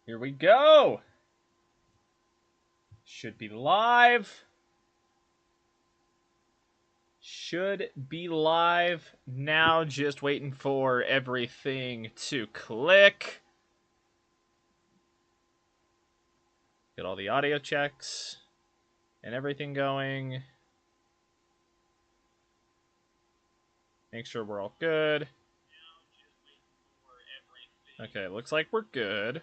Here we go. Should be live. Should be live now. Just waiting for everything to click. Get all the audio checks and everything going. Make sure we're all good. Okay, looks like we're good.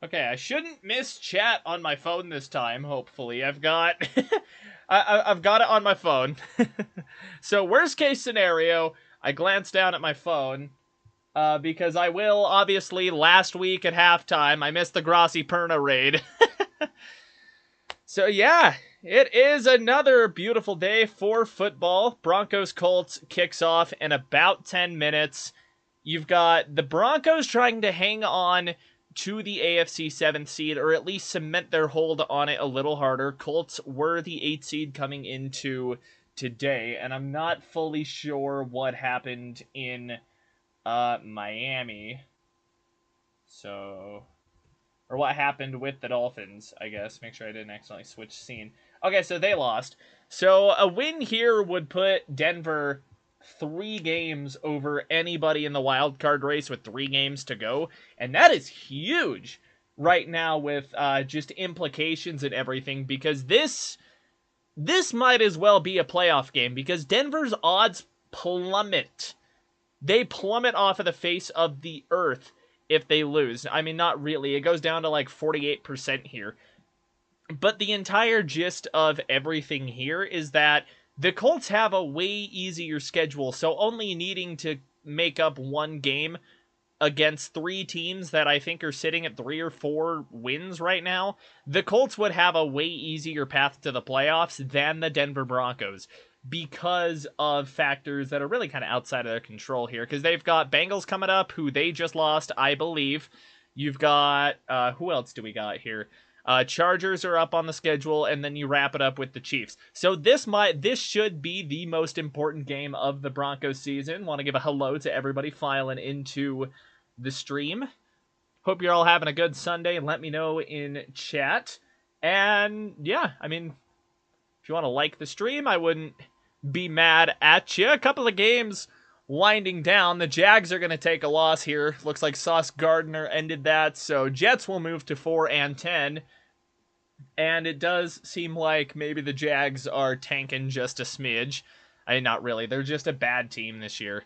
Okay, I shouldn't miss chat on my phone this time, hopefully. I've got I've got it on my phone. So worst case scenario, I glance down at my phone because I will, obviously, last week at halftime, I missed the Grossi Perna raid. So yeah, it is another beautiful day for football. Broncos Colts kicks off in about 10 minutes. You've got the Broncos trying to hang on to the AFC 7th seed, or at least cement their hold on it a little harder. Colts were the 8th seed coming into today, and I'm not fully sure what happened in Miami. Or what happened with the Dolphins, I guess. Make sure I didn't accidentally switch scene. Okay, so they lost. So a win here would put Denver 3 games over anybody in the wild card race with 3 games to go, and that is huge right now with just implications and everything, because this might as well be a playoff game, because Denver's odds plummet. They plummet off of the face of the earth if they lose. I mean, not really. It goes down to like 48% here. But the entire gist of everything here is that the Colts have a way easier schedule, so only needing to make up 1 game against 3 teams that I think are sitting at 3 or 4 wins right now, the Colts would have a way easier path to the playoffs than the Denver Broncos, because of factors that are really kind of outside of their control here, because they've got Bengals coming up, who they just lost, I believe. You've got, who else do we got here? Chargers are up on the schedule, and then you wrap it up with the Chiefs. So this should be the most important game of the Broncos season. Want to give a hello to everybody filing into the stream. Hope you're all having a good Sunday. Let me know in chat. And yeah, I mean, if you want to like the stream, I wouldn't be mad at you. A couple of games winding down. The Jags are going to take a loss here. Looks like Sauce Gardner ended that, so Jets will move to 4-10. And it does seem like maybe the Jags are tanking just a smidge. I mean, not really. They're just a bad team this year.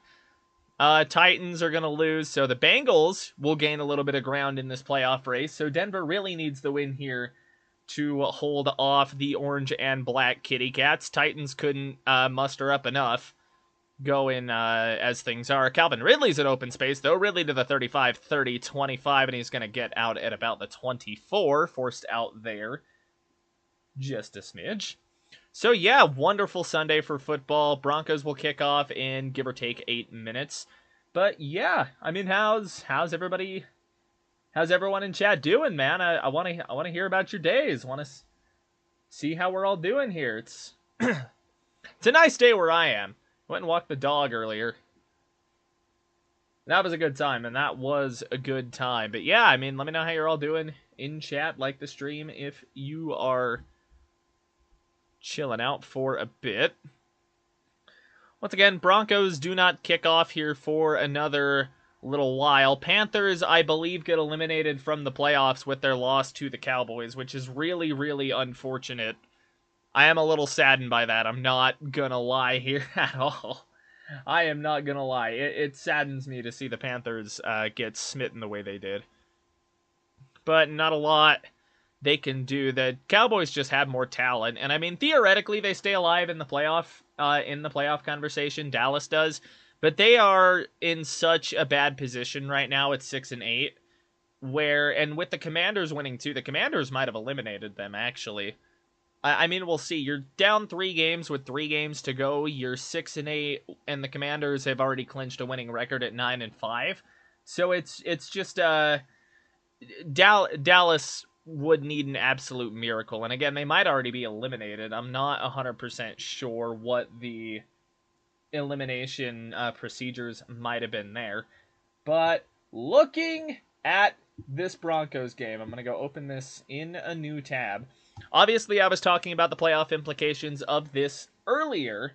Titans are going to lose, so the Bengals will gain a little bit of ground in this playoff race. So Denver really needs the win here to hold off the orange and black kitty cats. Titans couldn't muster up enough going as things are. Calvin Ridley's at open space, though. Ridley to the 35, 30, 25, and he's going to get out at about the 24, forced out there just a smidge. So yeah, wonderful Sunday for football. Broncos will kick off in give or take 8 minutes. But yeah, I mean, how's everybody? How's everyone in chat doing, man? I want to hear about your days. Want to see how we're all doing here. It's it's a nice day where I am. Went and walked the dog earlier. That was a good time, and that was a good time. But yeah, I mean, let me know how you're all doing in chat. Like the stream if you are chilling out for a bit. Once again, Broncos do not kick off here for another little while. Panthers, I believe, get eliminated from the playoffs with their loss to the Cowboys, which is really, really unfortunate. I am a little saddened by that. I'm not gonna lie here at all. I am not gonna lie. It saddens me to see the Panthers get smitten the way they did. But not a lot they can do. The Cowboys just have more talent, and I mean, theoretically, they stay alive in the playoff conversation. Dallas does, but they are in such a bad position right now at 6-8, and with the Commanders winning too, the Commanders might have eliminated them actually. I mean, we'll see. You're down 3 games with 3 games to go. You're 6-8, and the Commanders have already clinched a winning record at 9-5. So it's just Dallas would need an absolute miracle. And again, they might already be eliminated. I'm not 100% sure what the elimination procedures might have been there. But looking at this Broncos game, I'm going to go open this in a new tab. Obviously, I was talking about the playoff implications of this earlier.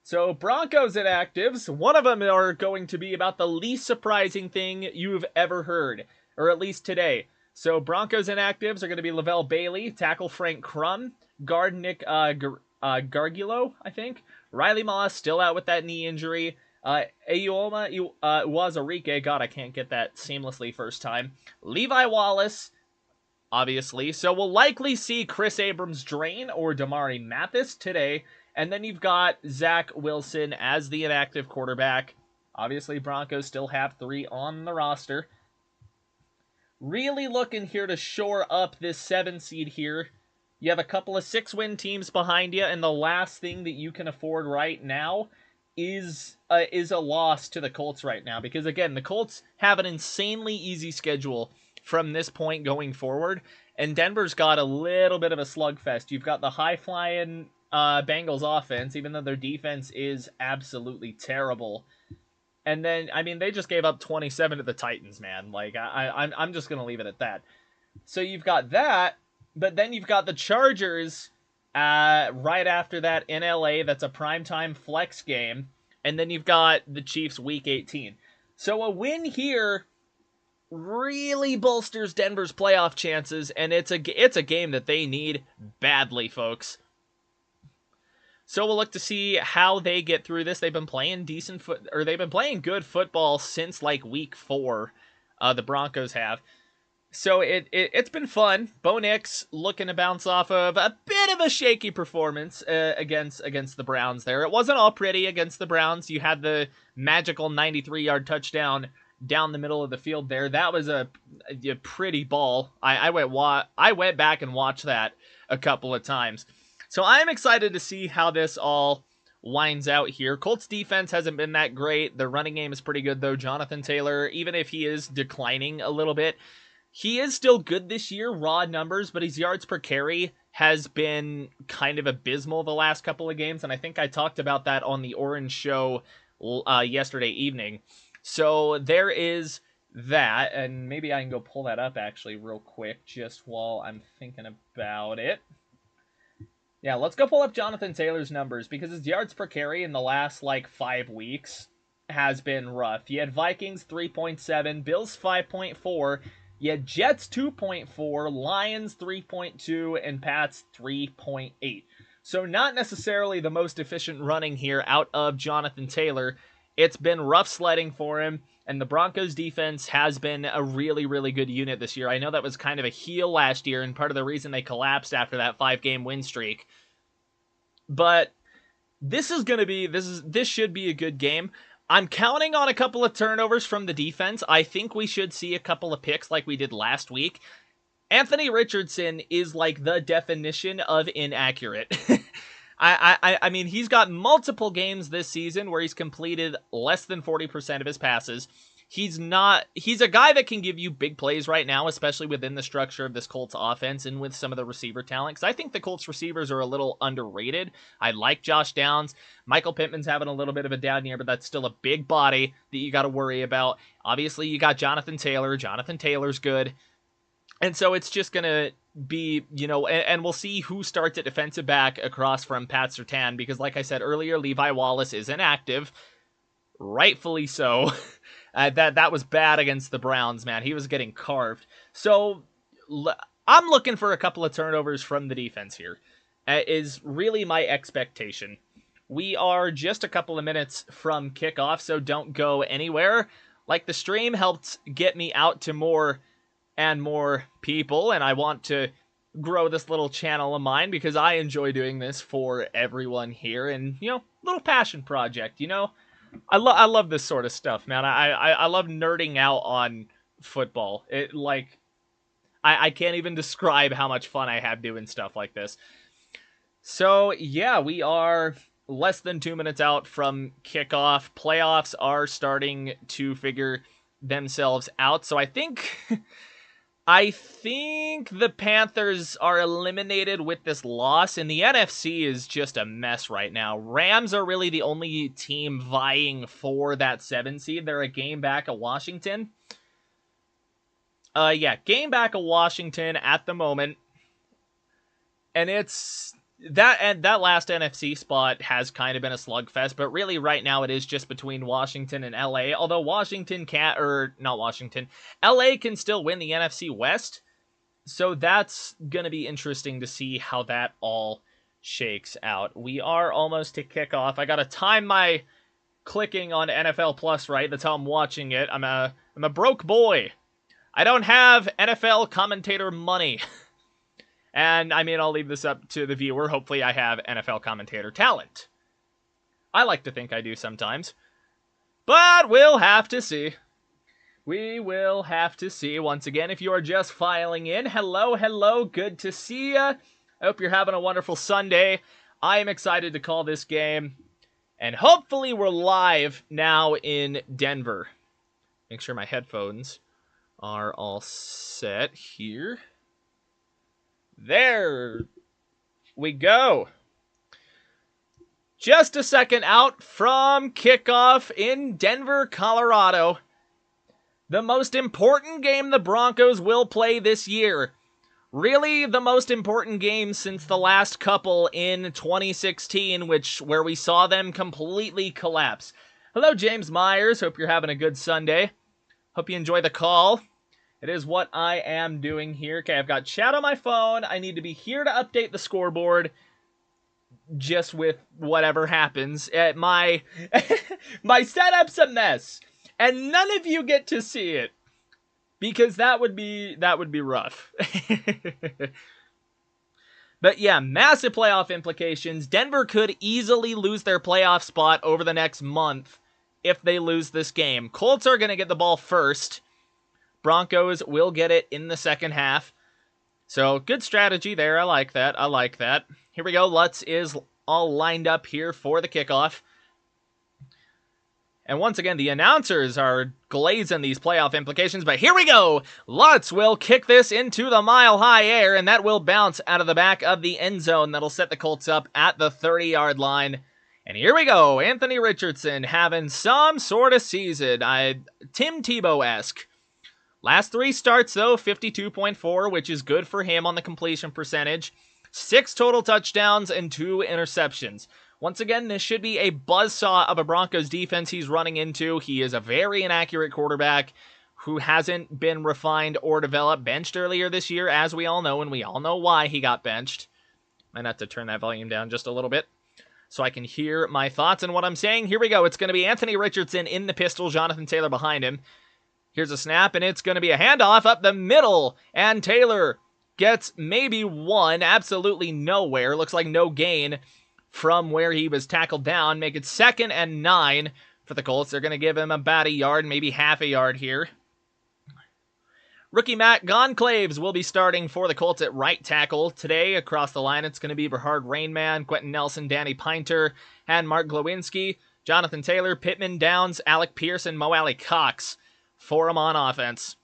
So, Broncos inactives, one of them are going to be about the least surprising thing you've ever heard, or at least today. So, Broncos inactives are going to be Lavelle Bailey, tackle Frank Crum, guard Nick Gargiulo, I think. Riley Moss still out with that knee injury. Ayoma Uwazurike, God, I can't get that seamlessly first time. Levi Wallace, obviously. So we'll likely see Chris Abrams-Drain or Damari Mathis today. And then you've got Zach Wilson as the inactive quarterback. Obviously, Broncos still have 3 on the roster. Really looking here to shore up this 7 seed here. You have a couple of 6-win teams behind you, and the last thing that you can afford right now is a loss to the Colts right now. Because, again, the Colts have an insanely easy schedule from this point going forward, and Denver's got a little bit of a slugfest. You've got the high-flying Bengals offense, even though their defense is absolutely terrible. And then, I mean, they just gave up 27 to the Titans, man. Like, I'm just going to leave it at that. So you've got that, but then you've got the Chargers right after that in LA. That's a primetime flex game. And then you've got the Chiefs week 18. So a win here really bolsters Denver's playoff chances, and it's a game that they need badly, folks. So we'll look to see how they get through this. They've been playing they've been playing good football since like week 4. The Broncos have. So it's been fun. Bo Nix looking to bounce off of a bit of a shaky performance against the Browns there. It wasn't all pretty against the Browns. You had the magical 93-yard touchdown down the middle of the field there. That was a pretty ball. I went back and watched that a couple of times. So I'm excited to see how this all winds out here. Colts defense hasn't been that great. The running game is pretty good, though. Jonathan Taylor, even if he is declining a little bit, he is still good this year, raw numbers, but his yards per carry has been kind of abysmal the last couple of games, and I think I talked about that on the Orange Show yesterday evening. So there is that, and maybe I can go pull that up actually real quick just while I'm thinking about it. Yeah, let's go pull up Jonathan Taylor's numbers, because his yards per carry in the last, 5 weeks has been rough. You had Vikings 3.7, Bills 5.4, you had Jets 2.4, Lions 3.2, and Pats 3.8. So not necessarily the most efficient running here out of Jonathan Taylor. It's been rough sledding for him, and the Broncos defense has been a really, really good unit this year. I know that was kind of a heel last year, and part of the reason they collapsed after that 5-game win streak. But this should be a good game. I'm counting on a couple of turnovers from the defense. I think we should see a couple of picks like we did last week. Anthony Richardson is like the definition of inaccurate. I mean, he's got multiple games this season where he's completed less than 40% of his passes. He's a guy that can give you big plays right now, especially within the structure of this Colts offense and with some of the receiver talent. Because I think the Colts receivers are a little underrated. I like Josh Downs. Michael Pittman's having a little bit of a down year, but that's still a big body that you got to worry about. Obviously, you got Jonathan Taylor. Jonathan Taylor's good. And so it's just going to be, and we'll see who starts at defensive back across from Pat Surtain, because like I said earlier, Levi Wallace is inactive. Rightfully so. That was bad against the Browns, man. He was getting carved. So I'm looking for a couple of turnovers from the defense here, is really my expectation. We are just a couple of minutes from kickoff, so don't go anywhere. Like, the stream helped get me out to more and more people, and I want to grow this little channel of mine because I enjoy doing this for everyone here, and, little passion project, I love this sort of stuff, man. I love nerding out on football. I can't even describe how much fun I have doing stuff like this. So, yeah, we are less than 2 minutes out from kickoff. Playoffs are starting to figure themselves out. So I think I think the Panthers are eliminated with this loss, and the NFC is just a mess right now. Rams are really the only team vying for that 7 seed. They're a game back of Washington. Game back of Washington at the moment. And it's that last NFC spot has kind of been a slugfest, but really right now it is just between Washington and LA. Although LA can still win the NFC West. So that's going to be interesting to see how that all shakes out. We are almost to kickoff. I got to time my clicking on NFL Plus right. That's how I'm watching it. I'm a broke boy. I don't have NFL commentator money. And, I mean, I'll leave this up to the viewer. Hopefully I have NFL commentator talent. I like to think I do sometimes. But we'll have to see. We will have to see. Once again, if you are just filing in, hello, good to see ya. I hope you're having a wonderful Sunday. I am excited to call this game. And hopefully we're live now in Denver. Make sure my headphones are all set here. There we go. Just a second out from kickoff in Denver, Colorado. The most important game the Broncos will play this year. Really the most important game since the last couple in 2016, where we saw them completely collapse. Hello, James Myers. Hope you're having a good Sunday. Hope you enjoy the call. It is what I am doing here. Okay, I've got chat on my phone. I need to be here to update the scoreboard. Just with whatever happens. My setup's a mess. And none of you get to see it. Because that would be rough. But yeah, massive playoff implications. Denver could easily lose their playoff spot over the next month if they lose this game. Colts are going to get the ball first. Broncos will get it in the second half. So, good strategy there. I like that. Here we go. Lutz is all lined up here for the kickoff. And once again, the announcers are glazing these playoff implications, but here we go! Lutz will kick this into the mile-high air, and that will bounce out of the back of the end zone. That'll set the Colts up at the 30-yard line. And here we go, Anthony Richardson having some sort of season. Tim Tebow-esque. Last 3 starts, though, 52.4, which is good for him on the completion percentage. 6 total touchdowns and 2 interceptions. Once again, this should be a buzzsaw of a Broncos defense he's running into. He is a very inaccurate quarterback who hasn't been refined or developed. Benched earlier this year, as we all know, and we all know why he got benched. Might have to turn that volume down just a little bit so I can hear my thoughts and what I'm saying. Here we go. It's going to be Anthony Richardson in the pistol, Jonathan Taylor behind him. Here's a snap, and it's going to be a handoff up the middle, and Taylor gets maybe one, absolutely nowhere. Looks like no gain from where he was tackled down. Make it 2nd and 9 for the Colts. They're going to give him about a yard, maybe half a yard here. Rookie Matt Gonclaves will be starting for the Colts at right tackle. Today, across the line, it's going to be Berhard Rainman, Quentin Nelson, Danny Pinter, and Mark Glowinski. Jonathan Taylor, Pittman, Downs, Alec Pierce, and Mo Alley Cox for him on offense.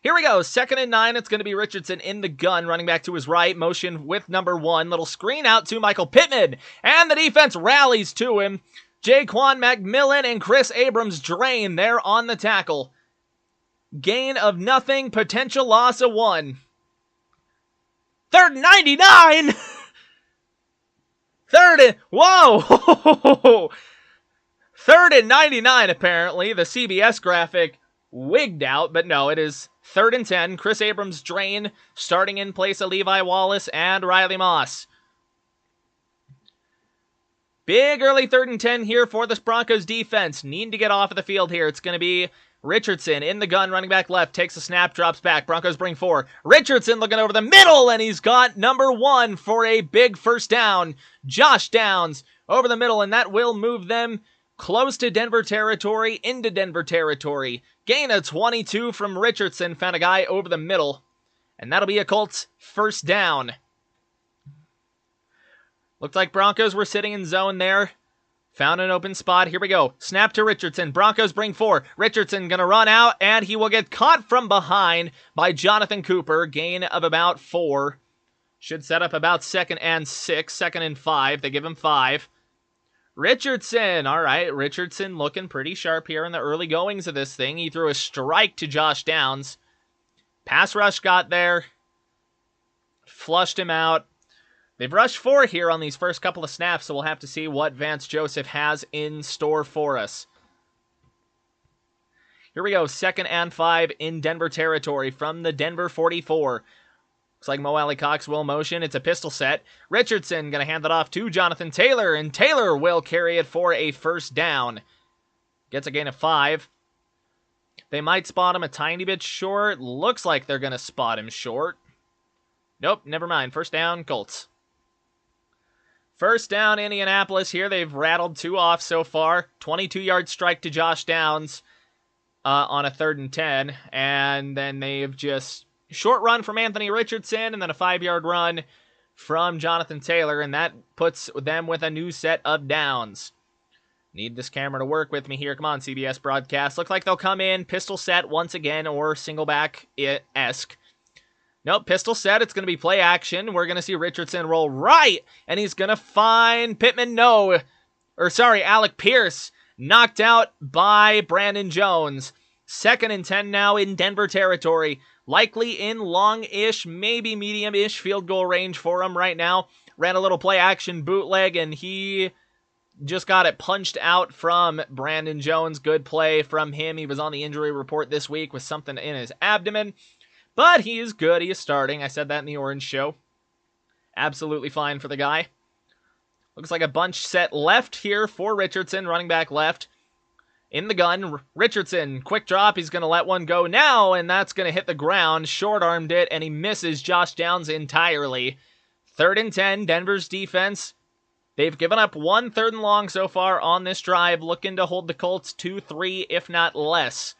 Here we go, 2nd and 9. It's going to be Richardson in the gun, running back to his right, motion with number 1. Little screen out to Michael Pittman, and the defense rallies to him. Jaquan McMillan and Chris Abrams drain there on the tackle. Gain of nothing, potential loss of 1. 3rd and 99! Whoa! 3rd and 99, apparently. The CBS graphic wigged out, but no, it is 3rd and 10. Chris Abrams drain, starting in place of Levi Wallace and Riley Moss. Big early 3rd and 10 here for this Broncos defense. Need to get off of the field here. It's going to be Richardson in the gun, running back left, takes a snap, drops back. Broncos bring 4. Richardson looking over the middle, and he's got number 1 for a big first down. Josh Downs over the middle, and that will move them close to Denver territory, into Denver territory. Gain of 22 from Richardson, found a guy over the middle, and that'll be a Colts first down. Looked like Broncos were sitting in zone there. Found an open spot. Here we go. Snap to Richardson. Broncos bring 4. Richardson going to run out, and he will get caught from behind by Jonathan Cooper. Gain of about 4. Should set up about 2nd and 6. 2nd and 5. They give him 5. Richardson. All right, Richardson looking pretty sharp here in the early goings of this thing. He threw a strike to Josh Downs. Pass rush got there. Flushed him out. They've rushed 4 here on these first couple of snaps, so we'll have to see what Vance Joseph has in store for us. Here we go, 2nd and 5 in Denver territory from the Denver 44. Looks like Mo Alley-Cox will motion. It's a pistol set. Richardson going to hand it off to Jonathan Taylor, and Taylor will carry it for a first down. Gets a gain of 5. They might spot him a tiny bit short. Looks like they're going to spot him short. Nope, never mind. First down, Colts. First down, Indianapolis here. They've rattled 2 off so far. 22-yard strike to Josh Downs on a 3rd and 10. And then they've just short run from Anthony Richardson and then a 5-yard run from Jonathan Taylor. And that puts them with a new set of downs. Need this camera to work with me here. Come on, CBS broadcast. Looks like they'll come in pistol set once again or single back-esque. Nope, pistol set. It's going to be play action. We're going to see Richardson roll right, and he's going to find Pittman. Alec Pierce knocked out by Brandon Jones. 2nd and 10 now in Denver territory. Likely in long-ish, maybe medium-ish field goal range for him right now. Ran a little play action bootleg, and he just got it punched out from Brandon Jones. Good play from him. He was on the injury report this week with something in his abdomen. But he is good. He is starting. I said that in the Orange Show. Absolutely fine for the guy. Looks like a bunch set left here for Richardson. Running back left. In the gun. Richardson. Quick drop. He's going to let one go now. And that's going to hit the ground. Short-armed it. And he misses Josh Downs entirely. 3rd and 10. Denver's defense. They've given up 1 3rd and long so far on this drive. Looking to hold the Colts 2-3, if not less.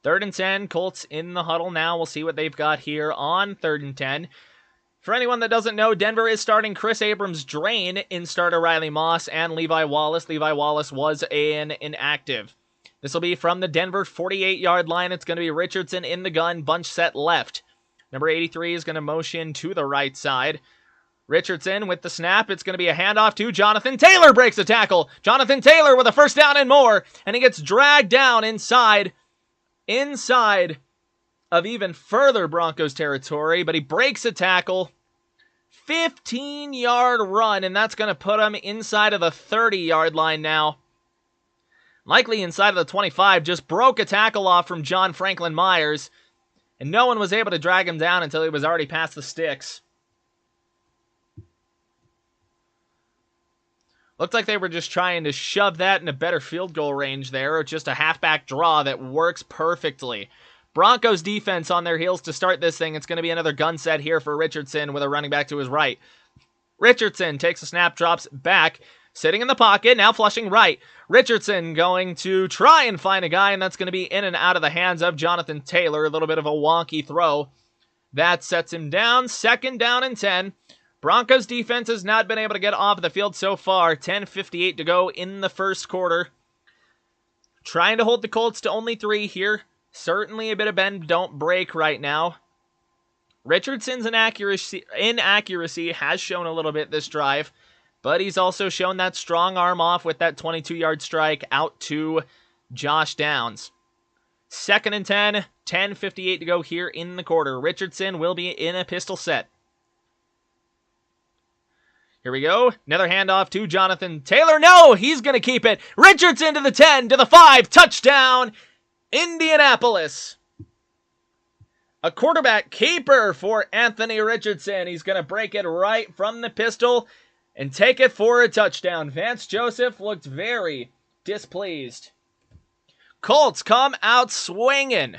3rd and 10, Colts in the huddle now. We'll see what they've got here on 3rd and 10. For anyone that doesn't know, Denver is starting Chris Abrams-Drain in starter Riley Moss and Levi Wallace. Levi Wallace was an inactive. This will be from the Denver 48-yard line. It's going to be Richardson in the gun, bunch set left. Number 83 is going to motion to the right side. Richardson with the snap. It's going to be a handoff to Jonathan Taylor. Breaks a tackle. Jonathan Taylor with a first down and more. And he gets dragged down inside of even further Broncos territory, but he breaks a tackle. 15-yard run, and that's going to put him inside of the 30-yard line now. Likely inside of the 25, just broke a tackle off from John Franklin Myers, and no one was able to drag him down until he was already past the sticks. Looked like they were just trying to shove that in a better field goal range there, or just a halfback draw that works perfectly. Broncos defense on their heels to start this thing. It's going to be another gun set here for Richardson with a running back to his right. Richardson takes a snap, drops back, sitting in the pocket, now flushing right. Richardson going to try and find a guy, and that's going to be in and out of the hands of Jonathan Taylor. A little bit of a wonky throw. That sets him down. 2nd down and 10. Broncos defense has not been able to get off the field so far. 10:58 to go in the first quarter. Trying to hold the Colts to only 3 here. Certainly a bit of bend, don't break right now. Richardson's inaccuracy has shown a little bit this drive, but he's also shown that strong arm off with that 22-yard strike out to Josh Downs. 2nd and 10, 10:58 to go here in the quarter. Richardson will be in a pistol set. Here we go. Another handoff to Jonathan Taylor. No, he's going to keep it. Richardson to the 10, to the 5. Touchdown, Indianapolis. A quarterback keeper for Anthony Richardson. He's going to break it right from the pistol and take it for a touchdown. Vance Joseph looked very displeased. Colts come out swinging.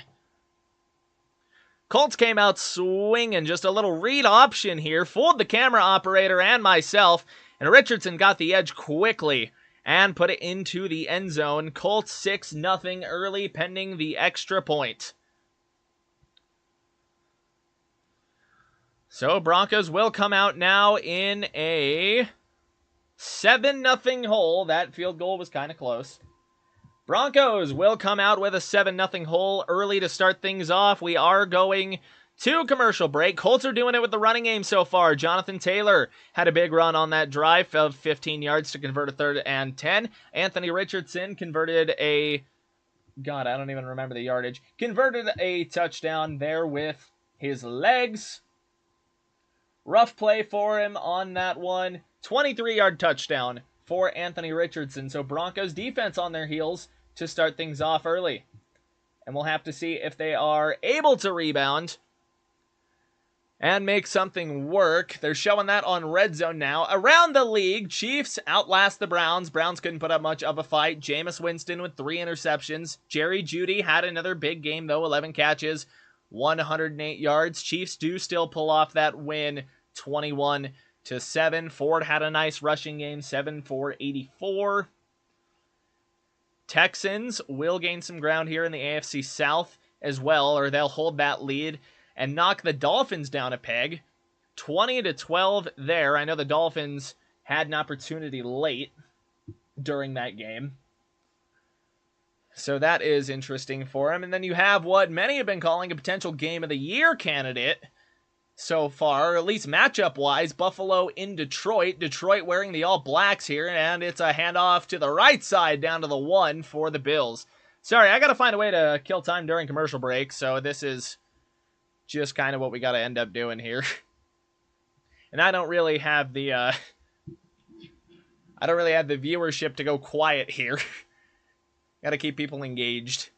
Colts came out swinging. Just a little read option here. Fooled the camera operator and myself. And Richardson got the edge quickly and put it into the end zone. Colts 6-0 early pending the extra point. So Broncos will come out now in a 7-0 hole. That field goal was kind of close. Broncos will come out with a 7-0 hole early to start things off. We are going to commercial break. Colts are doing it with the running game so far. Jonathan Taylor had a big run on that drive of 15 yards to convert a 3rd and 10. Anthony Richardson converted a... God, I don't even remember the yardage. Converted a touchdown there with his legs. Rough play for him on that one. 23-yard touchdown for Anthony Richardson. So Broncos defense on their heels to start things off early. And we'll have to see if they are able to rebound and make something work. They're showing that on Red Zone now. Around the league, Chiefs outlast the Browns. Browns couldn't put up much of a fight. Jameis Winston with 3 interceptions. Jerry Jeudy had another big game, though. 11 catches, 108 yards. Chiefs do still pull off that win, 21-7. Ford had a nice rushing game, 7 for 84. Texans will gain some ground here in the AFC South as well, or they'll hold that lead and knock the Dolphins down a peg. 20-12 there. I know the Dolphins had an opportunity late during that game, so that is interesting for them. And then you have what many have been calling a potential Game of the Year candidate so far, or at least matchup-wise, Buffalo in Detroit. Detroit wearing the All Blacks here, and it's a handoff to the right side down to the 1 for the Bills. Sorry, I got to find a way to kill time during commercial break, so this is just kind of what we got to end up doing here. And I don't really have the viewership to go quiet here. Got to keep people engaged.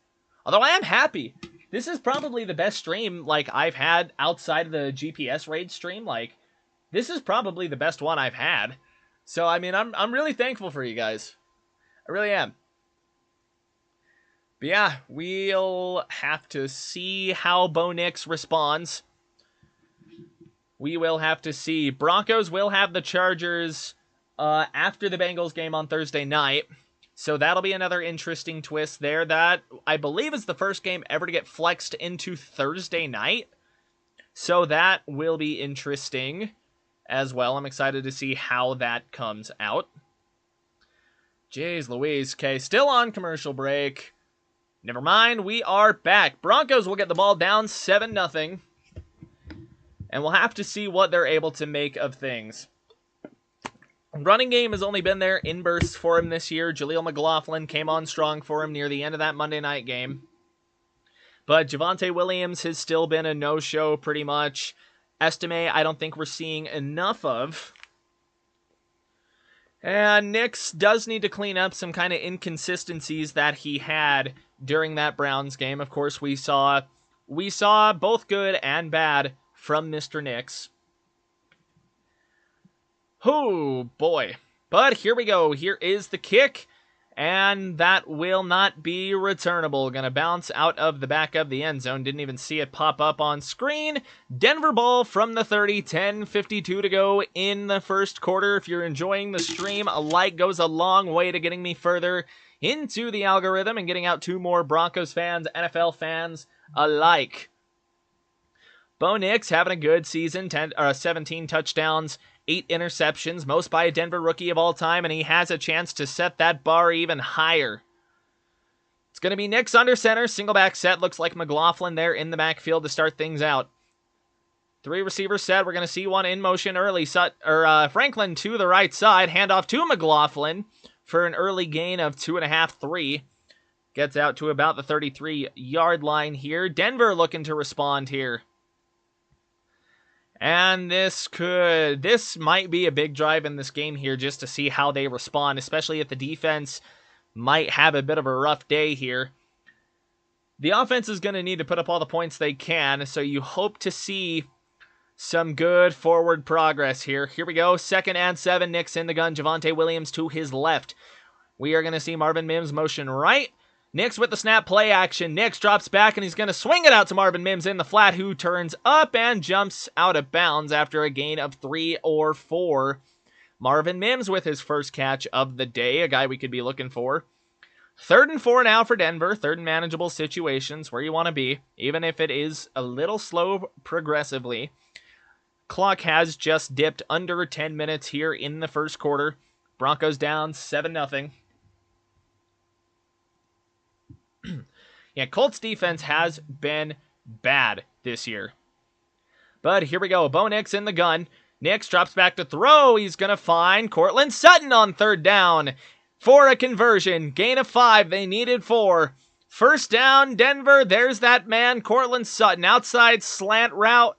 Although I am happy. This is probably the best stream like I've had outside of the GPS raid stream. Like, this is probably the best one I've had. So I mean, I'm really thankful for you guys. I really am. But yeah, we'll have to see how Bo Nix responds. We will have to see. Broncos will have the Chargers after the Bengals game on Thursday night. So that'll be another interesting twist there. That, I believe, is the first game ever to get flexed into Thursday night. So that will be interesting as well. I'm excited to see how that comes out. Jeez Louise. Okay, still on commercial break. Never mind, we are back. Broncos will get the ball down 7-0. And we'll have to see what they're able to make of things. Running game has only been there in bursts for him this year. Jaleel McLaughlin came on strong for him near the end of that Monday night game. But Javonte Williams has still been a no-show pretty much. Estime, I don't think we're seeing enough of. And Nix does need to clean up some kind of inconsistencies that he had during that Browns game. Of course, we saw both good and bad from Mr. Nix. Oh, boy. But here we go. Here is the kick. And that will not be returnable. Gonna bounce out of the back of the end zone. Didn't even see it pop up on screen. Denver ball from the 30. 10:52 to go in the first quarter. If you're enjoying the stream, a like goes a long way to getting me further into the algorithm and getting out to more Broncos fans, NFL fans alike. Bo Nix having a good season. 17 touchdowns. 8 interceptions, most by a Denver rookie of all time, and he has a chance to set that bar even higher. It's going to be Nix under center, single back set. Looks like McLaughlin there in the backfield to start things out. 3 receivers set. We're going to see one in motion early. Franklin to the right side. Handoff to McLaughlin for an early gain of 2.5, 3. Gets out to about the 33-yard line here. Denver looking to respond here. And this might be a big drive in this game here just to see how they respond, especially if the defense might have a bit of a rough day here. The offense is going to need to put up all the points they can, so you hope to see some good forward progress here. Here we go, 2nd and 7, Nix in the gun, Javonte Williams to his left. We are going to see Marvin Mims motion right. Nix with the snap, play action. Nix drops back, and he's going to swing it out to Marvin Mims in the flat, who turns up and jumps out of bounds after a gain of 3 or 4. Marvin Mims with his first catch of the day, a guy we could be looking for. 3rd and 4 now for Denver. 3rd and manageable situations, where you want to be, even if it is a little slow progressively. Clock has just dipped under 10 minutes here in the first quarter. Broncos down 7-0. Yeah, Colts defense has been bad this year. But here we go. Bo Nix in the gun. Nix drops back to throw. He's going to find Courtland Sutton on third down for a conversion. Gain of 5. They needed 4. First down, Denver. There's that man, Courtland Sutton. Outside slant route.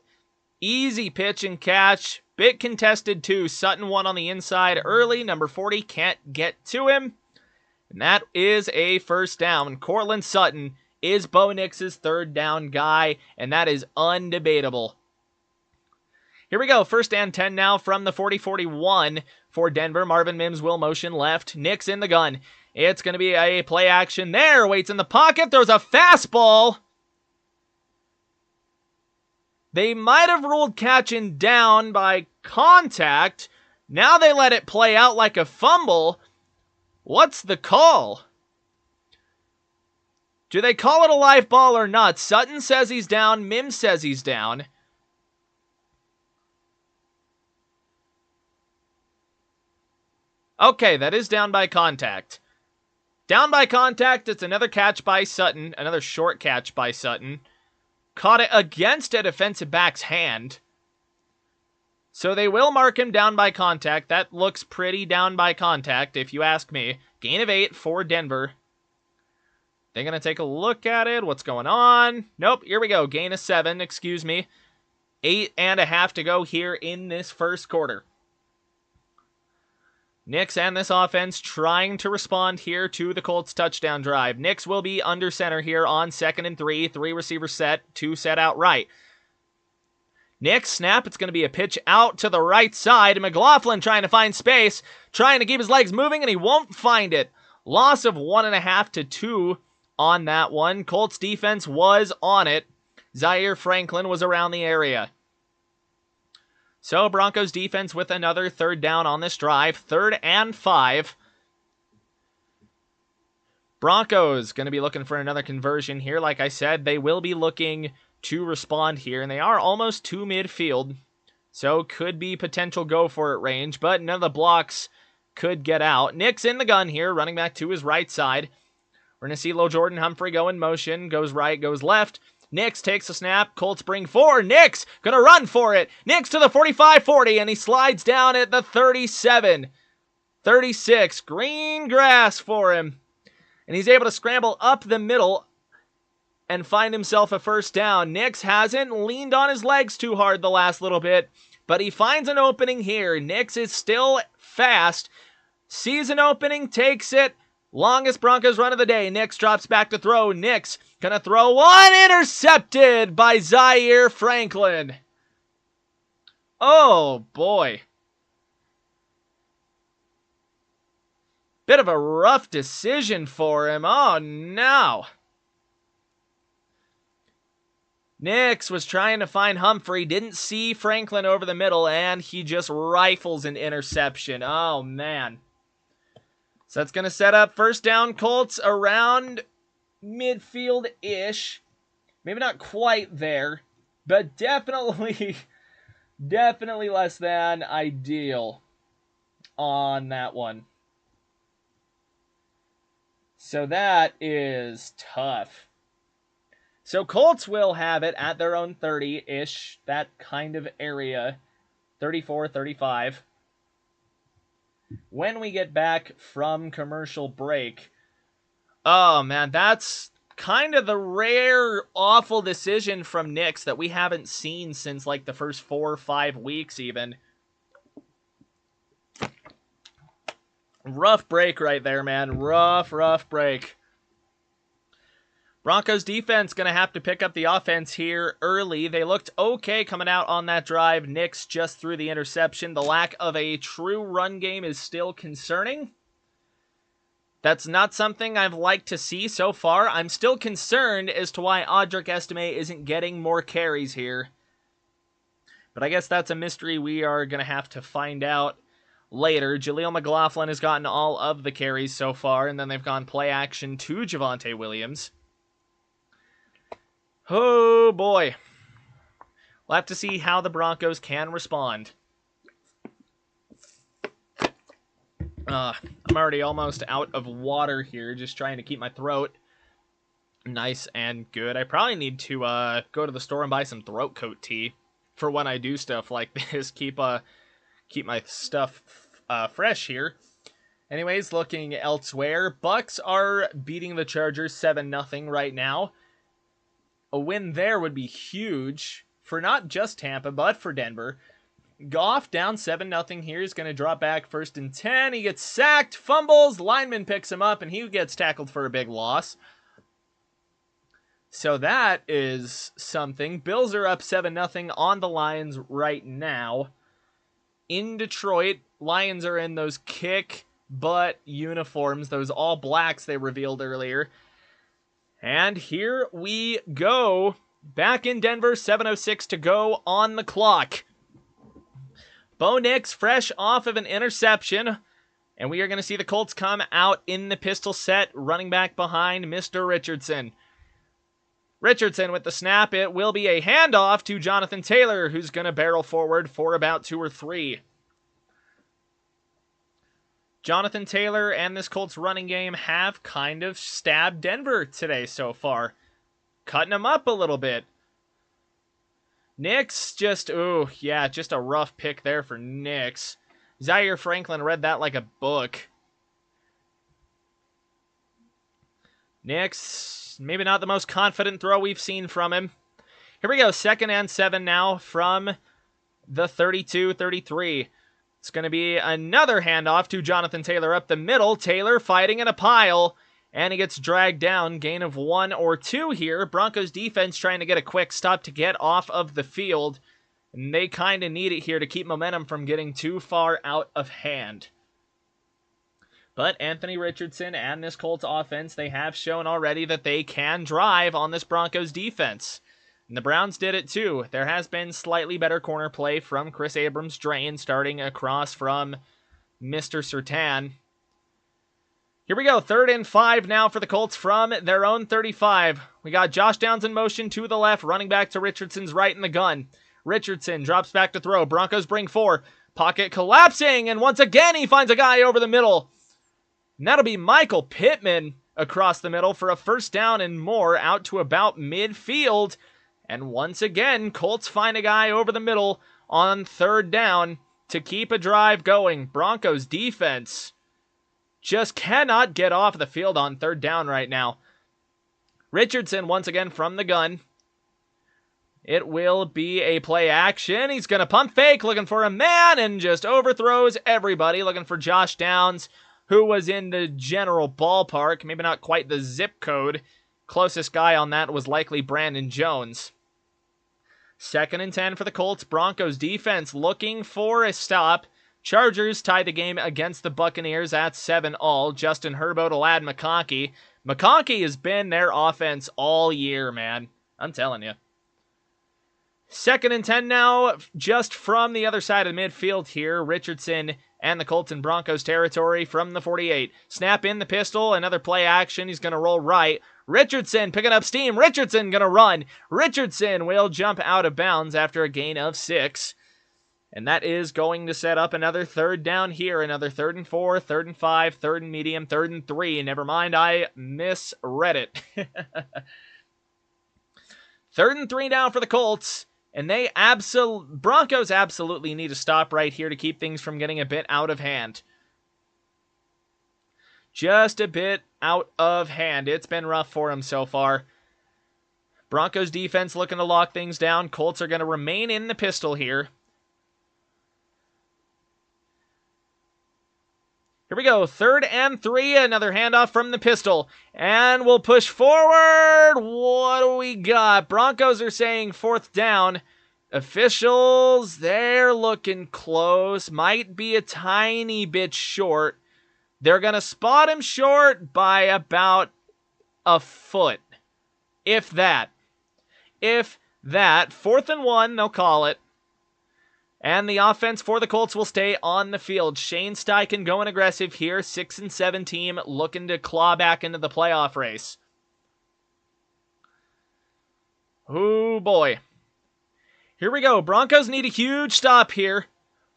Easy pitch and catch. Bit contested too. Sutton won on the inside early. Number 40 can't get to him. And that is a first down. Courtland Sutton is Bo Nix's third down guy, and that is undebatable. Here we go. First and 10 now from the 40-41 for Denver. Marvin Mims will motion left. Nix in the gun. It's going to be a play action there. Waits in the pocket. Throws a fastball. They might have ruled catching down by contact. Now they let it play out like a fumble. What's the call? Do they call it a live ball or not? Sutton says he's down. Mims says he's down. Okay, that is down by contact. Down by contact, it's another catch by Sutton. Another short catch by Sutton. Caught it against a defensive back's hand. So they will mark him down by contact. That looks pretty down by contact, if you ask me. Gain of 8 for Denver. They're going to take a look at it. What's going on? Nope, here we go. Gain of 7, excuse me. 8.5 to go here in this first quarter. Nix and this offense trying to respond here to the Colts touchdown drive. Nix will be under center here on 2nd and 3. 3 receiver set, 2 set out right. Nix snap. It's going to be a pitch out to the right side. McLaughlin trying to find space, trying to keep his legs moving, and he won't find it. Loss of 1.5 to 2 on that one. Colts defense was on it. Zaire Franklin was around the area. So Broncos defense with another third down on this drive. 3rd and 5. Broncos going to be looking for another conversion here. Like I said, they will be looking to respond here, and they are almost to midfield. So could be potential go for it range, but none of the blocks could get out. Nix in the gun here, running back to his right side. We're going to see Lil Jordan Humphrey go in motion. Goes right, goes left. Nix takes a snap. Colts bring 4. Nix gonna run for it. Nix to the 45-40, and he slides down at the 37. 36. Green grass for him. And he's able to scramble up the middle and find himself a first down. Nix hasn't leaned on his legs too hard the last little bit, but he finds an opening here. Nix is still fast. Sees an opening, takes it. Longest Broncos run of the day. Nix drops back to throw. Nix gonna throw one. Intercepted by Zaire Franklin. Oh, boy. Bit of a rough decision for him. Oh, no. Nix was trying to find Humphrey. Didn't see Franklin over the middle, and he just rifles an interception. Oh, man. So that's going to set up first down Colts around midfield-ish. Maybe not quite there, but definitely less than ideal on that one. So that is tough. So Colts will have it at their own 30-ish, that kind of area, 34, 35. When we get back from commercial break, oh man, that's kind of the rare awful decision from Nix that we haven't seen since like the first 4 or 5 weeks even. Rough break right there, man. Rough break. Broncos defense going to have to pick up the offense here early. They looked okay coming out on that drive. Nix just threw the interception. The lack of a true run game is still concerning. That's not something I've liked to see so far. I'm still concerned as to why Audric Estime isn't getting more carries here. But I guess that's a mystery we are going to have to find out later. Jaleel McLaughlin has gotten all of the carries so far, and then they've gone play action to Javonte Williams. Oh, boy. We'll have to see how the Broncos can respond. I'm already almost out of water here, just trying to keep my throat nice and good. I probably need to go to the store and buy some throat coat tea for when I do stuff like this. Keep my stuff fresh here. Anyways, looking elsewhere, Bucks are beating the Chargers 7-0 right now. A win there would be huge for not just Tampa, but for Denver. Goff down 7-0 here. He's going to drop back 1st and 10. He gets sacked, fumbles, lineman picks him up, and he gets tackled for a big loss. So that is something. Bills are up 7-0 on the Lions right now. In Detroit, Lions are in those kick butt uniforms, those all blacks they revealed earlier. And here we go. Back in Denver, 7:06 to go on the clock. Bo Nix fresh off of an interception. And we are going to see the Colts come out in the pistol set, running back behind Mr. Richardson. Richardson with the snap. It will be a handoff to Jonathan Taylor, who's going to barrel forward for about 2 or 3. Jonathan Taylor and this Colts running game have kind of stabbed Denver today so far. Cutting them up a little bit. Nix just a rough pick there for Nix. Zaire Franklin read that like a book. Nix, maybe not the most confident throw we've seen from him. Here we go, 2nd and 7 now from the 32-33. It's going to be another handoff to Jonathan Taylor up the middle. Taylor fighting in a pile, and he gets dragged down. Gain of 1 or 2 here. Broncos defense trying to get a quick stop to get off of the field. And they kind of need it here to keep momentum from getting too far out of hand. But Anthony Richardson and this Colts offense, they have shown already that they can drive on this Broncos defense. And the Browns did it too. There has been slightly better corner play from Chris Abrams-Drain, starting across from Mr. Surtain. Here we go, 3rd and 5 now for the Colts from their own 35. We got Josh Downs in motion to the left, running back to Richardson's right in the gun. Richardson drops back to throw. Broncos bring 4. Pocket collapsing, and once again he finds a guy over the middle. And that'll be Michael Pittman across the middle for a 1st down and more out to about midfield. And once again, Colts find a guy over the middle on 3rd down to keep a drive going. Broncos defense just cannot get off the field on 3rd down right now. Richardson once again from the gun. It will be a play action. He's going to pump fake, looking for a man, and just overthrows everybody, looking for Josh Downs, who was in the general ballpark, maybe not quite the zip code. Closest guy on that was likely Brandon Jones. 2nd and 10 for the Colts. Broncos defense looking for a stop. Chargers tie the game against the Buccaneers at 7-all. Justin Herbert will add McConkey. McConkey has been their offense all year, man. I'm telling you. 2nd and 10 now, just from the other side of the midfield here. Richardson and the Colts in Broncos territory from the 48. Snap in the pistol, another play action. He's going to roll right. Richardson picking up steam. Richardson going to run. Richardson will jump out of bounds after a gain of 6. And that is going to set up another 3rd down here. Another 3rd and 4, 3rd and 5, 3rd and medium, 3rd and 3. Never mind, I misread it. 3rd and 3 now for the Colts. And Broncos absolutely need to stop right here to keep things from getting a bit out of hand. Just a bit out of hand. It's been rough for them so far. Broncos defense looking to lock things down. Colts are going to remain in the pistol here. Here we go, 3rd and 3, another handoff from the pistol. And we'll push forward. What do we got? Broncos are saying 4th down. Officials, they're looking close. Might be a tiny bit short. They're going to spot him short by about a foot. If that. 4th and 1, they'll call it. And the offense for the Colts will stay on the field. Shane Steichen going aggressive here. 6 and 7 team looking to claw back into the playoff race. Oh boy. Here we go. Broncos need a huge stop here.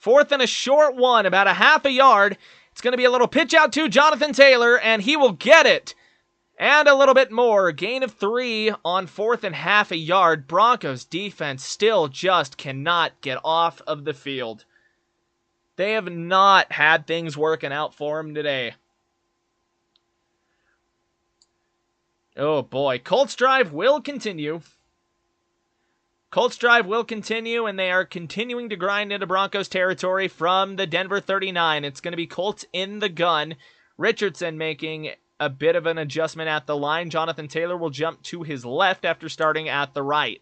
4th and a short one, about a half a yard. It's going to be a little pitch out to Jonathan Taylor, and he will get it. And a little bit more. Gain of 3 on 4th and half a yard. Broncos defense still just cannot get off of the field. They have not had things working out for them today. Oh boy. Colts drive will continue. Colts drive will continue, and they are continuing to grind into Broncos territory from the Denver 39. It's going to be Colts in the gun. Richardson making a bit of an adjustment at the line. Jonathan Taylor will jump to his left after starting at the right.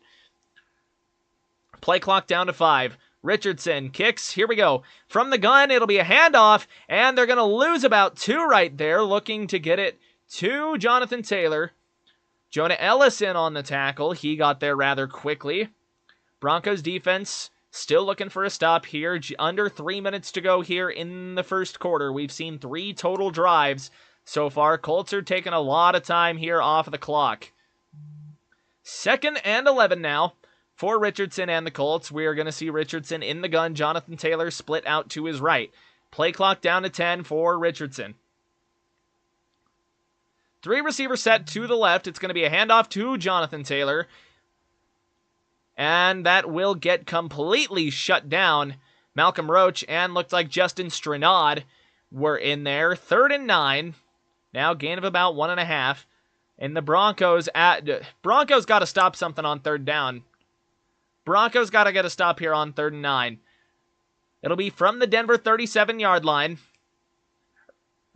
Play clock down to 5. Richardson kicks. Here we go. From the gun, it'll be a handoff, and they're going to lose about 2 right there, looking to get it to Jonathan Taylor. Jonah Ellison on the tackle. He got there rather quickly. Broncos defense still looking for a stop here. Under 3 minutes to go here in the first quarter. We've seen 3 total drives so far. Colts are taking a lot of time here off of the clock. 2nd and 11 now for Richardson and the Colts. We are going to see Richardson in the gun. Jonathan Taylor split out to his right. Play clock down to 10 for Richardson. 3 receiver set to the left. It's going to be a handoff to Jonathan Taylor. And that will get completely shut down. Malcolm Roach and looked like Justin Stranad were in there. 3rd and 9. Now gain of about 1.5. And the Broncos got to stop something on 3rd down. Broncos got to get a stop here on 3rd and 9. It'll be from the Denver 37-yard line.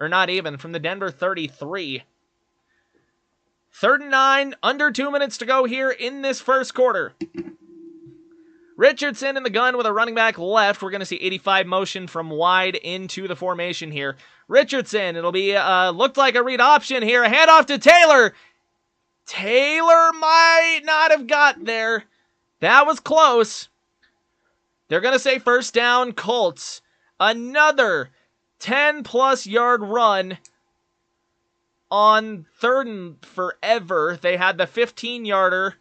Or not even, from the Denver 33. 3rd and 9, under 2 minutes to go here in this first quarter. Richardson in the gun with a running back left. We're going to see 85 motion from wide into the formation here. Richardson, it'll be, looked like a read option here. A handoff to Taylor. Taylor might not have got there. That was close. They're going to say first down, Colts. Another 10-plus yard run on 3rd and forever. They had the 15-yarder.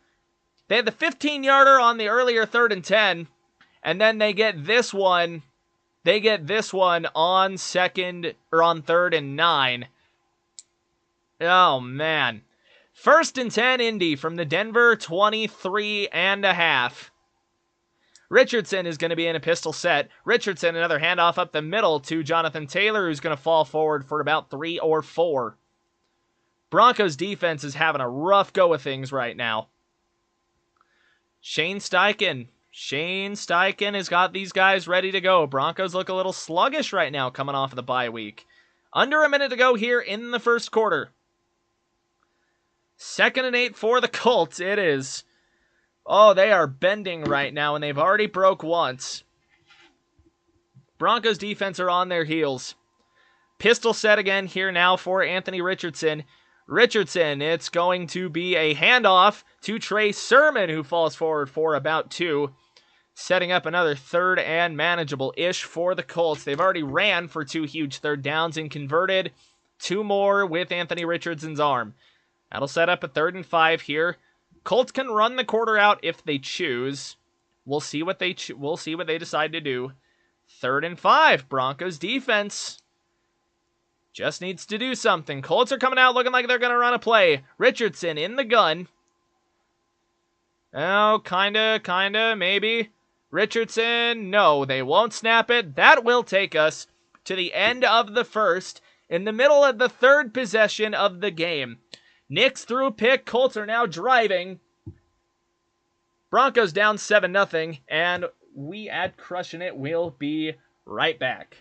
They had the 15-yarder on the earlier 3rd and 10. And then they get this one. They get this one on 3rd and 9. Oh, man. 1st and 10, Indy from the Denver 23.5. Richardson is going to be in a pistol set. Richardson, another handoff up the middle to Jonathan Taylor, who's going to fall forward for about 3 or 4. Broncos defense is having a rough go of things right now. Shane Steichen has got these guys ready to go. Broncos look a little sluggish right now coming off of the bye week. Under a minute to go here in the first quarter. 2nd and 8 for the Colts. It is. Oh, they are bending right now, and they've already broke once. Broncos defense are on their heels. Pistol set again here now for Anthony Richardson. Richardson, it's going to be a handoff to Trey Sermon, who falls forward for about 2. Setting up another 3rd and manageable-ish for the Colts. They've already ran for 2 huge 3rd downs and converted 2 more with Anthony Richardson's arm. That'll set up a 3rd and 5 here. Colts can run the quarter out if they choose. We'll see what they decide to do. 3rd and 5. Broncos defense just needs to do something. Colts are coming out looking like they're going to run a play. Richardson in the gun. Oh, kinda, maybe. Richardson, no, they won't snap it. That will take us to the end of the first, in the middle of the 3rd possession of the game. Knicks threw a pick. Colts are now driving. Broncos down 7-0, and we at Crushing It will be right back.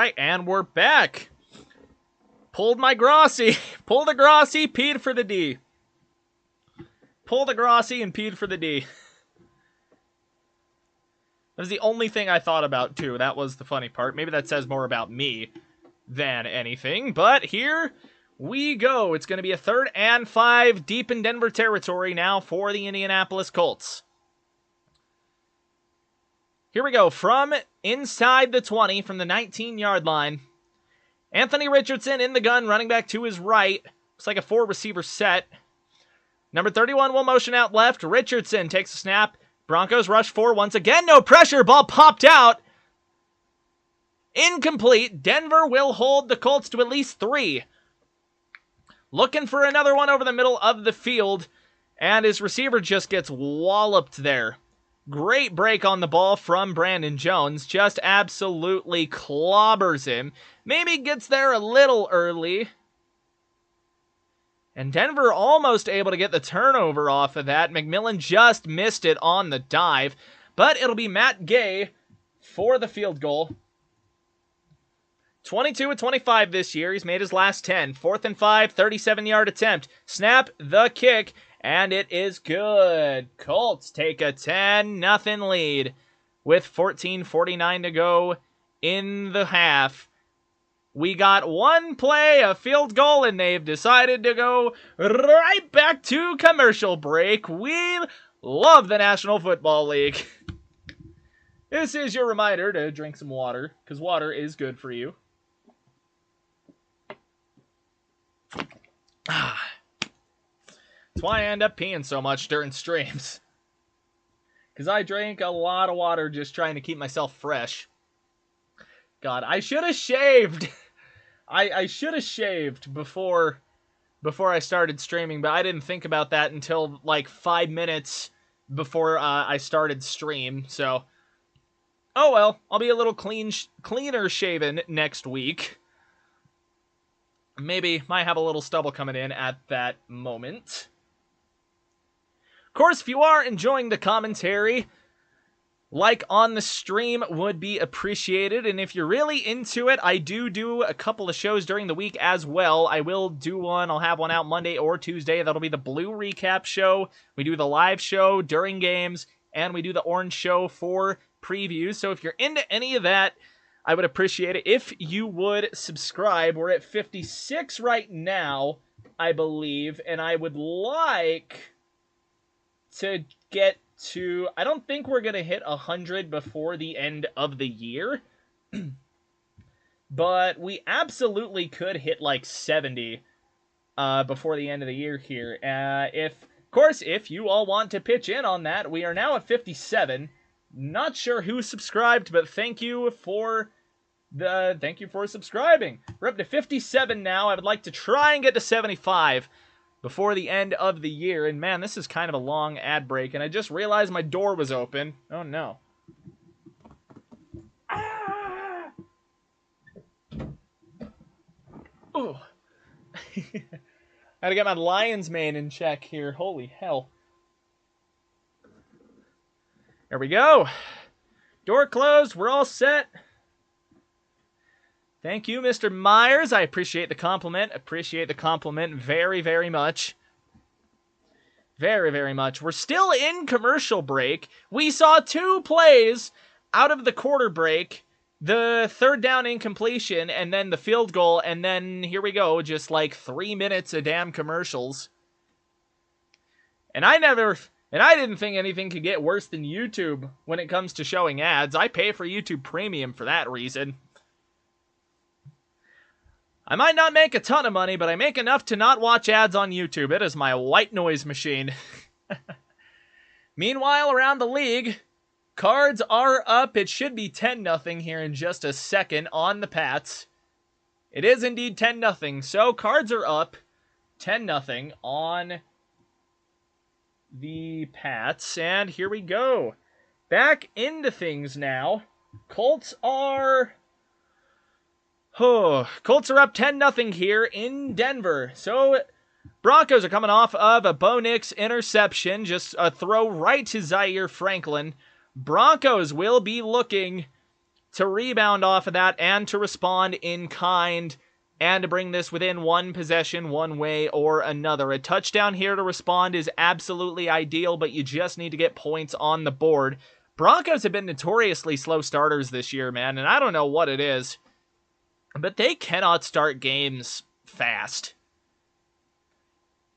right, and we're back. Pulled my Grossi. Pulled the Grossi, peed for the D. Pulled the Grossi and peed for the D. That was the only thing I thought about, too. That was the funny part. Maybe that says more about me than anything. But here we go. It's going to be a 3rd and 5 deep in Denver territory now for the Indianapolis Colts. Here we go. From inside the 20, from the 19-yard line. Anthony Richardson in the gun, running back to his right. Looks like a 4-receiver set. Number 31 will motion out left. Richardson takes a snap. Broncos rush 4 once again. No pressure. Ball popped out. Incomplete. Denver will hold the Colts to at least 3. Looking for another one over the middle of the field. And his receiver just gets walloped there. Great break on the ball from Brandon Jones. Just absolutely clobbers him. Maybe gets there a little early. And Denver almost able to get the turnover off of that. McMillan just missed it on the dive. But it'll be Matt Gay for the field goal. 22-25 this year. He's made his last 10. 4th and 5, 37-yard attempt. Snap the kick. And it is good. Colts take a 10-0 lead with 14:49 to go in the half. We got one play, a field goal, and they've decided to go right back to commercial break. We love the National Football League. This is your reminder to drink some water, because water is good for you. That's why I end up peeing so much during streams. Because I drank a lot of water just trying to keep myself fresh. God, I should have shaved. I should have shaved before I started streaming, but I didn't think about that until like 5 minutes before I started stream. So, oh well, I'll be a little cleaner shaven next week. Maybe might have a little stubble coming in at that moment. Of course, if you are enjoying the commentary, like on the stream would be appreciated. And if you're really into it, I do a couple of shows during the week as well. I will do one. I'll have one out Monday or Tuesday. That'll be the Blue Recap show. We do the live show during games, and we do the Orange show for previews. So if you're into any of that, I would appreciate it if you would subscribe. We're at 56 right now, I believe, and I would like to get to, I don't think we're going to hit 100 before the end of the year, but we absolutely could hit like 70 before the end of the year here. Of course, if you all want to pitch in on that, we are now at 57. Not sure who subscribed, but thank you for subscribing. We're up to 57 now. I would like to try and get to 75 before the end of the year. And man, this is kind of a long ad break, and I just realized my door was open. Oh no. Ah! Oh. I gotta get my lion's mane in check here. Holy hell. There we go. Door closed. We're all set. Thank you, Mr. Myers. I appreciate the compliment. Appreciate the compliment very, very much. Very, very much. We're still in commercial break. We saw 2 plays out of the quarter break. The 3rd down incompletion, and then the field goal, and then here we go, just like 3 minutes of damn commercials. And I didn't think anything could get worse than YouTube when it comes to showing ads. I pay for YouTube Premium for that reason. I might not make a ton of money, but I make enough to not watch ads on YouTube. It is my white noise machine. Meanwhile, around the league, Cards are up. It should be 10-0 here in just a second on the Pats. It is indeed 10-0. So Cards are up 10-0 on the Pats. And here we go. Back into things now. Colts are up 10-0 here in Denver. So Broncos are coming off of a Bo Nix interception. Just a throw right to Zaire Franklin. Broncos will be looking to rebound off of that and to respond in kind and to bring this within one possession one way or another. A touchdown here to respond is absolutely ideal, but you just need to get points on the board. Broncos have been notoriously slow starters this year, man, and I don't know what it is, but they cannot start games fast.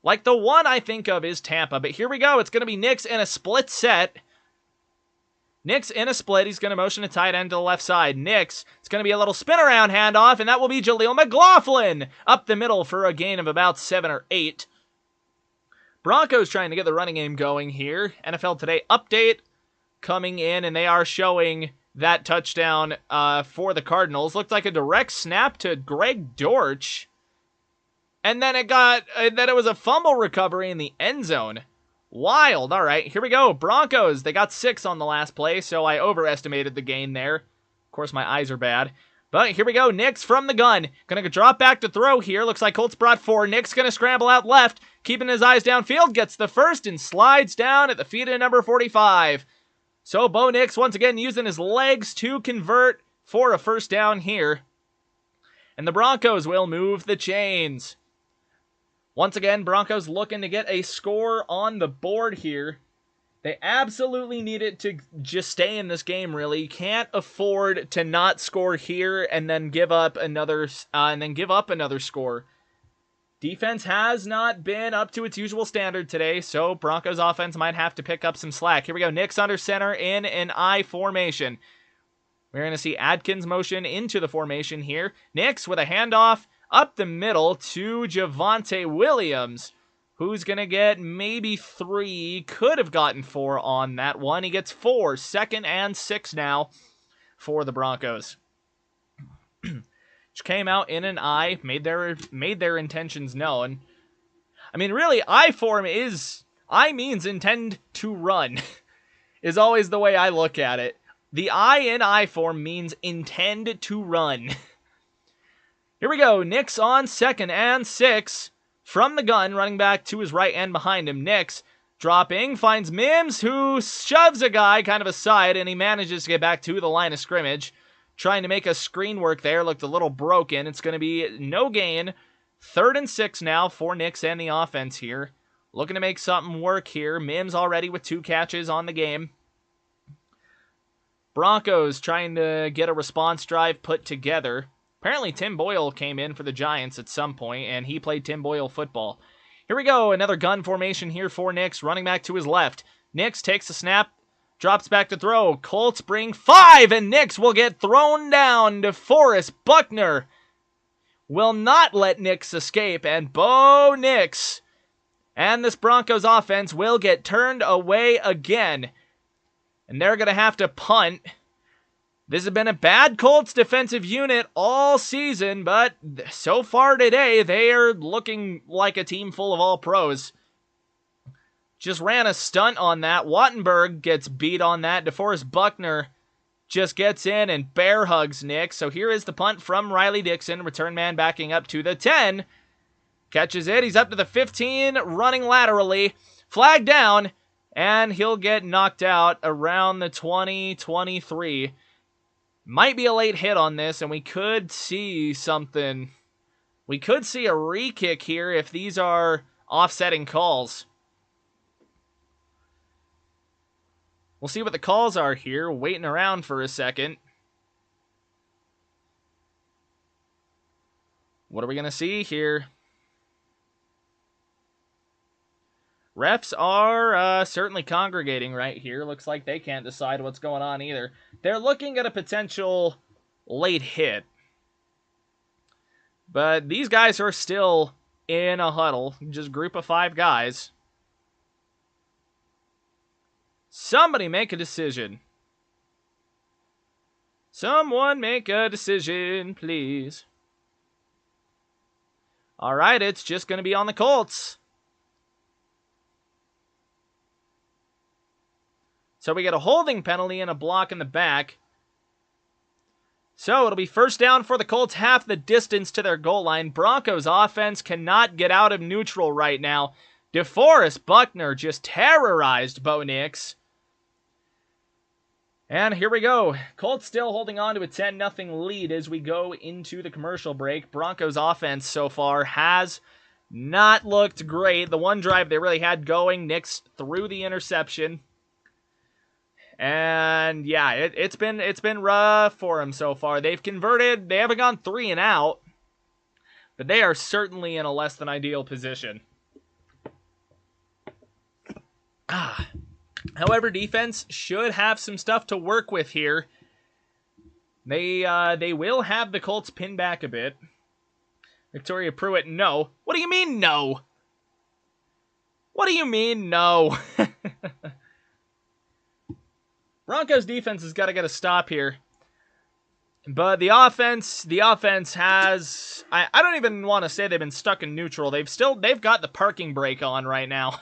Like, the one I think of is Tampa, but here we go. It's going to be Nix in a split set. Nix in a split. He's going to motion a tight end to the left side. Nix, it's going to be a little spin around handoff, and that will be Jaleel McLaughlin up the middle for a gain of about 7 or 8. Broncos trying to get the running game going here. NFL Today update coming in, and they are showing that touchdown for the Cardinals. Looked like a direct snap to Greg Dortch. And then it was a fumble recovery in the end zone. Wild. All right, here we go. Broncos, they got 6 on the last play, so I overestimated the gain there. Of course, my eyes are bad. But here we go. Nix from the gun. Gonna drop back to throw here. Looks like Colts brought 4. Nix gonna scramble out left, keeping his eyes downfield. Gets the first and slides down at the feet of number 45. So Bo Nix once again using his legs to convert for a first down here. And the Broncos will move the chains. Once again, Broncos looking to get a score on the board here. They absolutely need it to just stay in this game, really. You can't afford to not score here and then give up another score. Defense has not been up to its usual standard today, so Broncos offense might have to pick up some slack. Here we go. Nix under center in an I formation. We're going to see Adkins motion into the formation here. Nix with a handoff up the middle to Javonte Williams, who's going to get maybe 3, could have gotten 4 on that one. He gets 4, 2nd and 6 now for the Broncos. Which came out in an I, made their intentions known. I mean, really, I means intend to run, is always the way I look at it. The I in I form means intend to run. Here we go. Nix on 2nd and 6 from the gun, running back to his right and behind him. Nix dropping, finds Mims, who shoves a guy kind of aside, and he manages to get back to the line of scrimmage. Trying to make a screen work there, looked a little broken. It's going to be no gain. 3rd and 6 now for Nix and the offense here. Looking to make something work here. Mims already with 2 catches on the game. Broncos trying to get a response drive put together. Apparently Tim Boyle came in for the Giants at some point, and he played Tim Boyle football. Here we go, another gun formation here for Nix, running back to his left. Nix takes a snap, drops back to throw. Colts bring 5, and Nix will get thrown down. DeForest Buckner will not let Nix escape, and Bo Nix and this Broncos offense will get turned away again. And they're going to have to punt. This has been a bad Colts defensive unit all season, but so far today, they are looking like a team full of all pros. Just ran a stunt on that. Wattenberg gets beat on that. DeForest Buckner just gets in and bear hugs Nick. So here is the punt from Riley Dixon. Return man backing up to the 10. Catches it. He's up to the 15, running laterally. Flag down, and he'll get knocked out around the 20-23. Might be a late hit on this, and we could see something. We could see a re-kick here if these are offsetting calls. We'll see what the calls are here, waiting around for a second. What are we going to see here? Refs are certainly congregating right here. Looks like they can't decide what's going on either. They're looking at a potential late hit. But these guys are still in a huddle. Just group of 5 guys. Somebody make a decision. Someone make a decision, please. Alright, it's just going to be on the Colts. So we get a holding penalty and a block in the back. So it'll be first down for the Colts, half the distance to their goal line. Broncos offense cannot get out of neutral right now. DeForest Buckner just terrorized Bo Nix. And here we go. Colts still holding on to a 10-0 lead as we go into the commercial break. Broncos offense so far has not looked great. The one drive they really had going, Nix threw the interception. And yeah, it's been rough for them so far. They've converted, they haven't gone 3 and out, but they are certainly in a less than ideal position. However, defense should have some stuff to work with here. They will have the Colts pin back a bit. Victoria Pruitt, no. What do you mean, no? What do you mean, no? Broncos defense has got to get a stop here. But the offense has, I don't even want to say they've been stuck in neutral. They've got the parking brake on right now.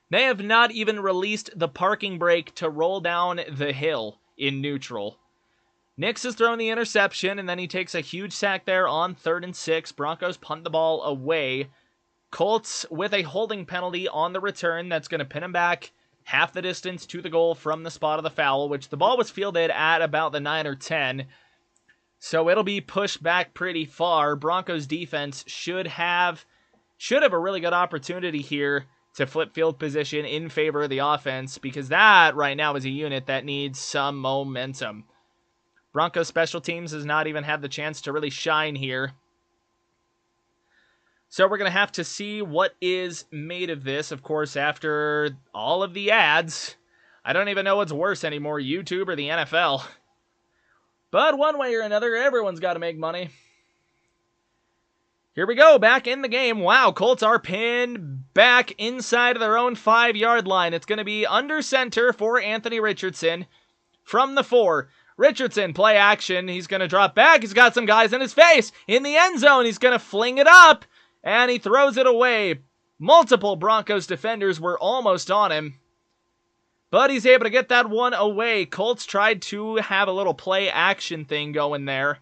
They have not even released the parking brake to roll down the hill in neutral. Nix has thrown the interception, and then he takes a huge sack there on 3rd and 6. Broncos punt the ball away. Colts with a holding penalty on the return that's going to pin him back half the distance to the goal from the spot of the foul, which the ball was fielded at about the 9 or 10. So it'll be pushed back pretty far. Broncos defense should have a really good opportunity here to flip field position in favor of the offense, because that right now is a unit that needs some momentum. Broncos special teams has not even had the chance to really shine here. So we're going to have to see what is made of this. Of course, after all of the ads, I don't even know what's worse anymore, YouTube or the NFL. But one way or another, everyone's got to make money. Here we go, back in the game. Wow, Colts are pinned back inside of their own 5-yard line. It's going to be under center for Anthony Richardson from the 4. Richardson, play action. He's going to drop back. He's got some guys in his face. In the end zone, he's going to fling it up, and he throws it away. Multiple Broncos defenders were almost on him, but he's able to get that one away. Colts tried to have a little play action thing going there.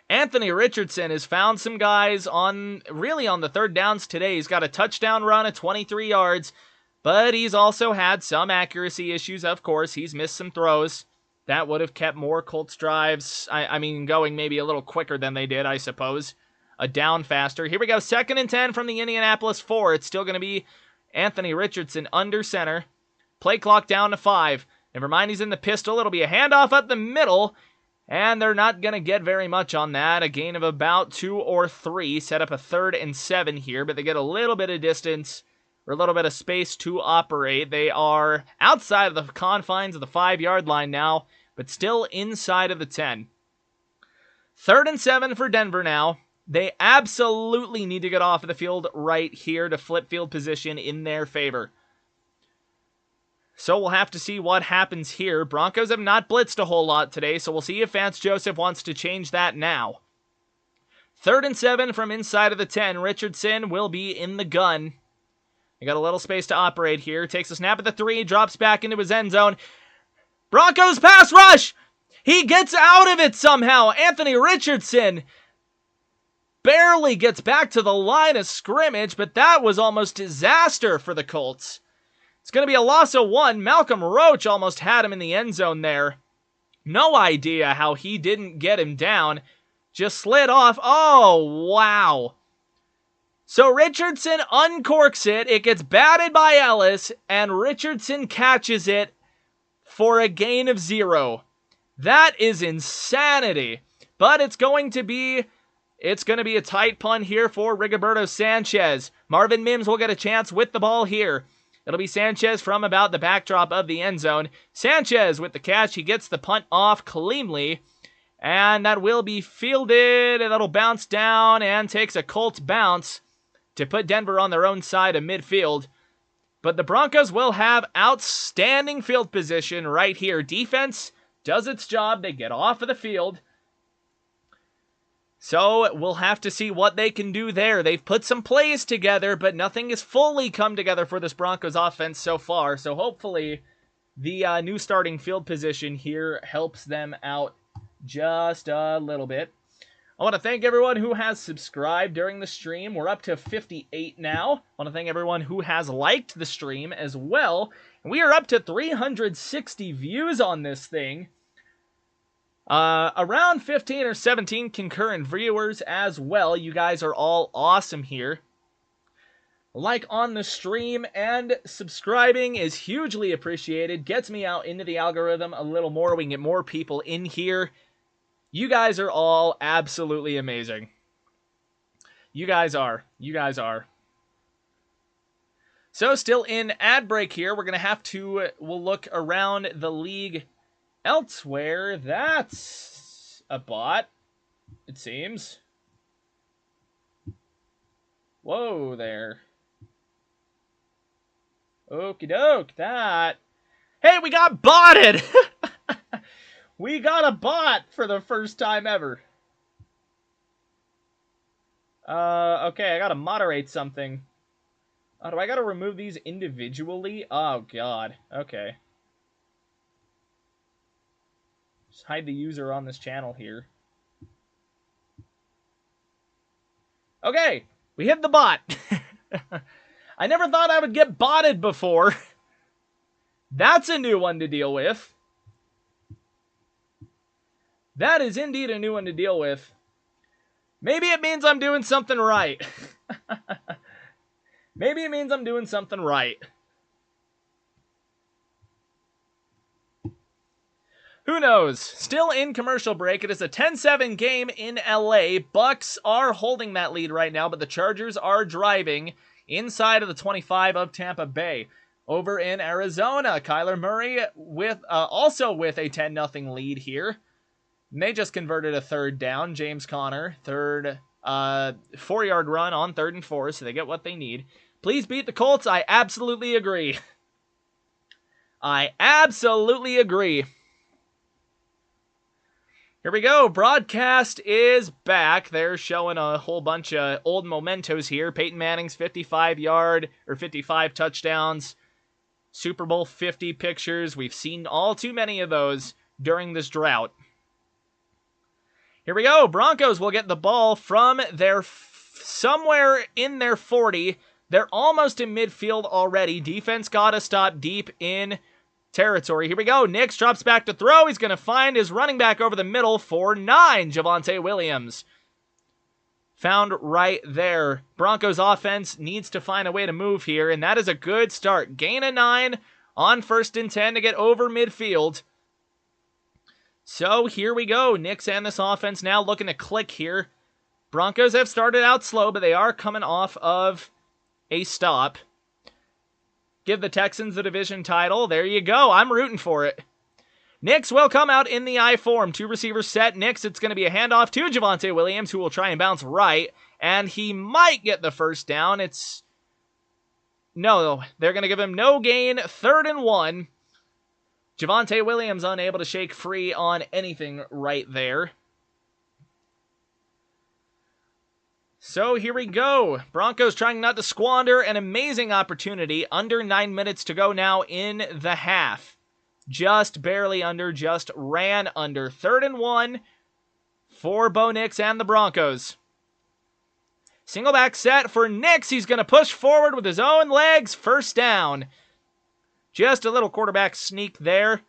Anthony Richardson has found some guys on the 3rd downs today. He's got a touchdown run at 23 yards, but he's also had some accuracy issues, of course. He's missed some throws. That would have kept more Colts drives, going maybe a little quicker than they did, I suppose. A down faster. Here we go, 2nd and 10 from the Indianapolis 4. It's still going to be Anthony Richardson under center. Play clock down to 5. Never mind, he's in the pistol. It'll be a handoff up the middle, and they're not going to get very much on that. A gain of about 2 or 3. Set up a 3rd and 7 here, but they get a little bit of distance, or a little bit of space to operate. They are outside of the confines of the 5-yard line now, but still inside of the 10. 3rd and 7 for Denver now. They absolutely need to get off of the field right here to flip field position in their favor. So we'll have to see what happens here. Broncos have not blitzed a whole lot today, so we'll see if Vance Joseph wants to change that now. 3rd and 7 from inside of the 10. Richardson will be in the gun. They got a little space to operate here. Takes a snap at the 3, drops back into his end zone. Broncos pass rush! He gets out of it somehow. Anthony Richardson barely gets back to the line of scrimmage, but that was almost disaster for the Colts. It's going to be a loss of 1. Malcolm Roach almost had him in the end zone there. No idea how he didn't get him down. Just slid off. Oh, wow. So Richardson uncorks it. It gets batted by Ellis, and Richardson catches it for a gain of 0. That is insanity. But it's going to be a tight punt here for Rigoberto Sanchez. Marvin Mims will get a chance with the ball here. It'll be Sanchez from about the backdrop of the end zone. Sanchez with the catch. He gets the punt off cleanly, and that will be fielded. That'll bounce down and takes a Colts bounce to put Denver on their own side of midfield. But the Broncos will have outstanding field position right here. Defense does its job. They get off of the field. So we'll have to see what they can do there. They've put some plays together, but nothing has fully come together for this Broncos offense so far. So hopefully the new starting field position here helps them out just a little bit. I want to thank everyone who has subscribed during the stream. We're up to 58 now. I want to thank everyone who has liked the stream as well. And we are up to 360 views on this thing. Around 15 or 17 concurrent viewers as well. You guys are all awesome here. Like on the stream and subscribing is hugely appreciated. Gets me out into the algorithm a little more. We can get more people in here. You guys are all absolutely amazing. You guys are. You guys are. So still in ad break here. We're going to have to, we'll look around the league elsewhere. That's a bot, it seems. Whoa there. Okie doke, that. Hey, we got botted! We got a bot for the first time ever. Okay, I gotta moderate something. Oh, do I gotta remove these individually? Oh, God. Okay. Just hide the user on this channel here. Okay, we hit the bot. I never thought I would get botted before. That's a new one to deal with. That is indeed a new one to deal with. Maybe it means I'm doing something right. Maybe it means I'm doing something right. Who knows? Still in commercial break. It is a 10-7 game in LA. Bucks are holding that lead right now, but the Chargers are driving inside of the 25 of Tampa Bay. Over in Arizona, Kyler Murray with also with a 10-0 lead here. And they just converted a third down. James Conner, third 4-yard run on 3rd and 4, so they get what they need. Please beat the Colts. I absolutely agree. I absolutely agree. Here we go. Broadcast is back. They're showing a whole bunch of old mementos here. Peyton Manning's 55 touchdowns. Super Bowl 50 pictures. We've seen all too many of those during this drought. Here we go. Broncos will get the ball from their somewhere in their 40. They're almost in midfield already. Defense got to stop deep in territory. Here we go. Nix drops back to throw. He's going to find his running back over the middle for 9, Javonte Williams. Found right there. Broncos offense needs to find a way to move here, and that is a good start. Gain of 9 on 1st and 10 to get over midfield. So here we go. Nix and this offense now looking to click here. Broncos have started out slow, but they are coming off of a stop. Give the Texans the division title. There you go. I'm rooting for it. Nix will come out in the I form. 2 receivers set. Nix, it's going to be a handoff to Javonte Williams, who will try and bounce right. And he might get the first down. No, they're going to give him no gain. 3rd and 1. Javonte Williams unable to shake free on anything right there. So here we go. Broncos trying not to squander an amazing opportunity. Under 9 minutes to go now in the half. Just barely under, just ran under. 3rd and 1 for Bo Nix and the Broncos. Single back set for Nix. He's going to push forward with his own legs. 1st down. Just a little quarterback sneak there.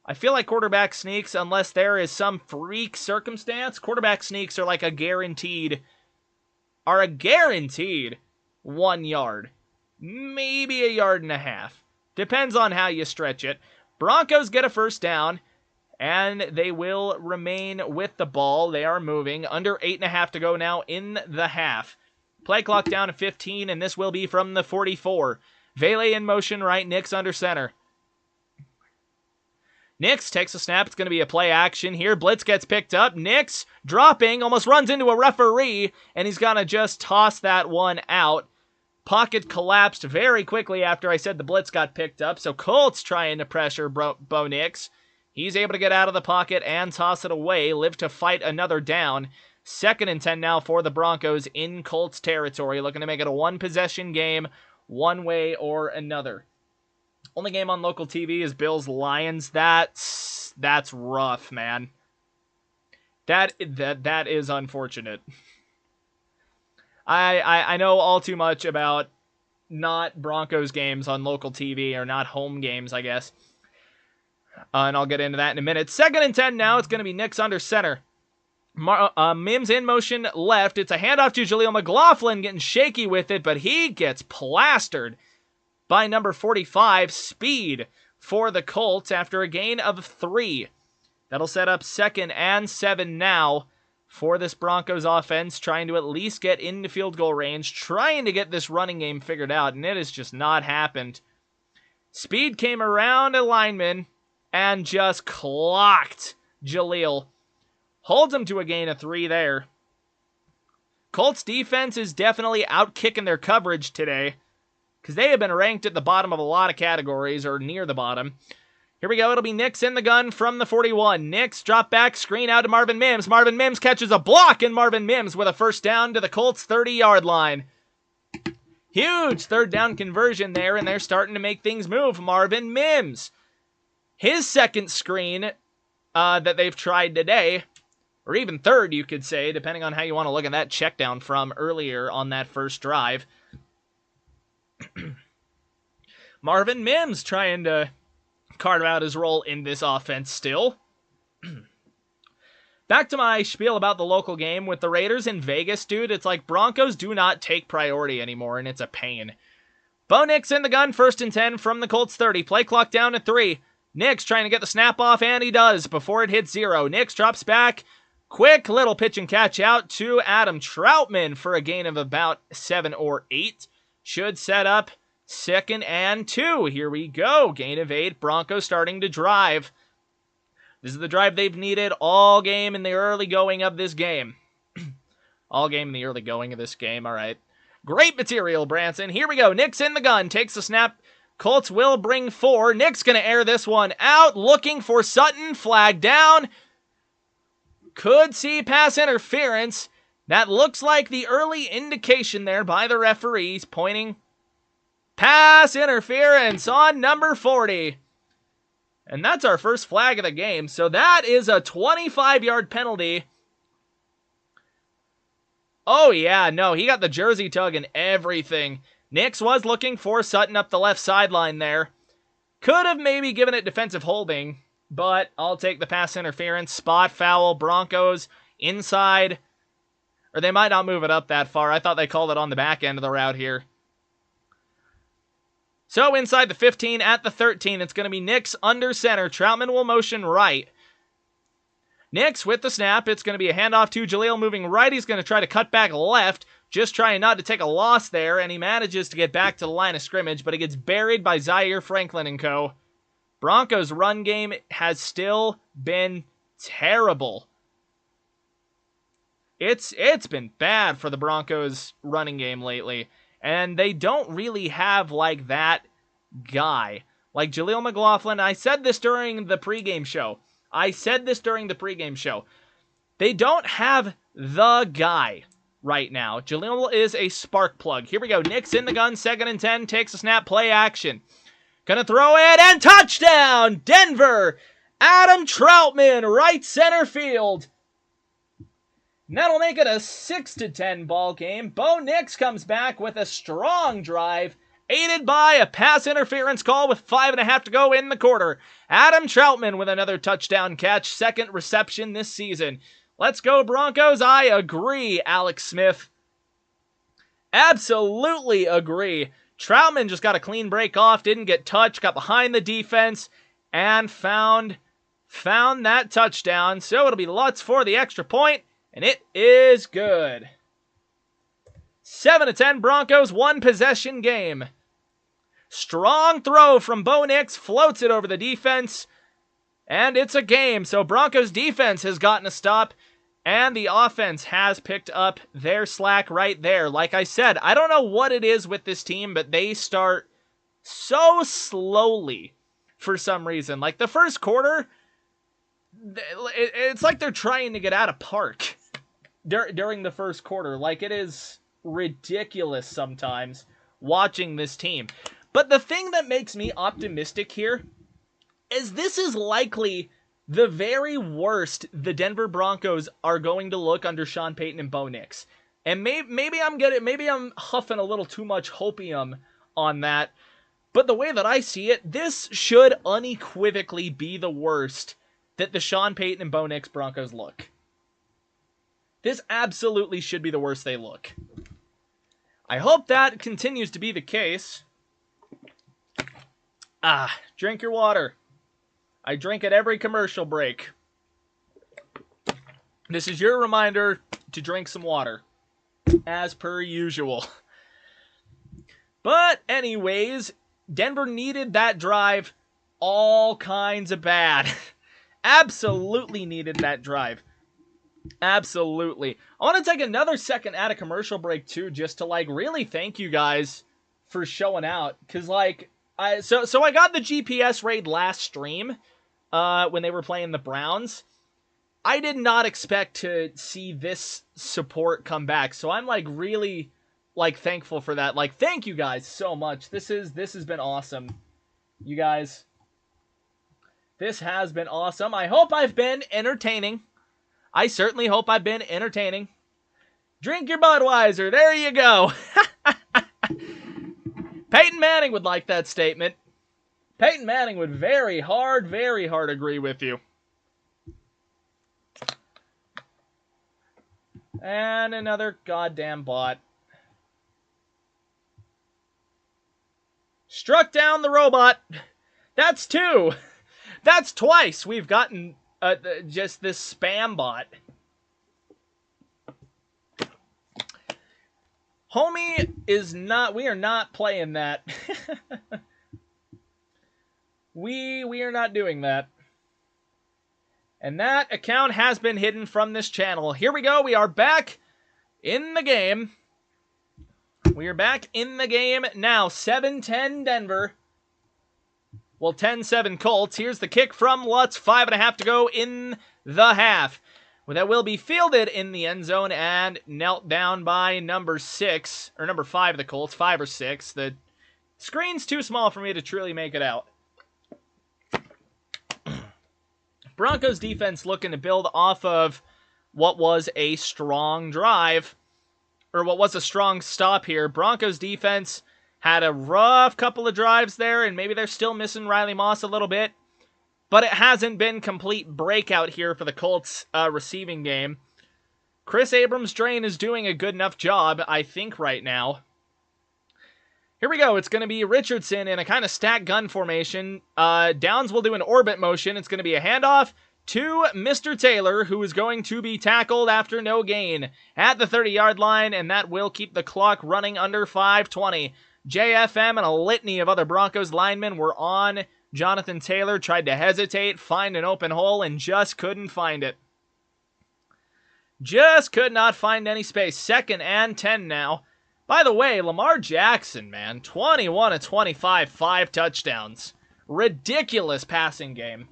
I feel like quarterback sneaks, unless there is some freak circumstance, quarterback sneaks are like a guaranteed 1 yard. Maybe 1.5 yards. Depends on how you stretch it. Broncos get a 1st down, and they will remain with the ball. They are moving. Under 8.5 to go now in the half. Play clock down to 15, and this will be from the 44. Vele in motion right, Nix under center. Nix takes a snap. It's going to be a play action here. Blitz gets picked up. Nix dropping, almost runs into a referee, and he's going to just toss that one out. Pocket collapsed very quickly after I said the blitz got picked up, so Colts trying to pressure Bo Nix. He's able to get out of the pocket and toss it away, live to fight another down. 2nd and 10 now for the Broncos in Colts territory, looking to make it a 1-possession game, one way or another. Only game on local TV is Bills-Lions. That's rough, man. That is unfortunate. I know all too much about not Broncos games on local TV, or not home games, I guess. And I'll get into that in a minute. 2nd and 10 now. It's going to be Nix under center. Mims in motion left. It's a handoff to Jaleel McLaughlin, getting shaky with it, but he gets plastered by number 45, Speed, for the Colts after a gain of 3. That'll set up 2nd and 7 now for this Broncos offense, trying to at least get into field goal range, trying to get this running game figured out, and it has just not happened. Speed came around a lineman and just clocked Jaleel. Holds him to a gain of 3 there. Colts defense is definitely out-kicking their coverage today, because they have been ranked at the bottom of a lot of categories, or near the bottom. Here we go. It'll be Nix in the gun from the 41. Nix, drop back, screen out to Marvin Mims. Marvin Mims catches a block, and Marvin Mims with a first down to the Colts' 30-yard line. Huge 3rd down conversion there, and they're starting to make things move. Marvin Mims. His 2nd screen that they've tried today, or even 3rd, you could say, depending on how you want to look at that check down from earlier on that first drive. Marvin Mims trying to carve out his role in this offense still. Back to my spiel about the local game with the Raiders in Vegas, dude. It's like Broncos do not take priority anymore, and it's a pain. Bo Nix in the gun, 1st and 10 from the Colts 30. Play clock down to 3. Nix trying to get the snap off, and he does before it hits 0. Nix drops back. Quick little pitch and catch out to Adam Troutman for a gain of about 7 or 8. Should set up 2nd and 2. Here we go. Gain of 8. Broncos starting to drive. This is the drive they've needed all game in the early going of this game. All game in the early going of this game. All right. Great material, Branson. Here we go. Nix in the gun. Takes the snap. Colts will bring 4. Nick's going to air this one out. Looking for Sutton. Flag down. Could see pass interference. That looks like the early indication there by the referees pointing. Pass interference on number 40. And that's our first flag of the game. So that is a 25-yard penalty. Oh, yeah. No, he got the jersey tug and everything. Nix was looking for Sutton up the left sideline there. Could have maybe given it defensive holding, but I'll take the pass interference. Spot foul, Broncos inside. Or they might not move it up that far. I thought they called it on the back end of the route here. So inside the 15 at the 13, it's going to be Nix under center. Troutman will motion right. Nix with the snap. It's going to be a handoff to Jaleel moving right. He's going to try to cut back left. Just trying not to take a loss there, and he manages to get back to the line of scrimmage, but he gets buried by Zaire Franklin and co. Broncos' run game has still been terrible. It's been bad for the Broncos' running game lately, and they don't really have, like, that guy. Like Jaleel McLaughlin, I said this during the pregame show. They don't have the guy right now. Jaleel is a spark plug. Here we go. Nix in the gun, 2nd and 10, takes a snap, play action. Gonna throw it, and touchdown, Denver! Adam Troutman, right center field. And that'll make it a 6-10 ball game. Bo Nix comes back with a strong drive, aided by a pass interference call with 5.5 to go in the quarter. Adam Troutman with another touchdown catch, 2nd reception this season. Let's go, Broncos. I agree, Alex Smith. Absolutely agree. Troutman just got a clean break off, didn't get touched, got behind the defense, and found that touchdown. So it'll be Lutz for the extra point, and it is good. 7-10 Broncos, 1 possession game. Strong throw from Bo Nix, floats it over the defense, and it's a game. So Broncos defense has gotten a stop, and the offense has picked up their slack right there. Like I said, I don't know what it is with this team, but they start so slowly for some reason. Like the first quarter, it's like they're trying to get out of park during the first quarter. Like it is ridiculous sometimes watching this team. But the thing that makes me optimistic here is this is likely the very worst the Denver Broncos are going to look under Sean Payton and Bo Nix. And maybe I'm huffing a little too much hopium on that. But the way that I see it, this should unequivocally be the worst that the Sean Payton and Bo Nix Broncos look. This absolutely should be the worst they look. I hope that continues to be the case. Drink your water. I drink at every commercial break. This is your reminder to drink some water, as per usual. But anyways, Denver needed that drive all kinds of bad. Absolutely needed that drive. Absolutely. I want to take another second at a commercial break too, just to really thank you guys for showing out. Cause I got the GPS raid last stream, when they were playing the Browns. I did not expect to see this support come back, so I'm really thankful for that. Thank you guys so much. This has been awesome, you guys. This has been awesome. I hope I've been entertaining. I certainly hope I've been entertaining. Drink your Budweiser. There you go. Peyton Manning would like that statement. Peyton Manning would very hard agree with you. And another goddamn bot. Struck down the robot. That's 2. That's twice we've gotten just this spam bot. Homie is not, we are not playing that. We are not doing that. And that account has been hidden from this channel. Here we go. We are back in the game. We are back in the game now. 7-10 Denver. Well, 10-7 Colts. Here's the kick from Lutz. 5.5 to go in the half. Well, that will be fielded in the end zone and knelt down by number 6, or number 5 of the Colts, 5 or 6. The screen's too small for me to truly make it out. Broncos defense looking to build off of what was a strong drive, or what was a strong stop here. Broncos defense had a rough couple of drives there, and maybe they're still missing Riley Moss a little bit. But it hasn't been complete breakout here for the Colts receiving game. Chris Abrams-Drain is doing a good enough job, I think, right now. Here we go. It's going to be Richardson in a kind of stack gun formation. Downs will do an orbit motion. It's going to be a handoff to Mr. Taylor, who is going to be tackled after no gain at the 30-yard line, and that will keep the clock running under 5:20. JFM and a litany of other Broncos linemen were on Jonathan Taylor, tried to hesitate, find an open hole, and just couldn't find it. Just could not find any space. 2nd and 10 now. By the way, Lamar Jackson, man, 21 of 25, 5 touchdowns. Ridiculous passing game.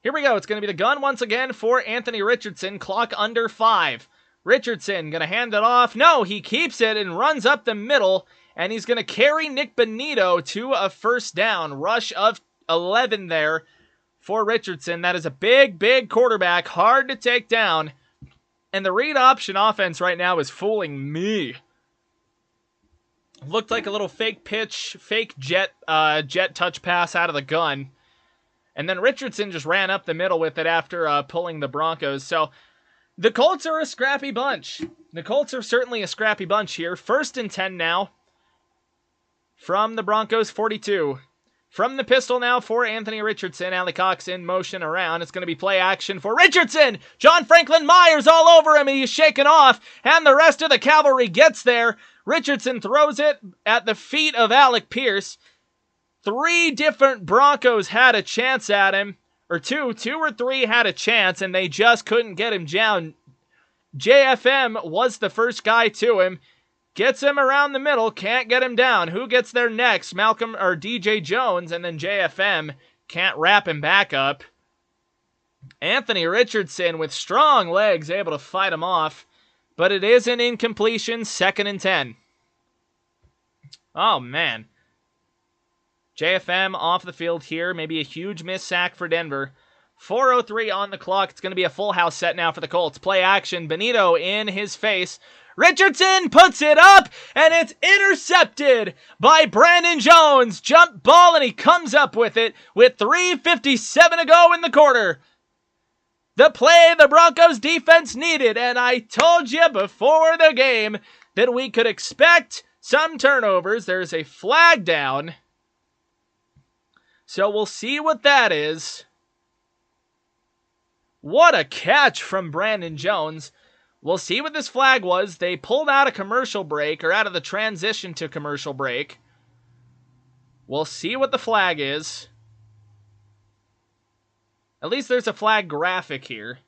Here we go. It's going to be the gun once again for Anthony Richardson. Clock under 5. Richardson going to hand it off. No, he keeps it and runs up the middle. And he's going to carry Nick Bonito to a first down. Rush of 11 there for Richardson. That is a big, big quarterback. Hard to take down. And the read option offense right now is fooling me. Looked like a little fake pitch, fake jet touch pass out of the gun. And then Richardson just ran up the middle with it after pulling the Broncos. So the Colts are a scrappy bunch. The Colts are certainly a scrappy bunch here. 1st and 10 now from the Broncos 42. From the pistol now for Anthony Richardson. Allie Cox in motion around. It's going to be play action for Richardson. John Franklin Myers all over him, and he's shaken off. And the rest of the cavalry gets there. Richardson throws it at the feet of Alec Pierce. 3 different Broncos had a chance at him. Or 2 or 3 had a chance, and they just couldn't get him down. JFM was the first guy to him. Gets him around the middle, can't get him down. Who gets there next? Malcolm or DJ Jones, and then JFM can't wrap him back up. Anthony Richardson with strong legs able to fight him off, but it is an incompletion. 2nd and 10. Oh man. JFM off the field here. Maybe a huge miss sack for Denver. 4:03 on the clock. It's going to be a full house set now for the Colts. Play action. Benito in his face. Richardson puts it up, and it's intercepted by Brandon Jones. Jump ball, and he comes up with it with 3:57 to go in the quarter. The play the Broncos defense needed, and I told you before the game that we could expect some turnovers. There's a flag down, so we'll see what that is. What a catch from Brandon Jones. We'll see what this flag was. They pulled out a commercial break, or out of the transition to commercial break. We'll see what the flag is. At least there's a flag graphic here.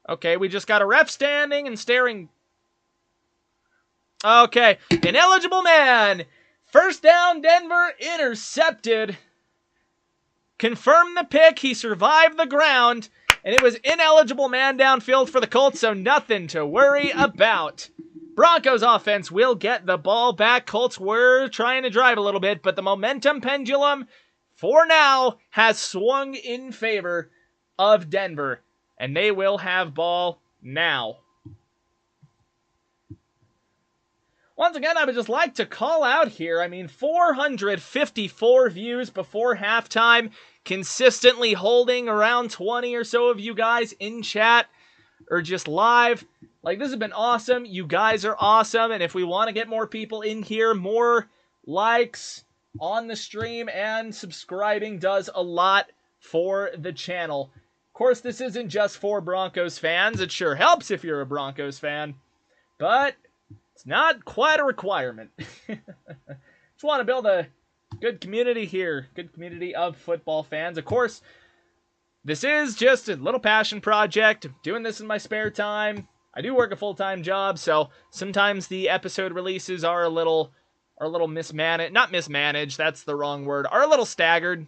Okay, we just got a ref standing and staring. Okay, ineligible man. First down, Denver, intercepted. Confirmed the pick, he survived the ground, and it was ineligible man downfield for the Colts, so nothing to worry about. Broncos offense will get the ball back. Colts were trying to drive a little bit, but the momentum pendulum, for now, has swung in favor of Denver, and they will have ball now. Once again, I would just like to call out here, 454 views before halftime, consistently holding around 20 or so of you guys in chat, or just live. This has been awesome. You guys are awesome, and if we want to get more people in here, more likes on the stream and subscribing does a lot for the channel. Of course, this isn't just for Broncos fans. It sure helps if you're a Broncos fan, but it's not quite a requirement. Just want to build a good community here. Good community of football fans. Of course, this is just a little passion project. I'm doing this in my spare time. I do work a full-time job, so sometimes the episode releases are a little mismanaged. Not mismanaged, that's the wrong word. Are a little staggered.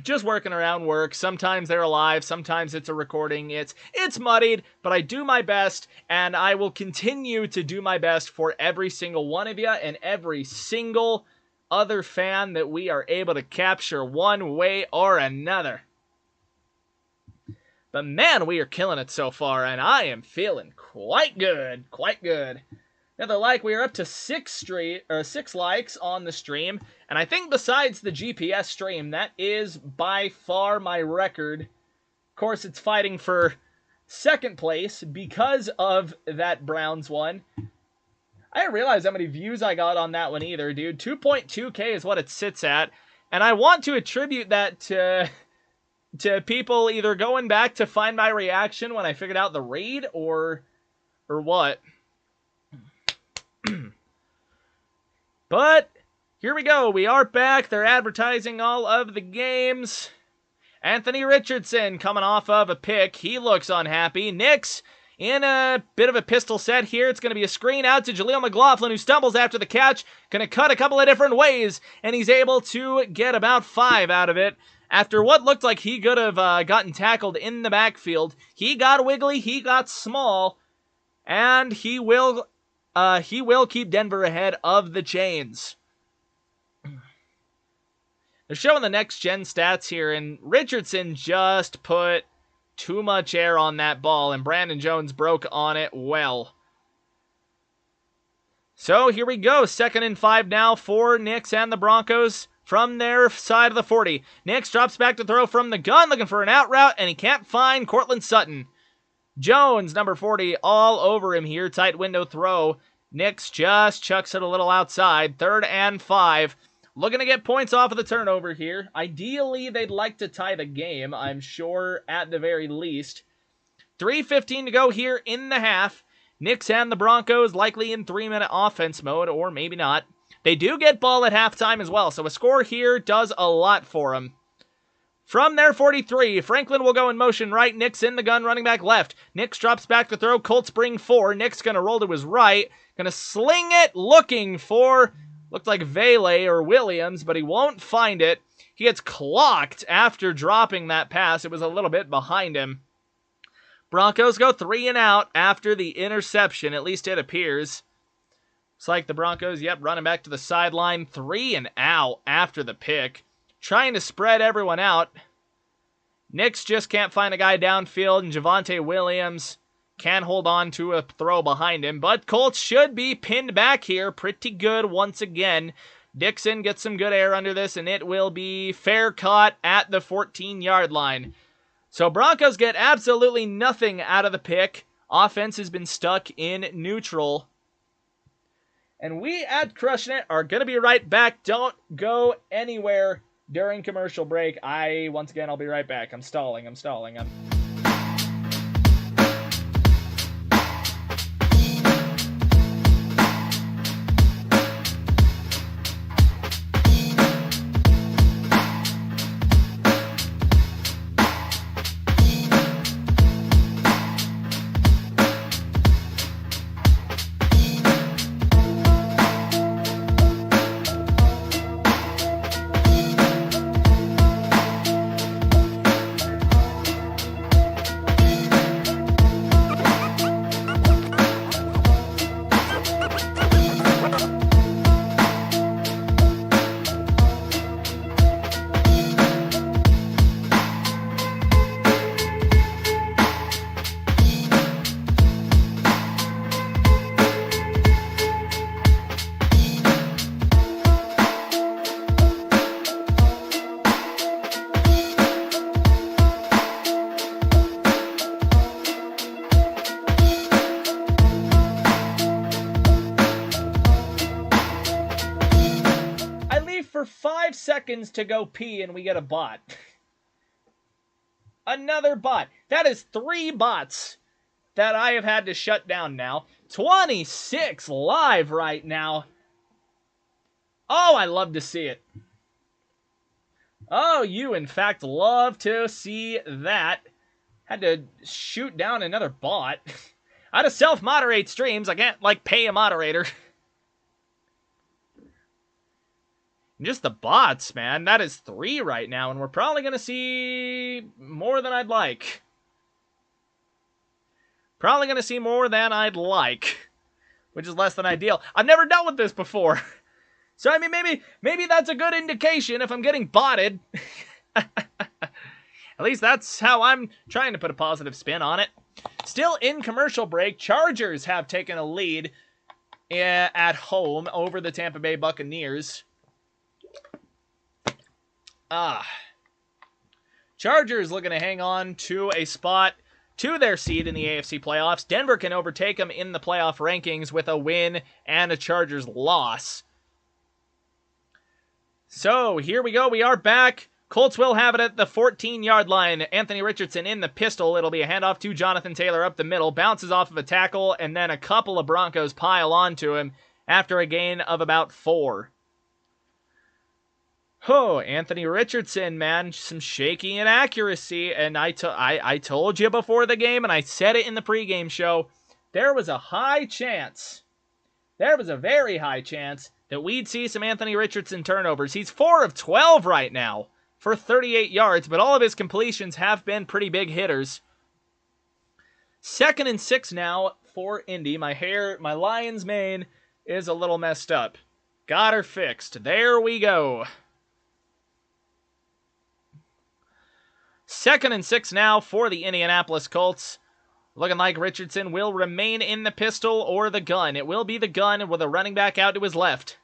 Just working around work. Sometimes they're live, sometimes it's a recording. It's muddied, but I do my best, and I will continue to do my best for every single one of you and every single other fan that we are able to capture one way or another. But man, we are killing it so far, and I am feeling quite good. Another like, we are up to 6 likes on the stream, and I think besides the GPS stream, that is by far my record. Of course, it's fighting for second place because of that Browns one. I didn't realize how many views I got on that one either, dude. 2.2K is what it sits at, and I want to attribute that to people either going back to find my reaction when I figured out the raid, or what. But here we go. We are back. They're advertising all of the games. Anthony Richardson coming off of a pick. He looks unhappy. Nix in a bit of a pistol set here. It's going to be a screen out to Jaleel McLaughlin, who stumbles after the catch. Going to cut a couple of different ways, and he's able to get about 5 out of it. After what looked like he could have gotten tackled in the backfield, he got wiggly, he got small, and he will keep Denver ahead of the Chains. They're showing the next-gen stats here, and Richardson just put too much air on that ball, and Brandon Jones broke on it well. So here we go. 2nd and 5 now for Nix and the Broncos from their side of the 40. Nix drops back to throw from the gun, looking for an out route, and he can't find Cortland Sutton. Jones, number 40, all over him here. Tight window throw. Nix just chucks it a little outside. 3rd and 5. Looking to get points off of the turnover here. Ideally, they'd like to tie the game, I'm sure, at the very least. 3:15 to go here in the half. Nix and the Broncos likely in 3-minute offense mode, or maybe not. They do get ball at halftime as well, so a score here does a lot for them. From their 43, Franklin will go in motion right. Nix in the gun, running back left. Nix drops back to throw. Colts bring 4. Nix going to roll to his right. Going to sling it, looking for, looked like Vele or Williams, but he won't find it. He gets clocked after dropping that pass. It was a little bit behind him. Broncos go 3 and out after the interception, at least it appears. Looks like the Broncos, running back to the sideline. 3 and out after the pick. Trying to spread everyone out. Knicks just can't find a guy downfield, and Javonte Williams can hold on to a throw behind him. But Colts should be pinned back here pretty good once again. Dixon gets some good air under this, and it will be fair caught at the 14-yard line. So Broncos get absolutely nothing out of the pick. Offense has been stuck in neutral. And we at Crushing It are going to be right back. Don't go anywhere during commercial break. Once again, I'll be right back. I'm stalling. For 5 seconds to go pee and we get a bot. Another bot. That is 3 bots that I have had to shut down now. 26 live right now. Oh, I love to see it. Oh, you in fact love to see that. Had to shoot down another bot. I had to self-moderate streams. I can't, pay a moderator. Just the bots, man. That is 3 right now, and we're probably going to see more than I'd like. Probably going to see more than I'd like, which is less than ideal. I've never dealt with this before. So, I mean, maybe that's a good indication if I'm getting botted. At least that's how I'm trying to put a positive spin on it. Still in commercial break, Chargers have taken a lead at home over the Tampa Bay Buccaneers. Chargers looking to hang on to a spot to their seed in the AFC playoffs. Denver can overtake them in the playoff rankings with a win and a Chargers loss. So here we go. We are back. Colts will have it at the 14-yard line. Anthony Richardson in the pistol. It'll be a handoff to Jonathan Taylor up the middle. Bounces off of a tackle, and then a couple of Broncos pile onto him after a gain of about 4. Oh, Anthony Richardson, man, some shaky inaccuracy, and I told you before the game, and I said it in the pregame show, there was a very high chance that we'd see some Anthony Richardson turnovers. He's 4 of 12 right now for 38 yards, but all of his completions have been pretty big hitters. 2nd and 6 now for Indy. My lion's mane is a little messed up. Got her fixed. There we go. 2nd and 6 now for the Indianapolis Colts. Looking like Richardson will remain in the pistol or the gun. It will be the gun with a running back out to his left.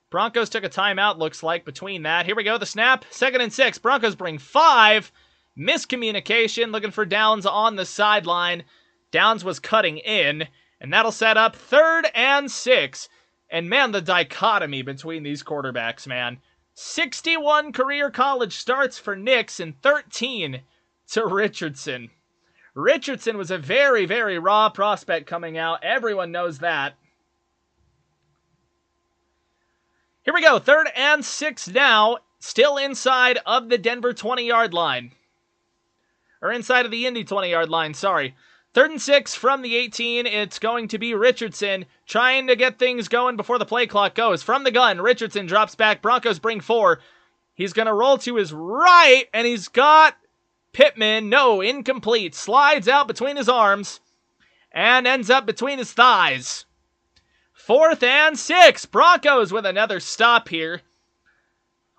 Broncos took a timeout, looks like, between that. Here we go, the snap. 2nd and 6. Broncos bring 5. Miscommunication, looking for Downs on the sideline. Downs was cutting in, and that'll set up 3rd and 6. And man, the dichotomy between these quarterbacks, man. 61 career college starts for Nix and 13 to Richardson. Richardson was a very, very raw prospect coming out. Everyone knows that. Here we go. 3rd and 6 now. Still inside of the Denver 20-yard line. Or inside of the Indy 20-yard line, sorry. 3rd and 6 from the 18. It's going to be Richardson trying to get things going before the play clock goes. From the gun, Richardson drops back. Broncos bring 4. He's going to roll to his right, and he's got Pittman. No, incomplete. Slides out between his arms and ends up between his thighs. 4th and 6. Broncos with another stop here.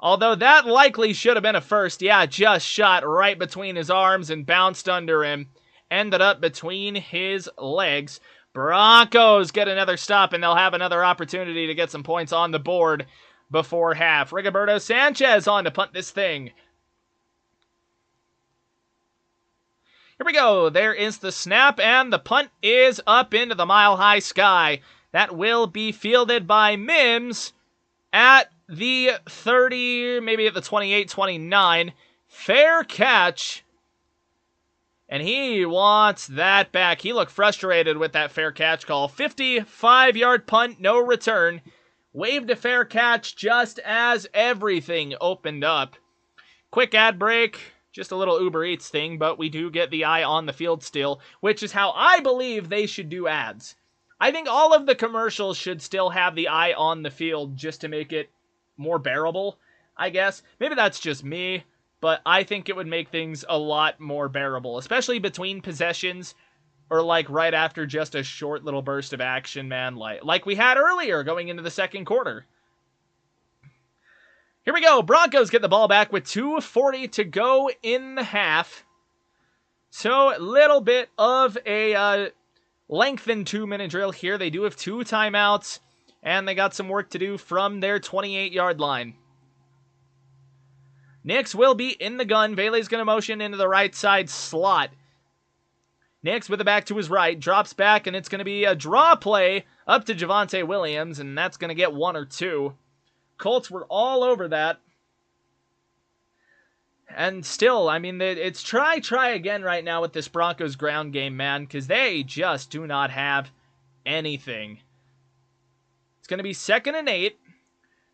Although that likely should have been a first. Yeah, just shot right between his arms and bounced under him. Ended up between his legs. Broncos get another stop, and they'll have another opportunity to get some points on the board before half. Rigoberto Sanchez on to punt this thing. Here we go. There is the snap, and the punt is up into the mile-high sky. That will be fielded by Mims at the 30, maybe at the 28, 29. Fair catch. And he wants that back. He looked frustrated with that fair catch call. 55-yard punt, no return. Waved a fair catch just as everything opened up. Quick ad break. Just a little Uber Eats thing, but we do get the eye on the field still, which is how I believe they should do ads. I think all of the commercials should still have the eye on the field just to make it more bearable, I guess. Maybe that's just me, but I think it would make things a lot more bearable, especially between possessions or like right after just a short little burst of action, man, like we had earlier going into the second quarter. Here we go. Broncos get the ball back with 2:40 to go in the half. So a little bit of a lengthened 2-minute drill here. They do have 2 timeouts, and they got some work to do from their 28-yard line. Nix will be in the gun. Vele's going to motion into the right side slot. Nix with the back to his right, drops back, and it's going to be a draw play up to Javonte Williams, and that's going to get 1 or 2. Colts were all over that. And still, I mean, it's try again right now with this Broncos ground game, man, because they just do not have anything. It's going to be 2nd and 8.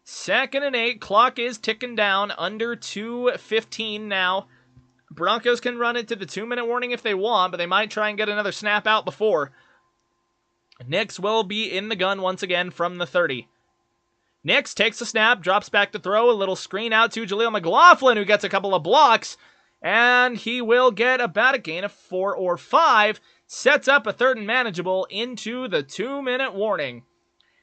2nd and 8. Clock is ticking down. Under 2:15 now. Broncos can run it to the 2-minute warning if they want, but they might try and get another snap out before. Nix will be in the gun once again from the 30. Nix takes the snap, drops back to throw, a little screen out to Jaleel McLaughlin, who gets a couple of blocks, and he will get about a gain of 4 or 5, sets up a 3rd and manageable into the 2-minute warning.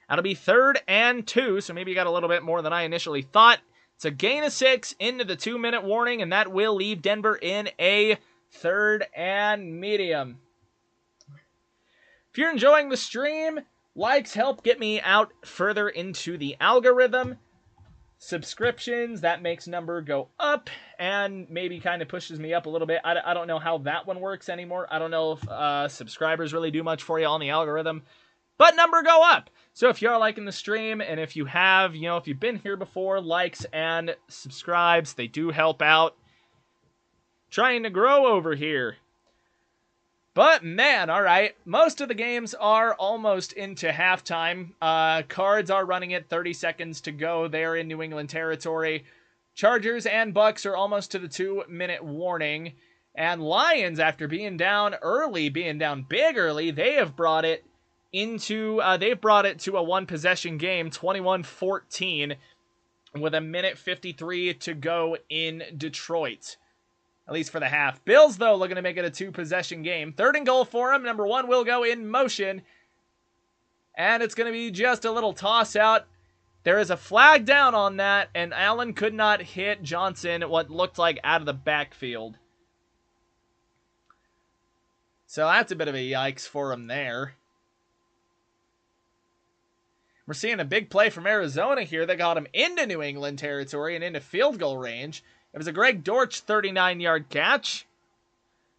That'll be 3rd and 2, so maybe you got a little bit more than I initially thought. It's a gain of 6 into the 2-minute warning, and that will leave Denver in a 3rd and medium. If you're enjoying the stream, likes help get me out further into the algorithm. Subscriptions, that makes number go up and maybe kind of pushes me up a little bit. I don't know how that one works anymore. I don't know if subscribers really do much for you on the algorithm, but number go up. So if you're liking the stream and if you have, if you've been here before, likes and subscribes, they do help out. Trying to grow over here. But, man, all right. Most of the games are almost into halftime. Cards are running it, 30 seconds to go. They're in New England territory. Chargers and Bucks are almost to the 2-minute warning. And Lions, after being down early, being down big early, they have brought it into, they've brought it to a one-possession game, 21-14, with 1:53 to go in Detroit. At least for the half. Bills, though, looking to make it a 2-possession game. 3rd and goal for him. Number 1 will go in motion. And it's going to be just a little toss out. There is a flag down on that, and Allen could not hit Johnson what looked like out of the backfield. So that's a bit of a yikes for him there. We're seeing a big play from Arizona here that got him into New England territory and into field goal range. It was a Greg Dortch 39-yard catch.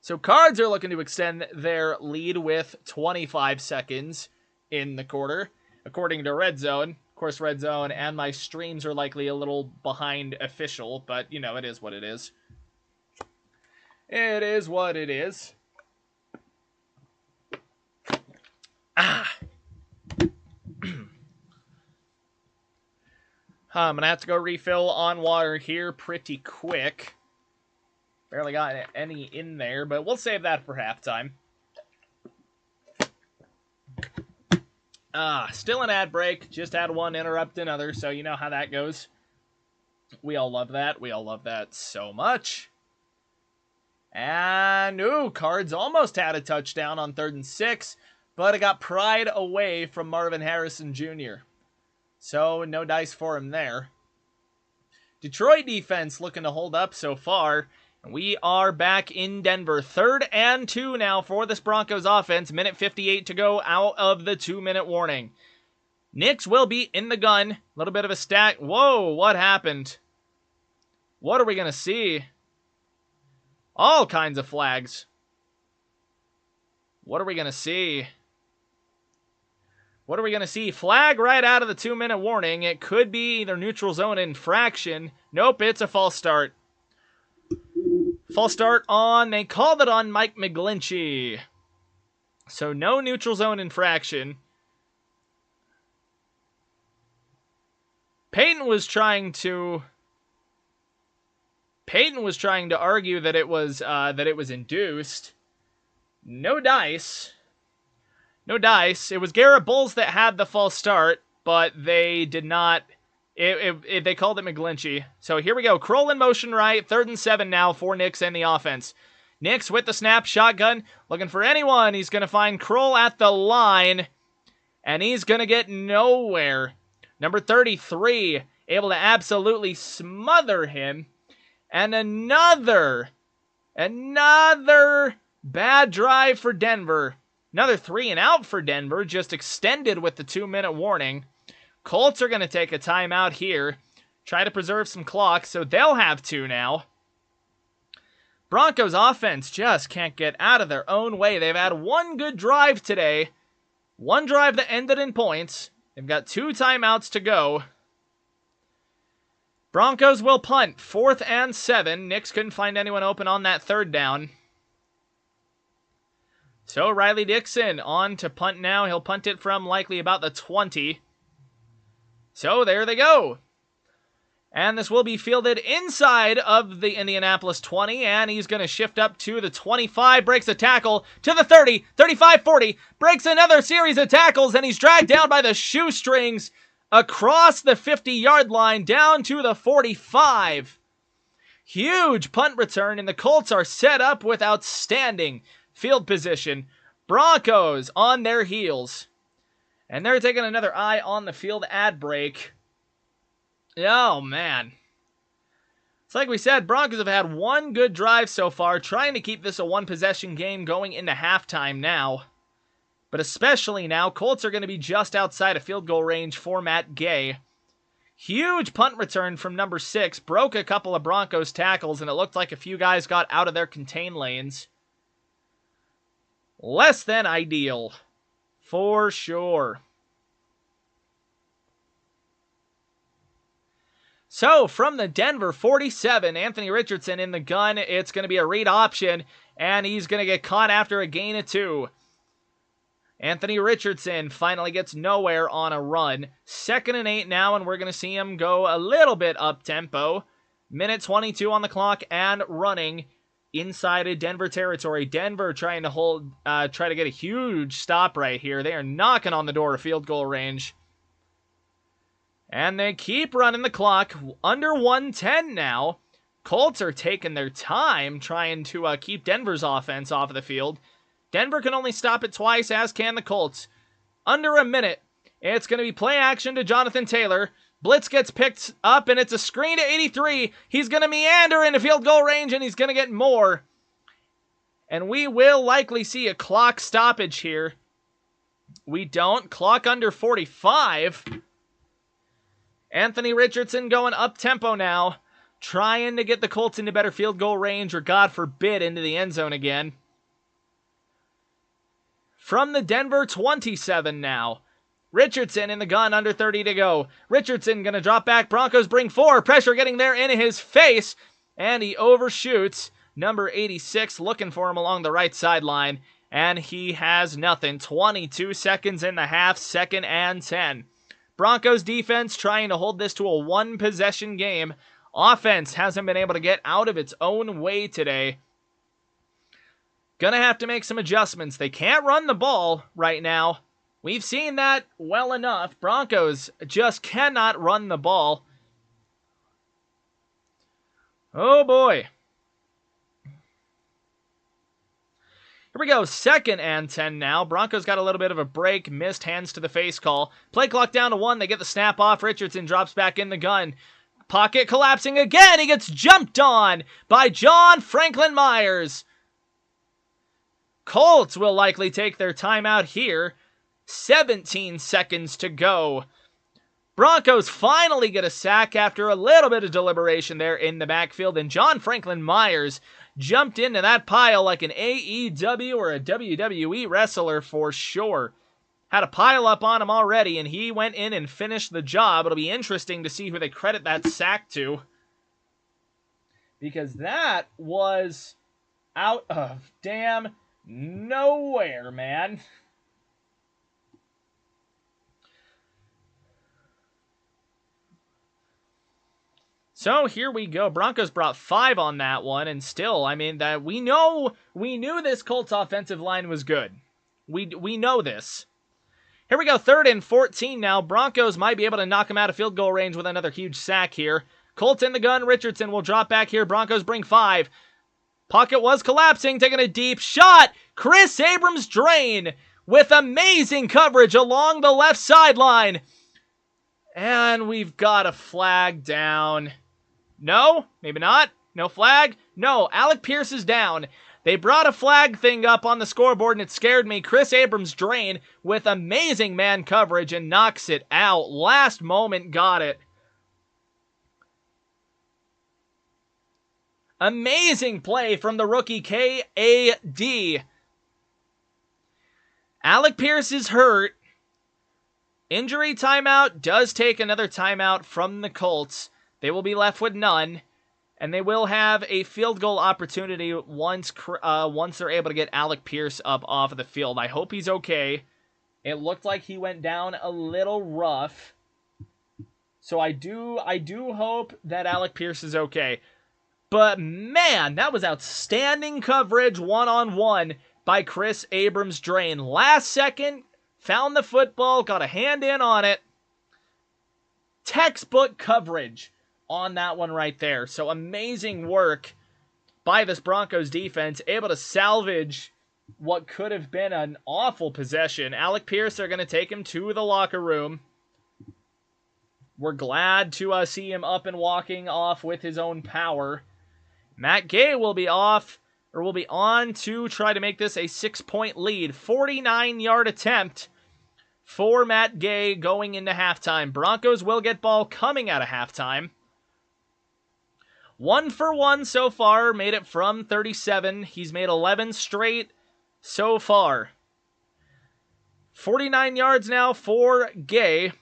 So Cards are looking to extend their lead with 25 seconds in the quarter, according to Red Zone. Of course, Red Zone and my streams are likely a little behind official, but, it is what it is. It is what it is. I'm going to have to go refill on water here pretty quick. Barely got any in there, but we'll save that for halftime. Still an ad break. Just had one interrupt another, so you know how that goes. We all love that. We all love that so much. And, Cards almost had a touchdown on 3rd and 6. but it got pried away from Marvin Harrison Jr. So no dice for him there. Detroit defense looking to hold up so far. We are back in Denver. 3rd and 2 now for this Broncos offense. Minute 58 to go out of the 2-minute warning. Nix will be in the gun. A little bit of a stack. Whoa, what happened? What are we going to see? All kinds of flags. What are we going to see? What are we going to see? Flag right out of the 2-minute warning. It could be either neutral zone infraction. Nope, it's a false start. False start on, they called it on Mike McGlinchey. So no neutral zone infraction. Peyton was trying to argue that it was induced. No dice. No dice. It was Garrett Bowles that had the false start, but they did not. They called it McGlinchey. So here we go. Kroll in motion right. 3rd and 7 now for Nix and the offense. Nix with the snap, shotgun, looking for anyone. He's going to find Kroll at the line, and he's going to get nowhere. Number 33, able to absolutely smother him. And another bad drive for Denver. Another 3 and out for Denver, just extended with the 2-minute warning. Colts are going to take a timeout here. Try to preserve some clock, so they'll have 2 now. Broncos offense just can't get out of their own way. They've had 1 good drive today. 1 drive that ended in points. They've got 2 timeouts to go. Broncos will punt. 4th and 7. Nix couldn't find anyone open on that 3rd down. So Riley Dixon on to punt now. He'll punt it from likely about the 20. So there they go. And this will be fielded inside of the Indianapolis 20. And he's going to shift up to the 25. Breaks a tackle to the 30. 35, 40. Breaks another series of tackles. And he's dragged down by the shoestrings across the 50-yard line down to the 45. Huge punt return. And the Colts are set up with outstanding field position. Broncos on their heels. And they're taking another eye on the field ad break. Oh, man. It's like we said, Broncos have had 1 good drive so far, trying to keep this a 1-possession game going into halftime now. But especially now, Colts are going to be just outside of field goal range for Matt Gay. Huge punt return from number 6. Broke a couple of Broncos tackles, and it looked like a few guys got out of their contain lanes. Less than ideal. For sure. So, from the Denver 47, Anthony Richardson in the gun. It's going to be a read option, and he's going to get caught after a gain of 2. Anthony Richardson finally gets nowhere on a run. 2nd and 8 now, and we're going to see him go a little bit up-tempo. Minute 22 on the clock and running inside of Denver territory. Denver trying to try to get a huge stop right here. They are knocking on the door of field goal range. And they keep running the clock. Under 1:10 now. Colts are taking their time trying to keep Denver's offense off of the field. Denver can only stop it twice, as can the Colts. Under a minute. It's going to be play action to Jonathan Taylor. Blitz gets picked up, and it's a screen to 83. He's going to meander into field goal range, and he's going to get more. And we will likely see a clock stoppage here. We don't. Clock under 45. Anthony Richardson going up-tempo now, trying to get the Colts into better field goal range, or God forbid, into the end zone again. From the Denver 27 now. Richardson in the gun, under 30 to go. Richardson going to drop back. Broncos bring 4. Pressure getting there in his face. And he overshoots. Number 86 looking for him along the right sideline. And he has nothing. 22 seconds in the half. 2nd and 10. Broncos defense trying to hold this to a 1-possession game. Offense hasn't been able to get out of its own way today. Gonna have to make some adjustments. They can't run the ball right now. We've seen that well enough. Broncos just cannot run the ball. Oh boy. Here we go, 2nd and 10 now. Broncos got a little bit of a break, missed hands to the face call. Play clock down to 1, they get the snap off. Richardson drops back in the gun. Pocket collapsing again, he gets jumped on by John Franklin Myers. Colts will likely take their timeout here. 17 seconds to go. Broncos finally get a sack after a little bit of deliberation there in the backfield, and John Franklin Myers jumped into that pile like an AEW or a WWE wrestler for sure. Had a pile up on him already, and he went in and finished the job. It'll be interesting to see who they credit that sack to, because that was out of damn nowhere, man. So here we go. Broncos brought 5 on that one, and still, I mean, that we knew this Colts offensive line was good. We know this. Here we go, 3rd and 14 now. Broncos might be able to knock him out of field goal range with another huge sack here. Colts in the gun. Richardson will drop back here. Broncos bring 5. Pocket was collapsing, taking a deep shot. Chris Abrams drain with amazing coverage along the left sideline. And we've got a flag down. No, maybe not. No flag. No, Alec Pierce is down. They brought a flag thing up on the scoreboard and it scared me. Chris Abrams drain with amazing man coverage and knocks it out. Last moment got it. Amazing play from the rookie K.A.D. Alec Pierce is hurt. Injury timeout does take another timeout from the Colts. They will be left with none. And they will have a field goal opportunity once they're able to get Alec Pierce up off of the field. I hope he's okay. It looked like he went down a little rough. So I do hope that Alec Pierce is okay. But man, that was outstanding coverage one-on-one by Chris Abrams drain. Last second, found the football, got a hand in on it. Textbook coverage on that one right there. So amazing work by this Broncos defense, able to salvage what could have been an awful possession. Alec Pierce, they're going to take him to the locker room. We're glad to see him up and walking off with his own power. Matt Gay will be off, or will be on to try to make this a 6-point lead. 49-yard attempt for Matt Gay going into halftime. Broncos will get ball coming out of halftime. 1 for 1 so far, made it from 37. He's made 11 straight so far. 49 yards now for Gay.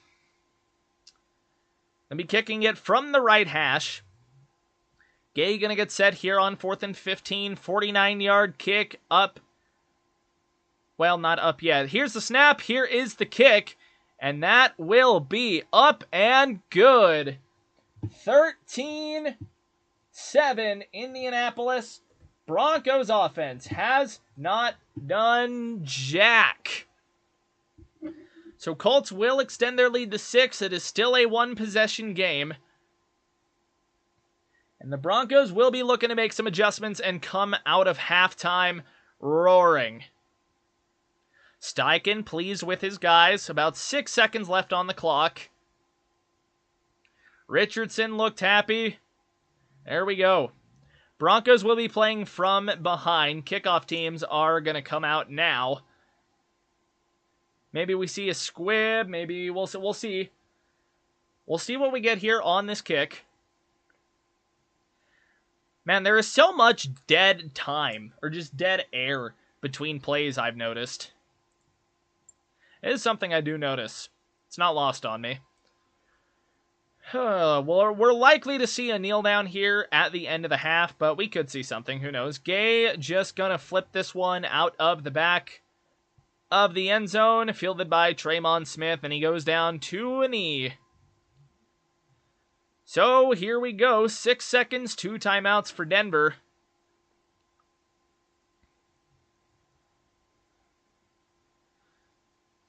Gonna be kicking it from the right hash. Gay gonna get set here on 4th and 15. 49-yard kick up. Well, not up yet. Here's the snap. Here is the kick. And that will be up and good. 13-7 Indianapolis. Broncos offense has not done jack. So Colts will extend their lead to 6. It is still a 1-possession game. And the Broncos will be looking to make some adjustments and come out of halftime roaring. Steichen pleased with his guys. About 6 seconds left on the clock. Richardson looked happy. There we go. Broncos will be playing from behind. Kickoff teams are going to come out now. Maybe we see a squib. Maybe we'll see. We'll see what we get here on this kick. Man, there is so much dead time, or just dead air, between plays, I've noticed. It is something I do notice. It's not lost on me. Well, we're likely to see a kneel down here at the end of the half, but we could see something. Who knows? Gay just gonna flip this one out of the back of the end zone, fielded by Tremon Smith, and he goes down to a knee. So here we go. 6 seconds, 2 timeouts for Denver.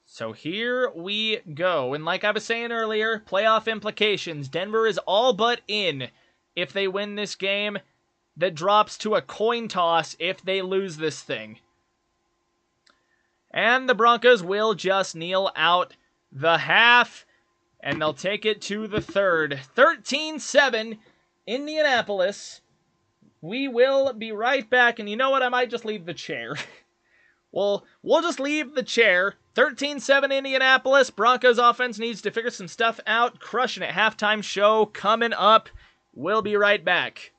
So here we go. And like I was saying earlier, playoff implications. Denver is all but in if they win this game. That drops to a coin toss if they lose this thing. And the Broncos will just kneel out the half, and they'll take it to the third. 13-7, Indianapolis. We will be right back, and you know what? I might just leave the chair. We'll just leave the chair. 13-7 Indianapolis. Broncos offense needs to figure some stuff out. Crushing it. Halftime show coming up. We'll be right back.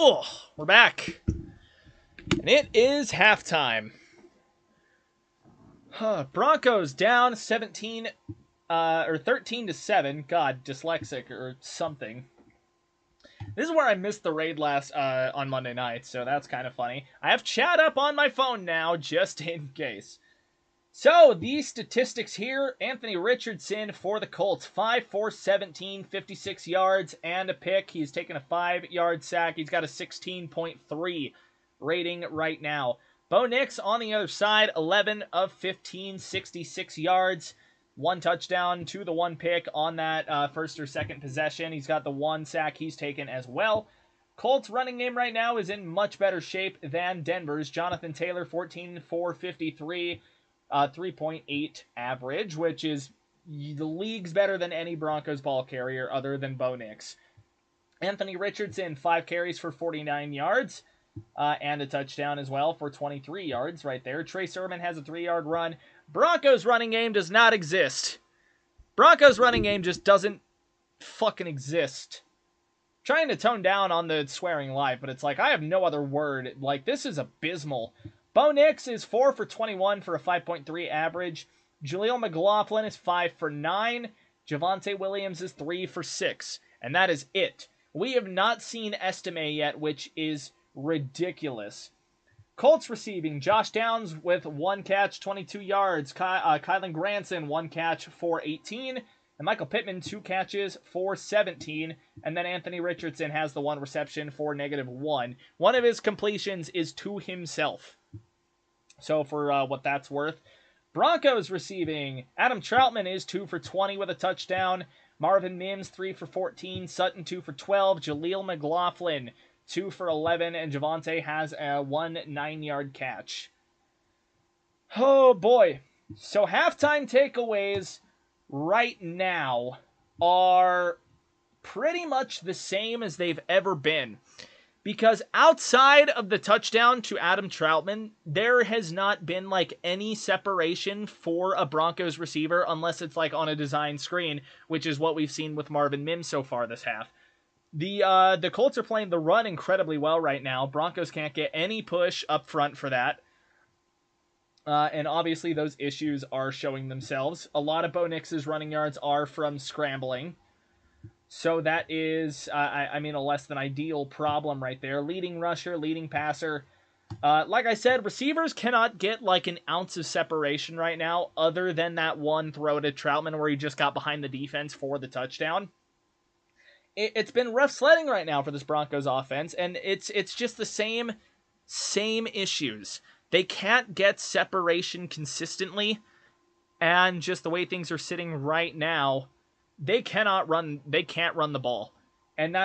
Oh, we're back. And it is halftime. Broncos down 17 or 13-7. God, dyslexic or something. This is where I missed the raid last on Monday night, so that's kind of funny. I have chat up on my phone now, just in case. So, these statistics here, Anthony Richardson for the Colts, 5 for 17, 56 yards and a pick. He's taken a 5-yard sack. He's got a 16.3 rating right now. Bo Nix on the other side, 11 of 15, 66 yards. 1 touchdown to the 1 pick on that first or second possession. He's got the 1 sack he's taken as well. Colts running game right now is in much better shape than Denver's. Jonathan Taylor, 14 for 53. 3.8 average, which is the league's better than any Broncos ball carrier other than Bo Nix. Anthony Richardson, 5 carries for 49 yards, and a touchdown as well for 23 yards right there. Trey Sermon has a 3-yard run. Broncos running game does not exist. Broncos running game just doesn't fucking exist. Trying to tone down on the swearing live, but it's like, I have no other word. Like, this is abysmal. Bo Nix is 4 for 21 for a 5.3 average. Jaleel McLaughlin is 5 for 9. Javonte Williams is 3 for 6. And that is it. We have not seen Estime yet, which is ridiculous. Colts receiving, Josh Downs with 1 catch, 22 yards. Kylan Granson, 1 catch for 18. And Michael Pittman, 2 catches for 17. And then Anthony Richardson has the 1 reception for -1. One of his completions is to himself. So for what that's worth. Broncos receiving, Adam Troutman is 2 for 20 with a touchdown. Marvin Mims, 3 for 14. Sutton, 2 for 12. Jaleel McLaughlin, 2 for 11. And Javonte has a 1 9-yard catch. Oh boy. So halftime takeaways right now are pretty much the same as they've ever been. Because outside of the touchdown to Adam Troutman, there has not been like any separation for a Broncos receiver unless it's like on a design screen, which is what we've seen with Marvin Mims so far this half. The Colts are playing the run incredibly well right now. Broncos can't get any push up front for that. And obviously those issues are showing themselves. A lot of Bo Nix's running yards are from scrambling. So that is, I mean, a less than ideal problem right there. Leading rusher, leading passer. Like I said, receivers cannot get like an ounce of separation right now, other than that one throw to Troutman where he just got behind the defense for the touchdown. It's been rough sledding right now for this Broncos offense, and it's just the same issues. They can't get separation consistently, and just the way things are sitting right now, they can't run the ball. And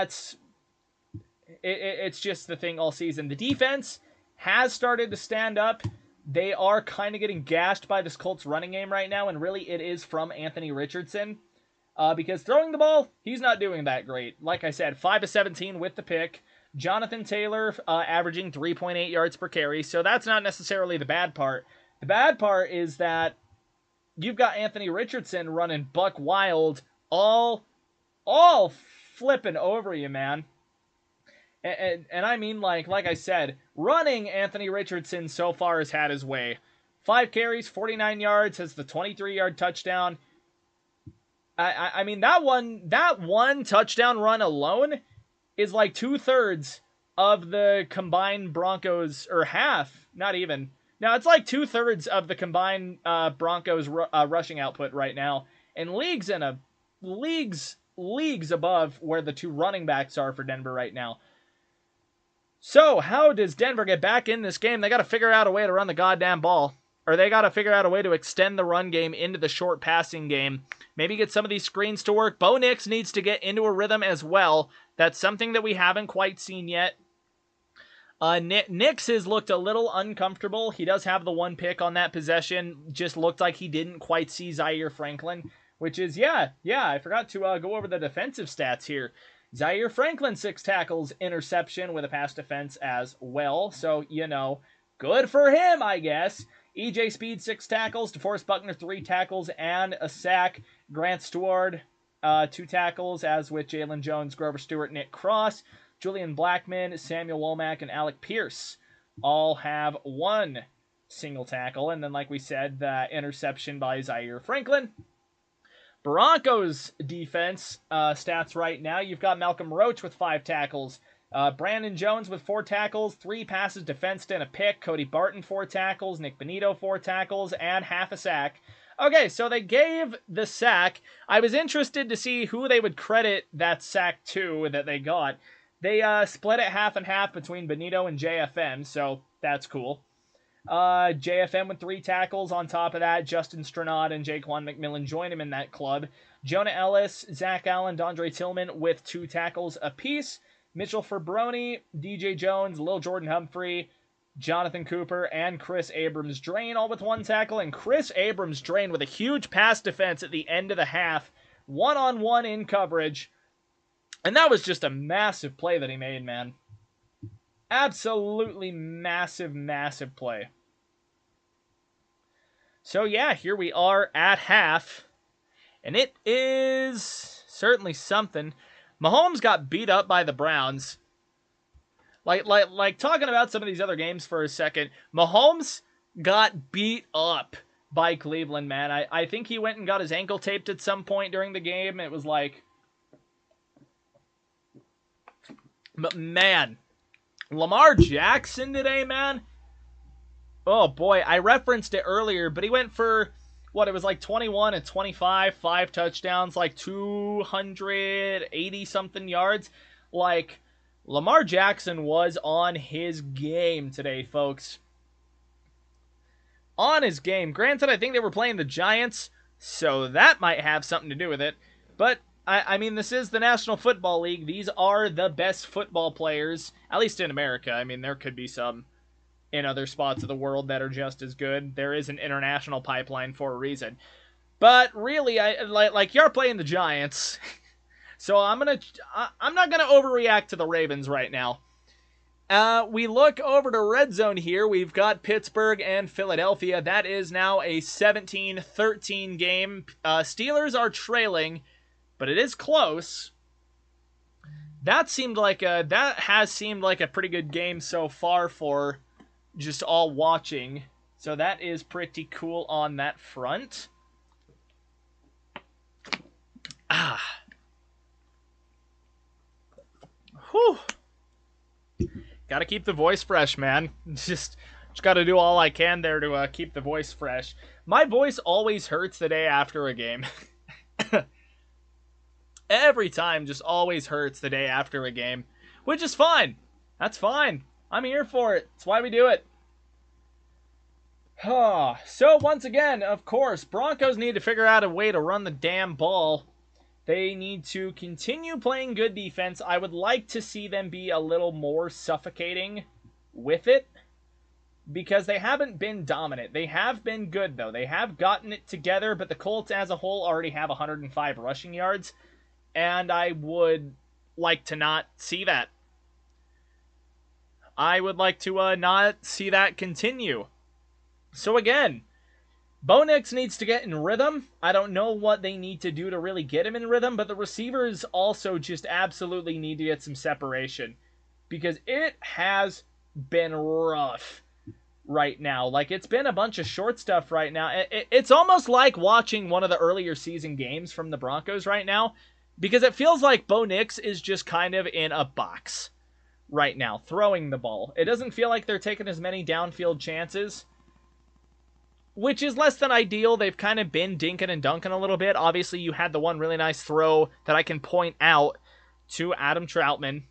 it's just the thing all season. The defense has started to stand up. They are kind of getting gashed by this Colts running game right now, and really it is from Anthony Richardson. Because throwing the ball, he's not doing that great. Like I said, 5 of 17 with the pick. Jonathan Taylor averaging 3.8 yards per carry, so that's not necessarily the bad part. The bad part is that you've got Anthony Richardson running buck wild, all flipping over you, man. And I mean, like I said, running Anthony Richardson so far has had his way. 5 carries, 49 yards, has the 23-yard touchdown. I mean, that one touchdown run alone is like 2/3 of the combined Broncos, or half, not even. No, it's like 2/3 of the combined Broncos rushing output right now, and leagues above where the 2 running backs are for Denver right now. So, how does Denver get back in this game? They got to figure out a way to run the goddamn ball. Or they got to figure out a way to extend the run game into the short passing game. Maybe get some of these screens to work. Bo Nix needs to get into a rhythm as well. That's something that we haven't quite seen yet. Nix has looked a little uncomfortable. He does have the 1 pick on that possession. Just looked like he didn't quite see Zaire Franklin. Which is, yeah, I forgot to go over the defensive stats here. Zaire Franklin, 6 tackles, interception with a pass defense as well. So, good for him, I guess. EJ Speed, 6 tackles. DeForest Buckner, 3 tackles and a sack. Grant Stewart, 2 tackles, as with Jalen Jones, Grover Stewart, Nick Cross. Julian Blackman, Samuel Womack, and Alec Pierce all have 1 single tackle. And then, like we said, the interception by Zaire Franklin. Broncos defense stats right now. You've got Malcolm Roach with 5 tackles. Brandon Jones with 4 tackles, 3 passes defensed and a pick. Cody Barton, 4 tackles. Nick Benito, 4 tackles, and half a sack. Okay, so they gave the sack. I was interested to see who they would credit that sack to that they got. They split it half and half between Benito and JFM, so that's cool. JFM with 3 tackles. On top of that, Justin Stranad and Jaquan McMillan join him in that club. Jonah Ellis, Zach Allen, Dondre Tillman with 2 tackles apiece. Mitchell Ferbroni, DJ Jones, Lil Jordan Humphrey, Jonathan Cooper, and Chris Abrams-Drain all with 1 tackle. And Chris Abrams-Drain with a huge pass defense at the end of the half. 1-on-1 in coverage. And that was just a massive play that he made, man. Absolutely massive, massive play. So yeah, here we are at half. And it is certainly something. Mahomes got beat up by the Browns. Like talking about some of these other games for a second, Mahomes got beat up by Cleveland, man. I think he went and got his ankle taped at some point during the game. It was like, but man, Lamar Jackson today, man. Oh boy, I referenced it earlier, but he went for what, it was like 21 and 25, 5 touchdowns, like 280 something yards. Like, Lamar Jackson was on his game today, folks. On his game. Granted, I think they were playing the Giants, so that might have something to do with it. But, I mean, this is the National Football League. These are the best football players, at least in America. I mean, there could be some in other spots of the world that are just as good. There is an international pipeline for a reason. But really, like you're playing the Giants, so I'm not gonna overreact to the Ravens right now. We look over to Red Zone here. We've got Pittsburgh and Philadelphia. That is now a 17-13 game. Steelers are trailing, but it is close. That has seemed like a pretty good game so far for just all watching. So that is pretty cool on that front. Whew. Gotta keep the voice fresh, man. Just gotta do all I can there to keep the voice fresh. My voice always hurts the day after a game. Every time, just always hurts the day after a game. Which is fine. That's fine. I'm here for it. That's why we do it. So, once again, of course, Broncos need to figure out a way to run the damn ball. They need to continue playing good defense. I would like to see them be a little more suffocating with it, because they haven't been dominant. They have been good, though. They have gotten it together, but the Colts as a whole already have 105 rushing yards, and I would like to not see that. I would like to not see that continue. So again, Bo Nix needs to get in rhythm. I don't know what they need to do to really get him in rhythm, but the receivers also just absolutely need to get some separation, because it has been rough right now. Like, it's been a bunch of short stuff right now. It's almost like watching one of the earlier season games from the Broncos right now, because it feels like Bo Nix is just kind of in a box right now, throwing the ball. It doesn't feel like they're taking as many downfield chances, which is less than ideal. They've kind of been dinking and dunking a little bit. Obviously, you had the one really nice throw that I can point out to Adam Troutman.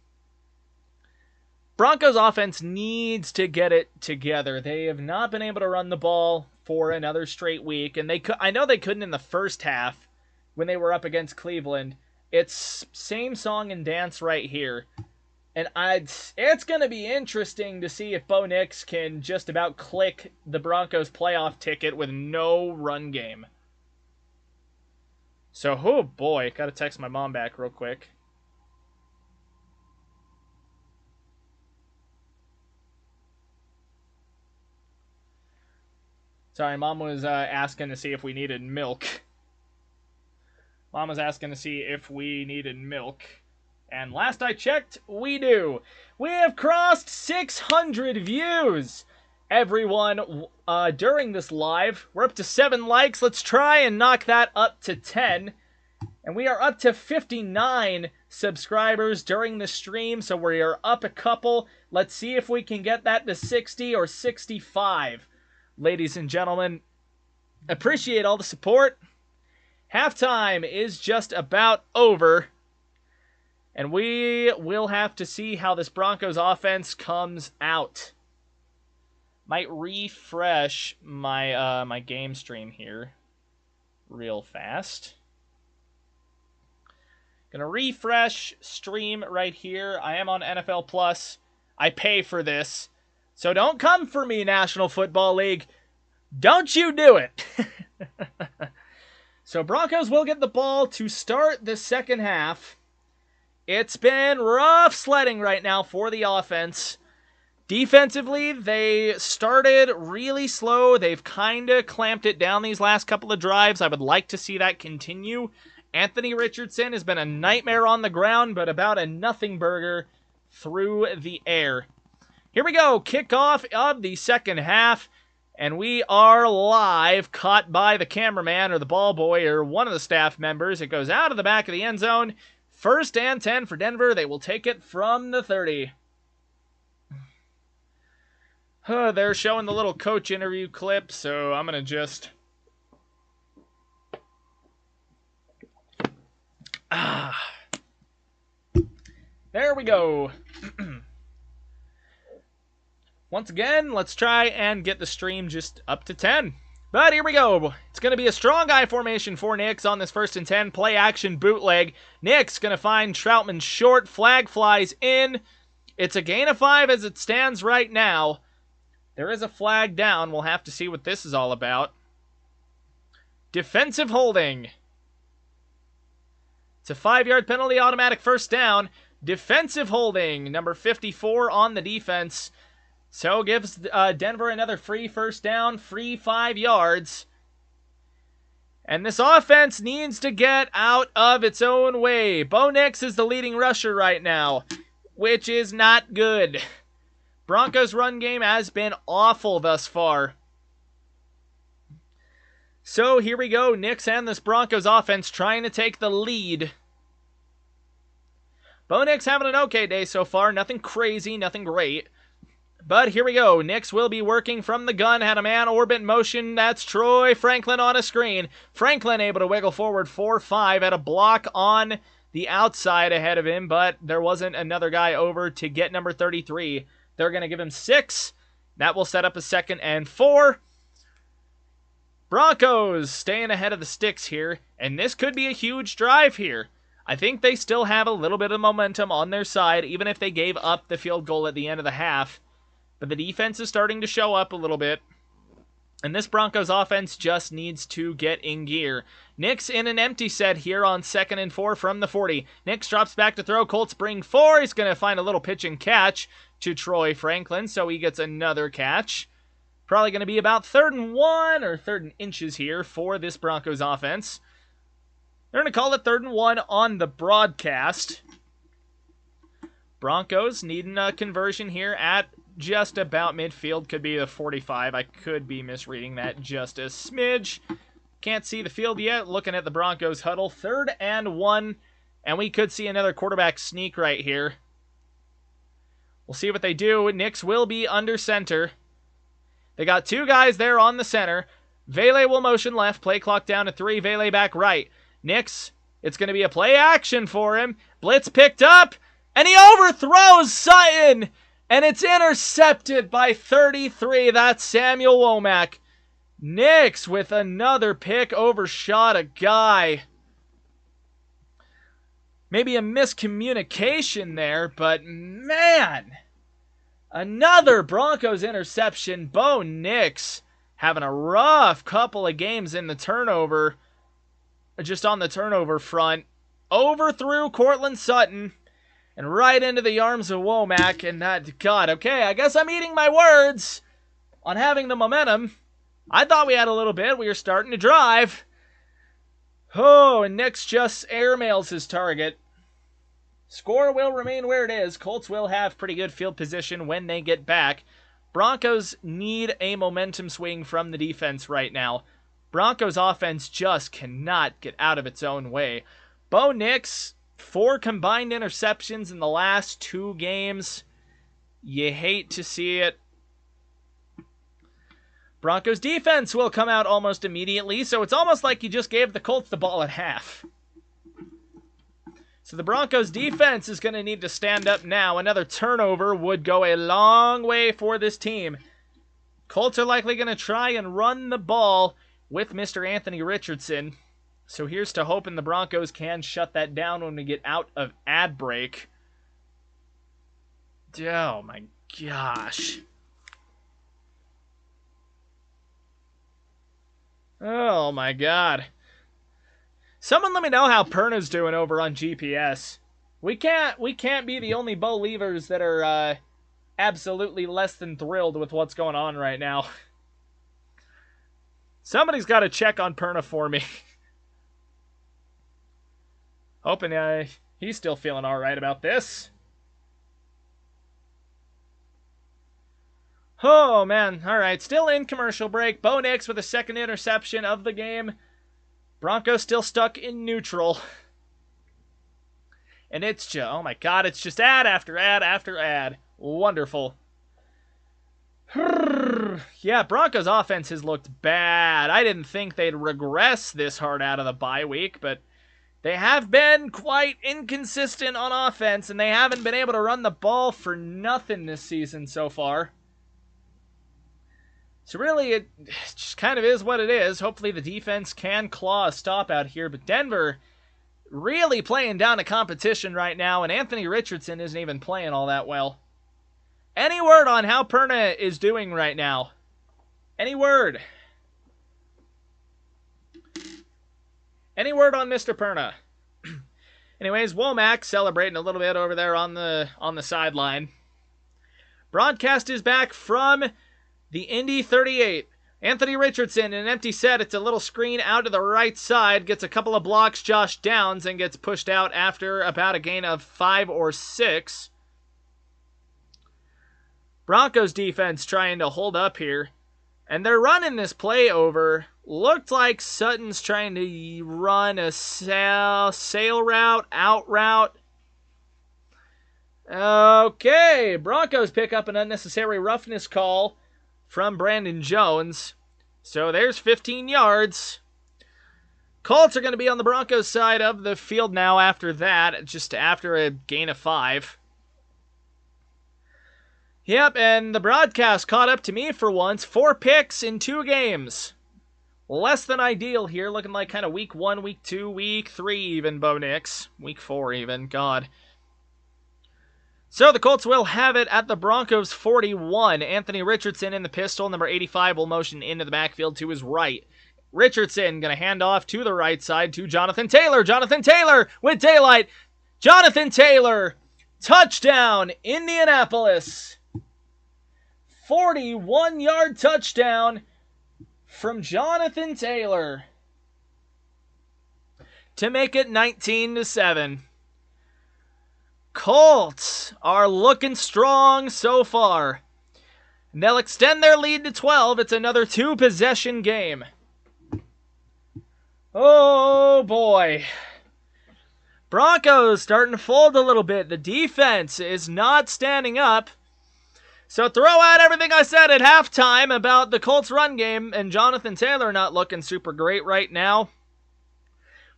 Broncos offense needs to get it together. They have not been able to run the ball for another straight week, and I know they couldn't in the first half when they were up against Cleveland. It's same song and dance right here. And it's going to be interesting to see if Bo Nix can just about click the Broncos playoff ticket with no run game. So, oh boy, got to text my mom back real quick. Sorry, Mom was asking to see if we needed milk. Mom was asking to see if we needed milk. And last I checked, we do. We have crossed 600 views, everyone, during this live. We're up to 7 likes. Let's try and knock that up to 10. And we are up to 59 subscribers during the stream, so we are up a couple. Let's see if we can get that to 60 or 65. Ladies and gentlemen, appreciate all the support. Halftime is just about over, and we will have to see how this Broncos offense comes out. Might refresh my my game stream here real fast. Gonna refresh stream right here. I am on NFL Plus. I pay for this. So don't come for me, National Football League. Don't you do it. So Broncos will get the ball to start the second half. It's been rough sledding right now for the offense. Defensively, they started really slow. They've kind of clamped it down these last couple of drives. I would like to see that continue. Anthony Richardson has been a nightmare on the ground, but about a nothing burger through the air. Here we go, kickoff of the second half, and we are live, caught by the cameraman or the ball boy or one of the staff members. It goes out of the back of the end zone. 1st and 10 for Denver. They will take it from the 30. They're showing the little coach interview clip, so I'm going to just... There we go. Once again, let's try and get the stream just up to 10. But here we go. It's going to be a strong I formation for Nix on this 1st and 10. Play action bootleg. Nix going to find Troutman short. Flag flies in. It's a gain of 5 as it stands right now. There is a flag down. We'll have to see what this is all about. Defensive holding. It's a 5-yard penalty, automatic first down. Defensive holding. Number 54 on the defense. So gives Denver another free first down, free 5 yards. And this offense needs to get out of its own way. Bo Nix is the leading rusher right now, which is not good. Broncos' run game has been awful thus far. So here we go. Nix and this Broncos offense trying to take the lead. Bo Nix having an okay day so far. Nothing crazy, nothing great. But here we go. Nix will be working from the gun. Had a man orbit motion. That's Troy Franklin on a screen. Franklin able to wiggle forward 4-5. Had a block on the outside ahead of him, but there wasn't another guy over to get number 33. They're going to give him 6. That will set up a 2nd and 4. Broncos staying ahead of the sticks here, and this could be a huge drive here. I think they still have a little bit of momentum on their side, even if they gave up the field goal at the end of the half. But the defense is starting to show up a little bit. And this Broncos offense just needs to get in gear. Nix in an empty set here on 2nd and 4 from the 40. Nix drops back to throw. Colts bring 4. He's going to find a little pitch and catch to Troy Franklin, so he gets another catch. Probably going to be about 3rd and 1 or 3rd and inches here for this Broncos offense. They're going to call it 3rd and 1 on the broadcast. Broncos needing a conversion here at just about midfield. Could be the 45. I could be misreading that just a smidge. Can't see the field yet. Looking at the Broncos huddle. 3rd and 1. And we could see another quarterback sneak right here. We'll see what they do. Nix will be under center. They got 2 guys there on the center. Vele will motion left. Play clock down to 3. Vele back right. Nix, it's going to be a play action for him. Blitz picked up. And he overthrows Sutton. And it's intercepted by 33. That's Samuel Womack. Nix with another pick, overshot a guy. Maybe a miscommunication there, but man. Another Broncos interception. Bo Nix having a rough couple of games in the turnover. Just on the turnover front. Overthrew Cortland Sutton. And right into the arms of Womack, and that, God, okay, I guess I'm eating my words on having the momentum. I thought we had a little bit. We were starting to drive. Oh, and Nix just airmails his target. Score will remain where it is. Colts will have pretty good field position when they get back. Broncos need a momentum swing from the defense right now. Broncos offense just cannot get out of its own way. Bo Nix, 4 combined interceptions in the last 2 games. You hate to see it. Broncos defense will come out almost immediately, so it's almost like you just gave the Colts the ball at half. So the Broncos defense is going to need to stand up now. Another turnover would go a long way for this team. Colts are likely going to try and run the ball with Mr. Anthony Richardson. So here's to hoping the Broncos can shut that down when we get out of ad break. Oh my gosh. Oh my God. Someone let me know how Perna's doing over on GPS. We can't be the only Bo-leavers that are absolutely less than thrilled with what's going on right now. Somebody's got to check on Perna for me. Hoping he's still feeling all right about this. Oh, man. All right, still in commercial break. Bo Nix with a 2nd interception of the game. Broncos still stuck in neutral. And it's just, oh my God, it's just ad after ad after ad. Wonderful. Yeah, Broncos offense has looked bad. I didn't think they'd regress this hard out of the bye week, but they have been quite inconsistent on offense, and they haven't been able to run the ball for nothing this season so far. So really, it just kind of is what it is. Hopefully the defense can claw a stop out here, but Denver really playing down the competition right now, and Anthony Richardson isn't even playing all that well. Any word on how Perna is doing right now? Any word? Any word on Mr. Perna? Anyways, Womack celebrating a little bit over there on the sideline. Broadcast is back from the Indy 38. Anthony Richardson in an empty set. It's a little screen out to the right side. Gets a couple of blocks. Josh Downs and gets pushed out after about a gain of 5 or 6. Broncos defense trying to hold up here. And they're running this play over. Looked like Sutton's trying to run a sail route, out route. Okay, Broncos pick up an unnecessary roughness call from Brandon Jones. So there's 15 yards. Colts are going to be on the Broncos side of the field now after that, just after a gain of 5. Yep, and the broadcast caught up to me for once. 4 picks in 2 games. Less than ideal here, looking like kind of week 1, week 2, week 3 even, Bo Nix. Week 4 even, God. So the Colts will have it at the Broncos 41. Anthony Richardson in the pistol. Number 85 will motion into the backfield to his right. Richardson going to hand off to the right side to Jonathan Taylor. Jonathan Taylor with daylight. Jonathan Taylor. Touchdown, Indianapolis. 41-yard touchdown from Jonathan Taylor to make it 19-7. Colts are looking strong so far. And they'll extend their lead to 12. It's another 2-possession game. Oh, boy. Broncos starting to fold a little bit. The defense is not standing up. So throw out everything I said at halftime about the Colts run game and Jonathan Taylor not looking super great right now.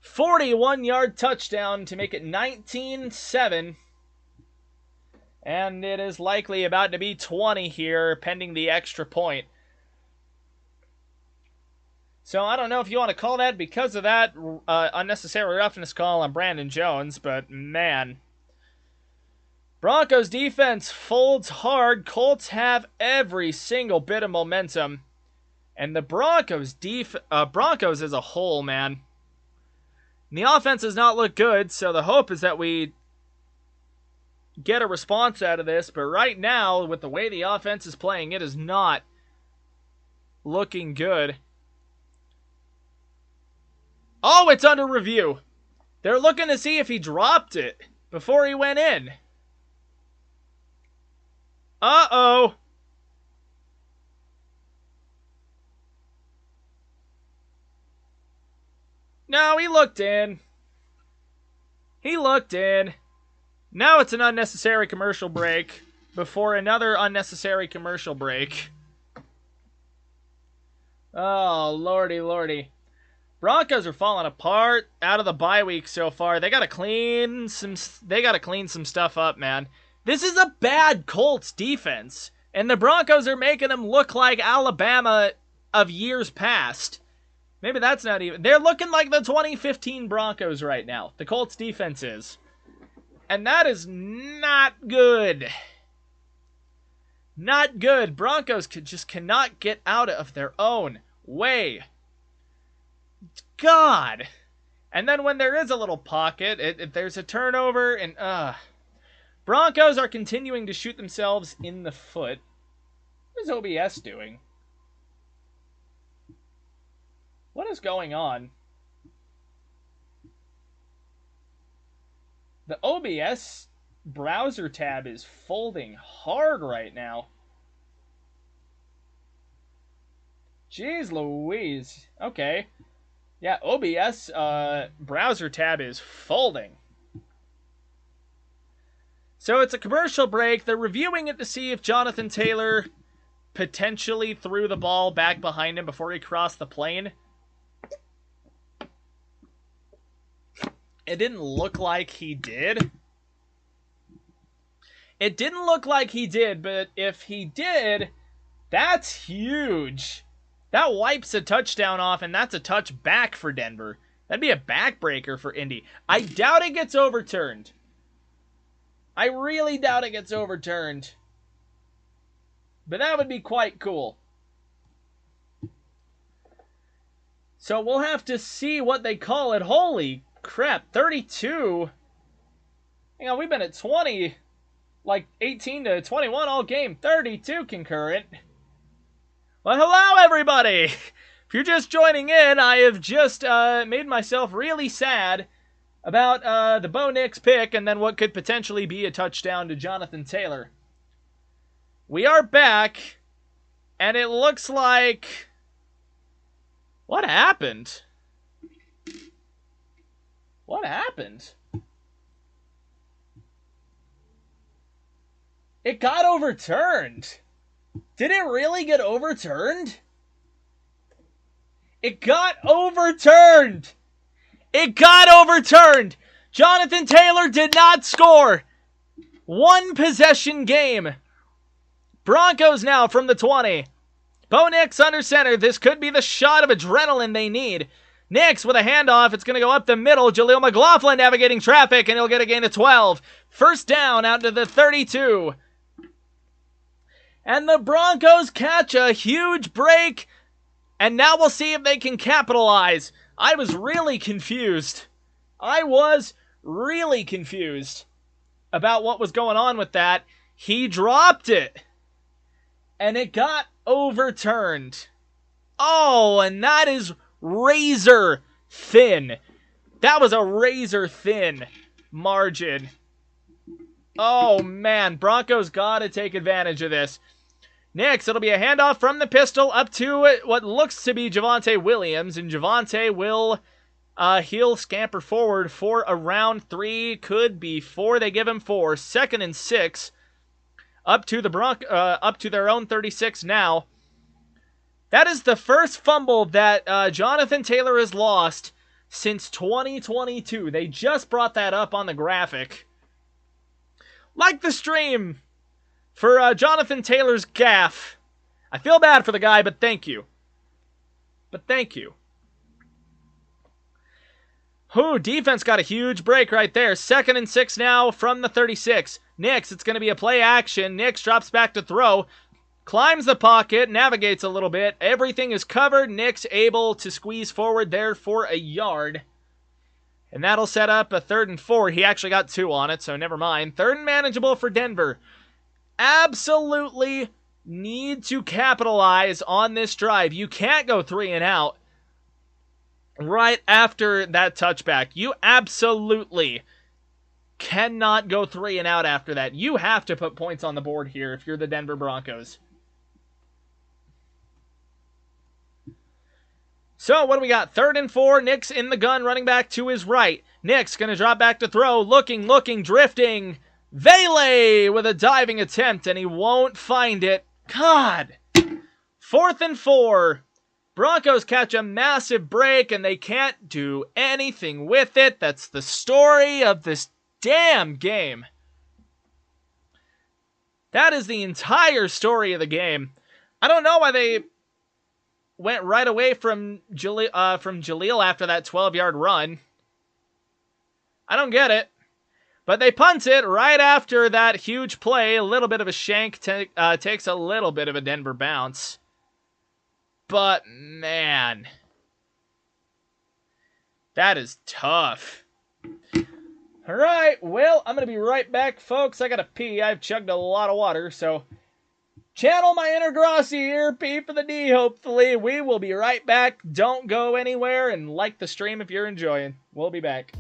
41-yard touchdown to make it 19-7. And it is likely about to be 20 here, pending the extra point. So I don't know if you want to call that because of that unnecessary roughness call on Brandon Jones, but man. Broncos defense folds hard. Colts have every single bit of momentum. And the Broncos as a whole, man. And the offense does not look good, so the hope is that we get a response out of this. But right now, with the way the offense is playing, it is not looking good. Oh, it's under review. They're looking to see if he dropped it before he went in. Uh-oh. No, he looked in. He looked in. Now it's an unnecessary commercial break before another unnecessary commercial break. Oh, lordy, lordy. Broncos are falling apart out of the bye week so far. They gotta clean some stuff up, man. This is a bad Colts defense, and the Broncos are making them look like Alabama of years past. Maybe that's not even... They're looking like the 2015 Broncos right now. The Colts defense is. And that is not good. Not good. Broncos just cannot get out of their own way. God. And then when there is a little pocket, if there's a turnover, and Broncos are continuing to shoot themselves in the foot. What is OBS doing? What is going on? The OBS browser tab is folding hard right now. Jeez Louise. Okay. Yeah, OBS browser tab is folding. So it's a commercial break. They're reviewing it to see if Jonathan Taylor potentially threw the ball back behind him before he crossed the plane. It didn't look like he did. It didn't look like he did, but if he did, that's huge. That wipes a touchdown off, and that's a touchback for Denver. That'd be a backbreaker for Indy. I doubt it gets overturned. I really doubt it gets overturned. But that would be quite cool. So we'll have to see what they call it. Holy crap, 32? Hang on, we've been at 20, like 18 to 21 all game. 32 concurrent. Well, hello, everybody! If you're just joining in, I have just made myself really sad about the Bo Nix pick and then what could potentially be a touchdown to Jonathan Taylor. We are back, and it looks like... What happened? What happened? It got overturned. Did it really get overturned? It got overturned. It got overturned. Jonathan Taylor did not score. One possession game. Broncos now from the 20. Bo Nix under center. This could be the shot of adrenaline they need. Nix with a handoff. It's going to go up the middle. Jaleel McLaughlin navigating traffic, and he'll get a gain of 12. First down out to the 32. And the Broncos catch a huge break. And now we'll see if they can capitalize. I was really confused. about what was going on with that. He dropped it. And it got overturned. Oh, and that is razor thin. That was a razor thin margin. Oh, man. Broncos got to take advantage of this. Next, it'll be a handoff from the pistol up to what looks to be Javonte Williams. And Javonte will, he'll scamper forward for around 3. Could be 4. They give him 4. 2nd and 6. Up to their own 36 now. That is the first fumble that Jonathan Taylor has lost since 2022. They just brought that up on the graphic. Like the stream for Jonathan Taylor's gaffe. I feel bad for the guy, but thank you. Ooh, defense got a huge break right there. 2nd and 6 now from the 36. Nix, it's going to be a play action. Nix drops back to throw. Climbs the pocket, navigates a little bit. Everything is covered. Nix able to squeeze forward there for a yard. And that'll set up a 3rd and 4. He actually got 2 on it, so never mind. 3rd and manageable for Denver. Absolutely need to capitalize on this drive. You can't go 3 and out right after that touchback. You absolutely cannot go 3 and out after that. You have to put points on the board here if you're the Denver Broncos. So, what do we got? 3rd and 4. Nix in the gun, running back to his right. Nix going to drop back to throw. Looking, drifting. Vele with a diving attempt, and he won't find it. God! 4th and 4. Broncos catch a massive break, and they can't do anything with it. That's the story of this damn game. That is the entire story of the game. I don't know why they went right away from Jaleel after that 12-yard run. I don't get it. But they punt it right after that huge play. A little bit of a shank takes a little bit of a Denver bounce. But, man, that is tough. All right, well, I'm going to be right back, folks. I got to pee. I've chugged a lot of water, so channel my inner Grossi here. P for the D, hopefully. We will be right back. Don't go anywhere, and like the stream if you're enjoying. We'll be back.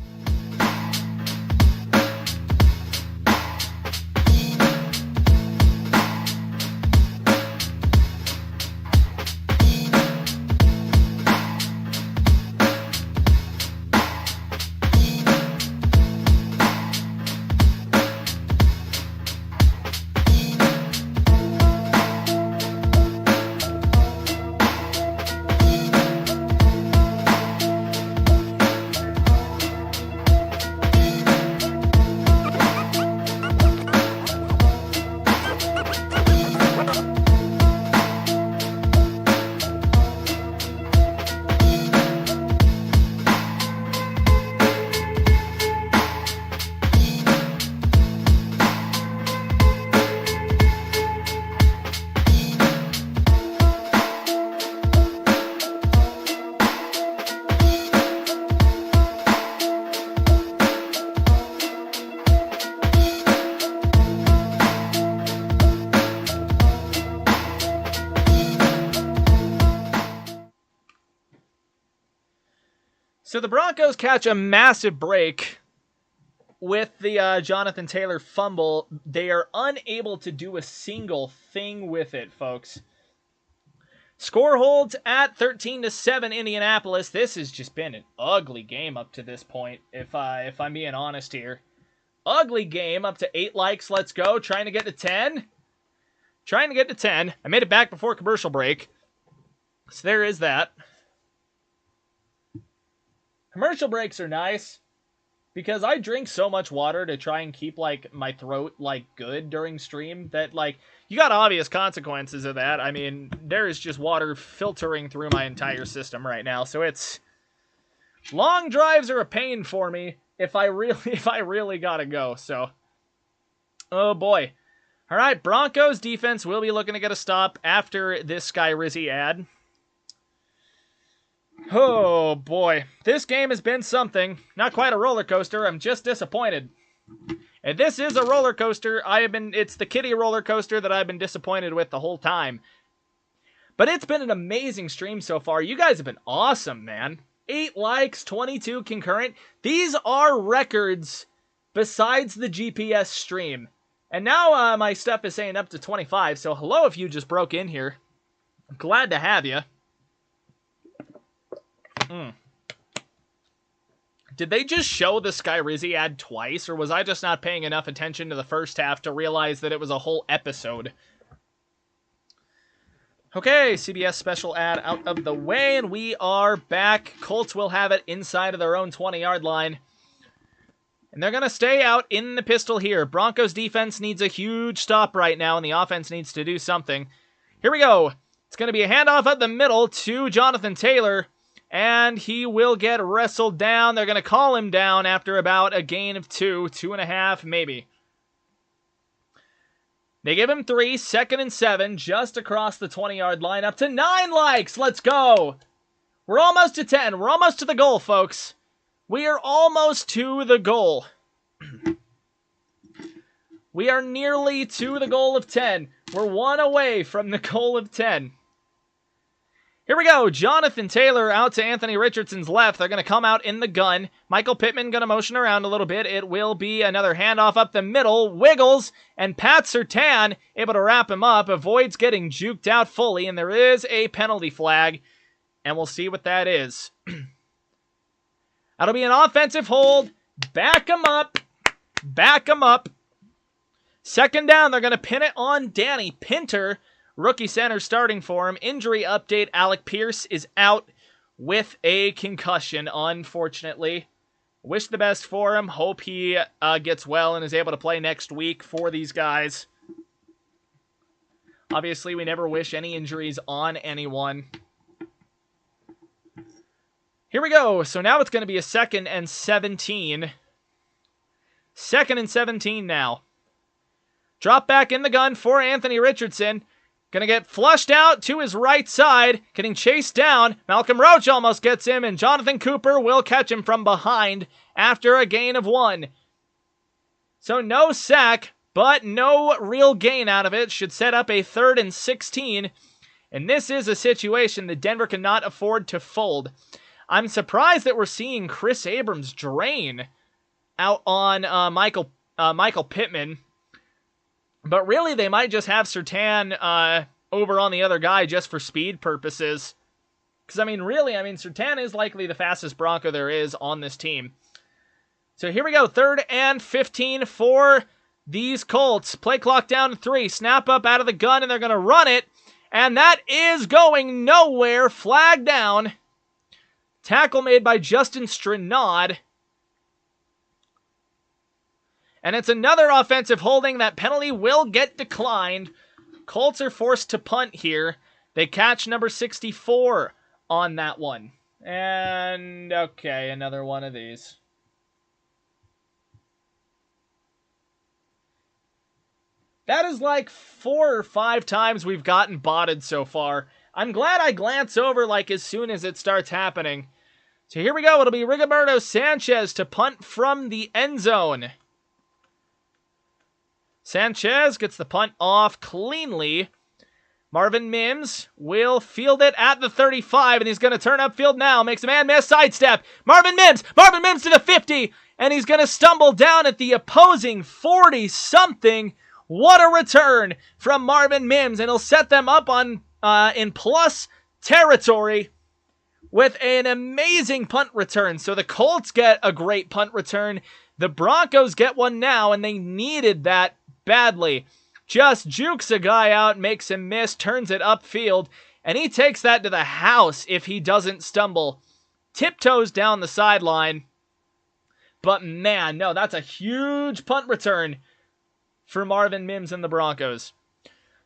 So the Broncos catch a massive break with the Jonathan Taylor fumble. They are unable to do a single thing with it, folks. Score holds at 13-7 Indianapolis. This has just been an ugly game up to this point, if I'm being honest here. ugly game. Up to 8 likes. Let's go. Trying to get to 10. Trying to get to 10. I made it back before commercial break. So there is that. Commercial breaks are nice because I drink so much water to try and keep, like, my throat, like, good during stream that, like, you got obvious consequences of that. I mean, there is just water filtering through my entire system right now. So it's... long drives are a pain for me if I really gotta go, so... oh, boy. All right, Broncos defense will be looking to get a stop after this Sky Rizzy ad. Oh, boy. This game has been something. Not quite a roller coaster. I'm just disappointed. And this is a roller coaster. It's the kiddie roller coaster that I've been disappointed with the whole time. But it's been an amazing stream so far. You guys have been awesome, man. 8 likes, 22 concurrent. These are records besides the GPS stream. And now my stuff is saying up to 25. So hello if you just broke in here. I'm glad to have you. Did they just show the Sky Rizzy ad twice, or was I just not paying enough attention to the first half to realize that it was a whole episode? Okay, CBS special ad out of the way, and we are back. Colts will have it inside of their own 20-yard line. And they're going to stay out in the pistol here. Broncos defense needs a huge stop right now, and the offense needs to do something. Here we go. It's going to be a handoff up the middle to Jonathan Taylor. And he will get wrestled down. They're going to call him down after about a gain of 2.5 maybe. They give him 3, 2nd and 7, just across the 20-yard line. Up to 9 likes. Let's go. We're almost to 10. We're almost to the goal, folks. We are almost to the goal. We are nearly to the goal of 10. We're 1 away from the goal of 10. Here we go. Jonathan Taylor out to Anthony Richardson's left. They're going to come out in the gun. Michael Pittman going to motion around a little bit. It will be another handoff up the middle. Wiggles, and Pat Surtain able to wrap him up. Avoids getting juked out fully, and there is a penalty flag. And we'll see what that is. That'll be an offensive hold. Back him up. Back him up. 2nd down. They're going to pin it on Danny Pinter. Rookie center starting for him. Injury update, Alec Pierce is out with a concussion, unfortunately. Wish the best for him. Hope he gets well and is able to play next week for these guys. Obviously, we never wish any injuries on anyone. Here we go. So now it's going to be a 2nd and 17. 2nd and 17 now. Drop back in the gun for Anthony Richardson. Gonna get flushed out to his right side, getting chased down. Malcolm Roach almost gets him, and Jonathan Cooper will catch him from behind after a gain of 1. So no sack, but no real gain out of it. Should set up a 3rd and 16. And this is a situation that Denver cannot afford to fold. I'm surprised that we're seeing Chris Abrams drain out on Michael Pittman. But really, they might just have Surtain over on the other guy just for speed purposes. Because, Surtain is likely the fastest Bronco there is on this team. So here we go. 3rd and 15 for these Colts. Play clock down to 3. Snap up out of the gun, and they're going to run it. And that is going nowhere. Flag down. Tackle made by Justin Strnad. And it's another offensive holding. That penalty will get declined. Colts are forced to punt here. They catch number 64 on that one. And, okay, another one of these. That is like 4 or 5 times we've gotten botted so far. I'm glad I glance over like as soon as it starts happening. So here we go. It'll be Rigoberto Sanchez to punt from the end zone. Sanchez gets the punt off cleanly. Marvin Mims will field it at the 35, and he's going to turn upfield now. Makes a man miss, sidestep. Marvin Mims to the 50, and he's going to stumble down at the opposing 40-something. What a return from Marvin Mims, and he'll set them up on in plus territory with an amazing punt return. So the Colts get a great punt return. The Broncos get one now, and they needed that badly. Just jukes a guy out, makes him miss, turns it upfield, and he takes that to the house if he doesn't stumble. Tiptoes down the sideline. But man, no, that's a huge punt return for Marvin Mims and the Broncos.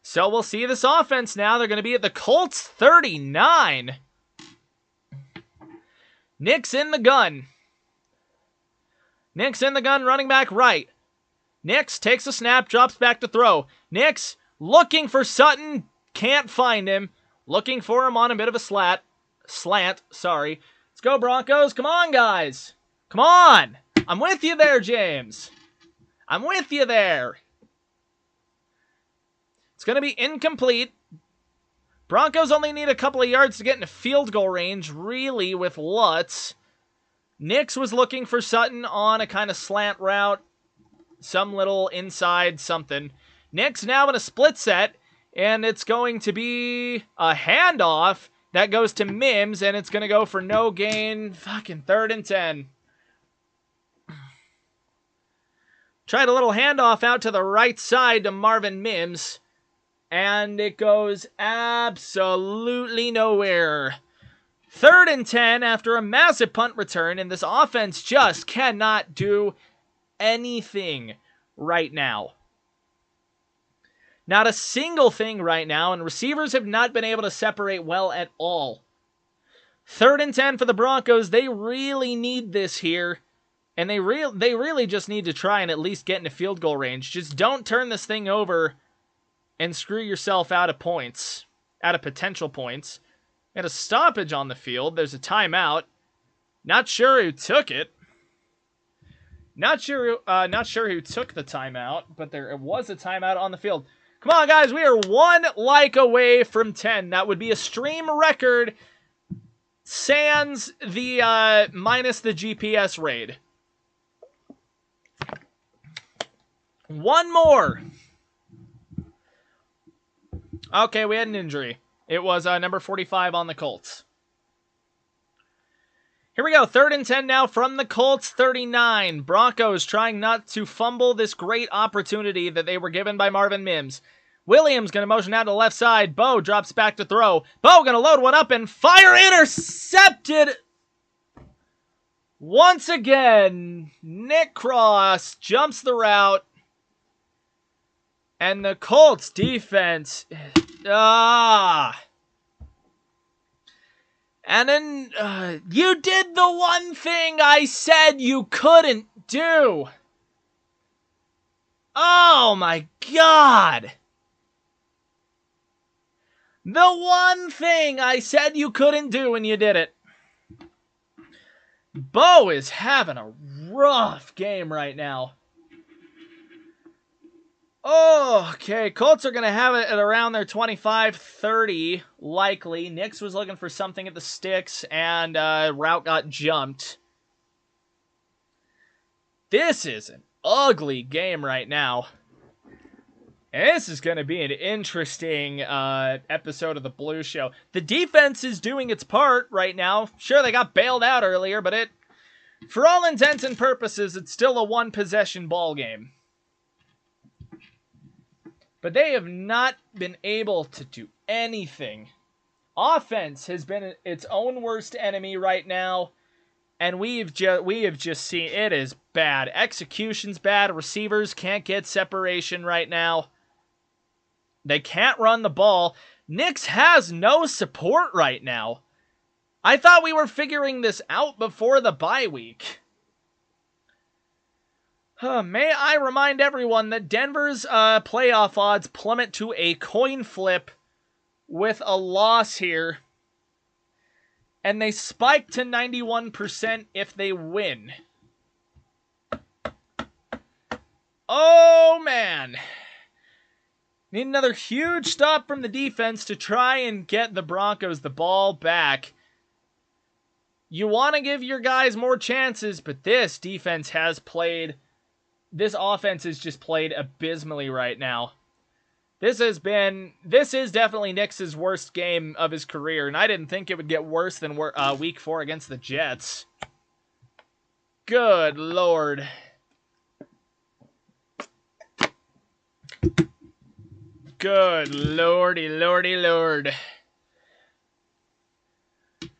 So we'll see this offense now. They're going to be at the Colts 39. Nick's in the gun. Nick's in the gun, running back right. Nix takes a snap, drops back to throw. Nix looking for Sutton, can't find him. Looking for him on a bit of a slant. Let's go, Broncos. Come on, guys. Come on. I'm with you there, James. I'm with you there. It's going to be incomplete. Broncos only need a couple of yards to get into field goal range, really, with Lutz. Nix was looking for Sutton on a kind of slant route. Some little inside something. Nix now in a split set, and it's going to be a handoff that goes to Mims, and it's going to go for no gain. Fucking 3rd and 10. Tried a little handoff out to the right side to Marvin Mims, and it goes absolutely nowhere. 3rd and 10 after a massive punt return, and this offense just cannot do anything right now. Not a single thing right now, and receivers have not been able to separate well at all. 3rd and 10 for the Broncos. They really need this here, and they really just need to try and at least get into field goal range. Just don't turn this thing over and screw yourself out of points, out of potential points. And a stoppage on the field. There's a timeout. Not sure who took it. Not sure who took the timeout, but there was a timeout on the field. Come on, guys. We are 1 like away from 10. That would be a stream record sans the minus the GPS raid. One more. Okay, we had an injury. It was number 45 on the Colts. Here we go. 3rd and 10 now from the Colts 39. Broncos trying not to fumble this great opportunity that they were given by Marvin Mims. Williams going to motion out to the left side. Bo drops back to throw. Bo going to load one up and fire. Intercepted. Once again, Nick Cross jumps the route. And the Colts defense... And then, you did the one thing I said you couldn't do. Oh my God. The one thing I said you couldn't do, and you did it. Bo is having a rough game right now. Oh, okay. Colts are going to have it at around their 25-30, likely. Nix was looking for something at the sticks, and route got jumped. This is an ugly game right now. And this is going to be an interesting episode of the Blue Show. The defense is doing its part right now. Sure, they got bailed out earlier, but for all intents and purposes, it's still a one-possession ball game. But they have not been able to do anything. Offense has been its own worst enemy right now, and we have just seen it is bad. Execution's bad. Receivers can't get separation right now. They can't run the ball. Nix has no support right now. I thought we were figuring this out before the bye week. May I remind everyone that Denver's playoff odds plummet to a coin flip with a loss here. And they spike to 91% if they win. Oh, man. Need another huge stop from the defense to try and get the Broncos the ball back. You want to give your guys more chances, but this defense has played... This offense has just played abysmally right now. This is definitely Nix's worst game of his career, and I didn't think it would get worse than week 4 against the Jets. Good Lord. Good lordy, lordy, lord.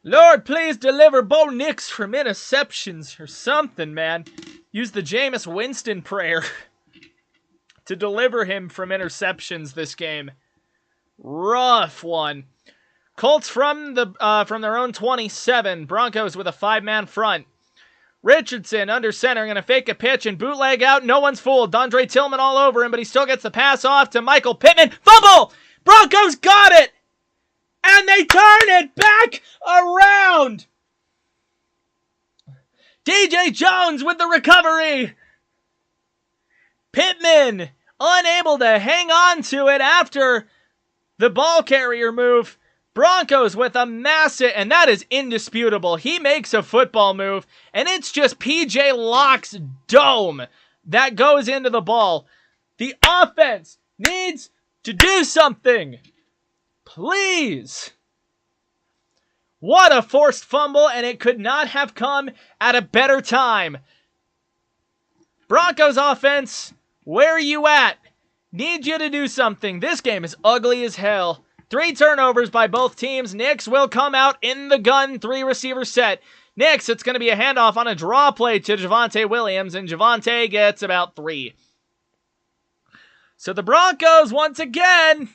Lord, please deliver Bo Nix from interceptions or something, man. Use the Jameis Winston prayer to deliver him from interceptions this game. Rough one. Colts from their own 27. Broncos with a 5-man front. Richardson under center, going to fake a pitch and bootleg out. No one's fooled. Dondre Tillman all over him, but he still gets the pass off to Michael Pittman. Fumble! Broncos got it! And they turn it back around! DJ Jones with the recovery! Pittman unable to hang on to it after the ball carrier move. Broncos with a massive, and that is indisputable. He makes a football move, and it's just PJ Locke's dome that goes into the ball. The offense needs to do something. Please. What a forced fumble, and it could not have come at a better time. Broncos offense, where are you at? Need you to do something. This game is ugly as hell. 3 turnovers by both teams. Nix will come out in the gun, 3-receiver set. Nix, it's going to be a handoff on a draw play to Javonte Williams, and Javonte gets about 3. So the Broncos, once again,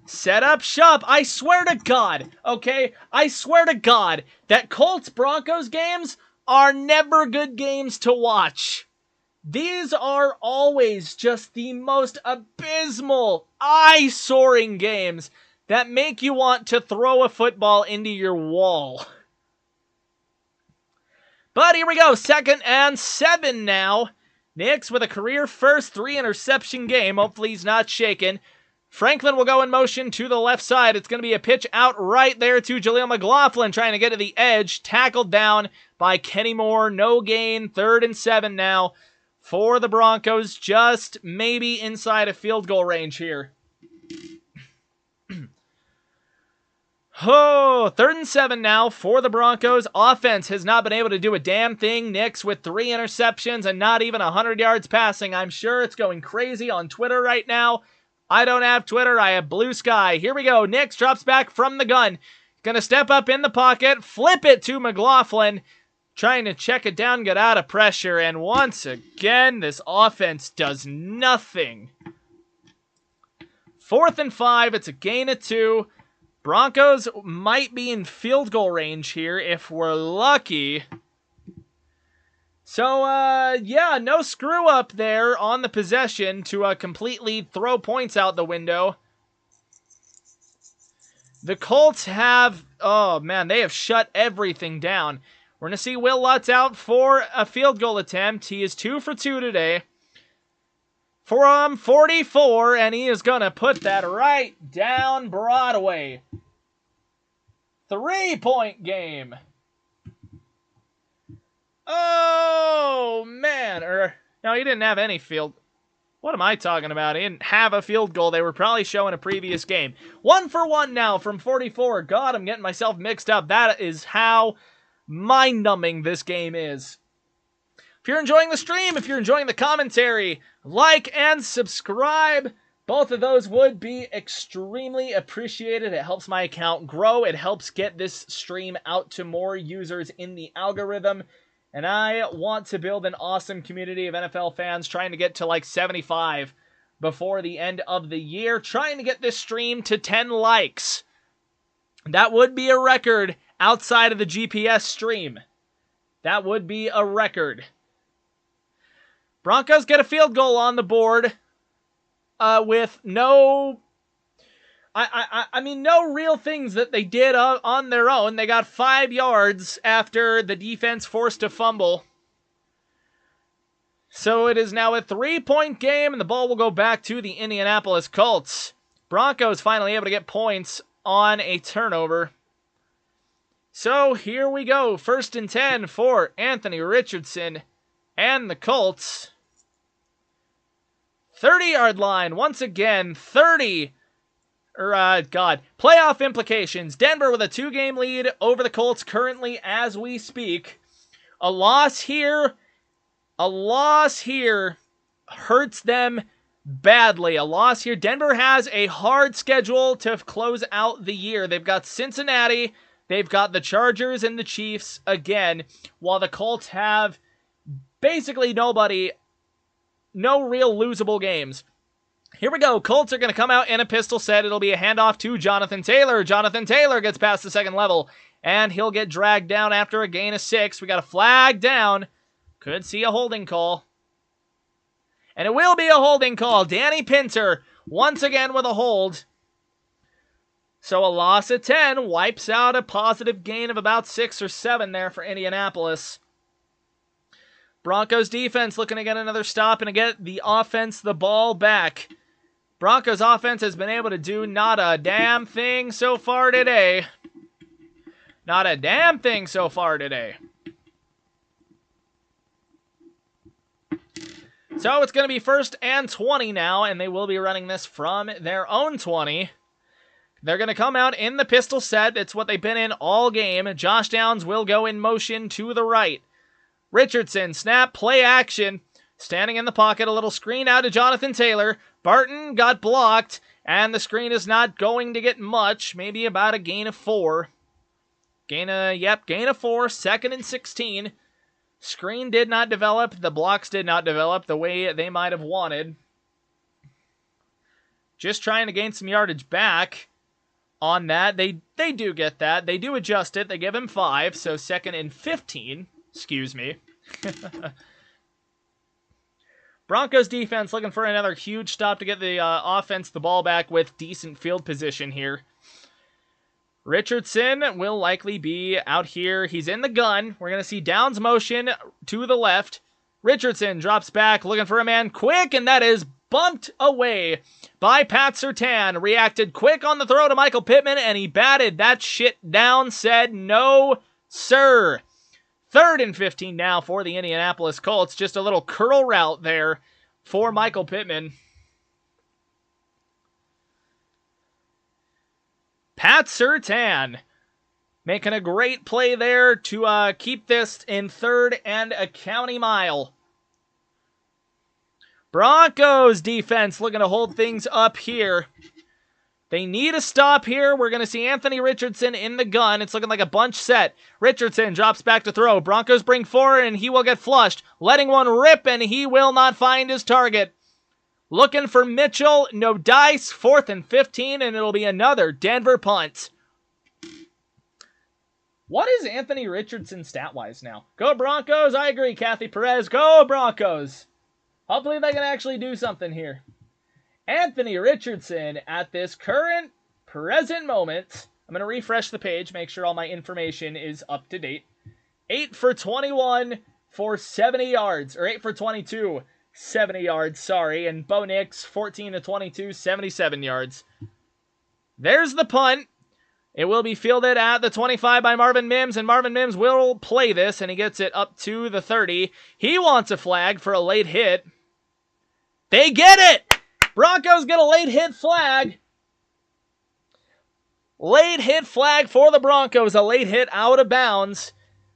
set up shop. I swear to God, okay? I swear to God that Colts-Broncos games are never good games to watch. These are always just the most abysmal, eye-soaring games that make you want to throw a football into your wall. But here we go, 2nd and 7 now. Nix with a career first 3-interception game. Hopefully he's not shaken. Franklin will go in motion to the left side. It's going to be a pitch out right there to Jaleel McLaughlin trying to get to the edge. Tackled down by Kenny Moore. No gain. 3rd and 7 now for the Broncos. Just maybe inside a field goal range here. Oh, 3rd and 7 now for the Broncos. Offense has not been able to do a damn thing. Nix with 3 interceptions and not even 100 yards passing. I'm sure it's going crazy on Twitter right now. I don't have Twitter. I have Blue Sky. Here we go. Nix drops back from the gun. Gonna step up in the pocket. Flip it to McLaughlin. Trying to check it down, get out of pressure. And once again, this offense does nothing. 4th and 5. It's a gain of 2. Broncos might be in field goal range here if we're lucky. So, yeah, no screw up there on the possession to completely throw points out the window. The Colts have, oh man, they have shut everything down. We're going to see Will Lutz out for a field goal attempt. He is 2 for 2 today. For 44, and he is going to put that right down Broadway. 3-point game. Oh, man. No, he didn't have any field. What am I talking about? He didn't have a field goal. They were probably showing a previous game. 1 for 1 now from 44. God, I'm getting myself mixed up. That is how mind-numbing this game is. If you're enjoying the stream, if you're enjoying the commentary, like and subscribe. Both of those would be extremely appreciated. It helps my account grow. It helps get this stream out to more users in the algorithm. And I want to build an awesome community of NFL fans, trying to get to like 75 before the end of the year. Trying to get this stream to 10 likes. That would be a record outside of the GPS stream. That would be a record. Broncos get a field goal on the board with no... I mean, no real things that they did on their own. They got 5 yards after the defense forced a fumble. So it is now a 3-point game, and the ball will go back to the Indianapolis Colts. Broncos finally able to get points on a turnover. So here we go. 1st and 10 for Anthony Richardson and the Colts. 30-yard line. Once again, 30... playoff implications. Denver with a 2-game lead over the Colts currently as we speak. A loss here hurts them badly. A loss here. Denver has a hard schedule to close out the year. They've got Cincinnati, they've got the Chargers and the Chiefs again, while the Colts have basically nobody, no real losable games. Here we go. Colts are going to come out in a pistol set. It'll be a handoff to Jonathan Taylor. Jonathan Taylor gets past the second level, and he'll get dragged down after a gain of 6. We got a flag down. Could see a holding call. And it will be a holding call. Danny Pinter once again with a hold. So a loss of 10 wipes out a positive gain of about 6 or 7 there for Indianapolis. Broncos defense looking to get another stop and to get the offense the ball back. Broncos offense has been able to do not a damn thing so far today. Not a damn thing so far today. So it's going to be 1st and 20 now, and they will be running this from their own 20. They're going to come out in the pistol set. It's what they've been in all game. Josh Downs will go in motion to the right. Richardson, snap, play action. Standing in the pocket, a little screen out to Jonathan Taylor. Barton got blocked, and the screen is not going to get much. Maybe about a gain of 4. Gain of 4, 2nd and 16. Screen did not develop. The blocks did not develop the way they might have wanted. Just trying to gain some yardage back on that. They do get that. They do adjust it. They give him 5, so 2nd and 15. Excuse me. Broncos defense looking for another huge stop to get the offense the ball back with decent field position here. Richardson will likely be out here. He's in the gun. We're going to see Downs motion to the left. Richardson drops back, looking for a man quick, and that is bumped away by Pat Surtain. Reacted quick on the throw to Michael Pittman, and he batted that shit down, said no, sir. 3rd and 15 now for the Indianapolis Colts. Just a little curl route there for Michael Pittman. Pat Surtain making a great play there to keep this in 3rd and a county mile. Broncos defense looking to hold things up here. They need a stop here. We're going to see Anthony Richardson in the gun. It's looking like a bunch set. Richardson drops back to throw. Broncos bring 4, and he will get flushed. Letting one rip, and he will not find his target. Looking for Mitchell. No dice. 4th and 15, and it'll be another Denver punt. What is Anthony Richardson stat-wise now? Go Broncos. I agree, Kathy Perez. Go Broncos. Hopefully they can actually do something here. Anthony Richardson at this present moment. I'm going to refresh the page, make sure all my information is up to date. 8 for 21 for 70 yards, or 8 for 22, 70 yards, sorry. And Bo Nix, 14 to 22, 77 yards. There's the punt. It will be fielded at the 25 by Marvin Mims, and Marvin Mims will play this, and he gets it up to the 30. He wants a flag for a late hit. They get it! Broncos get a late hit flag. Late hit flag for the Broncos. A late hit out of bounds.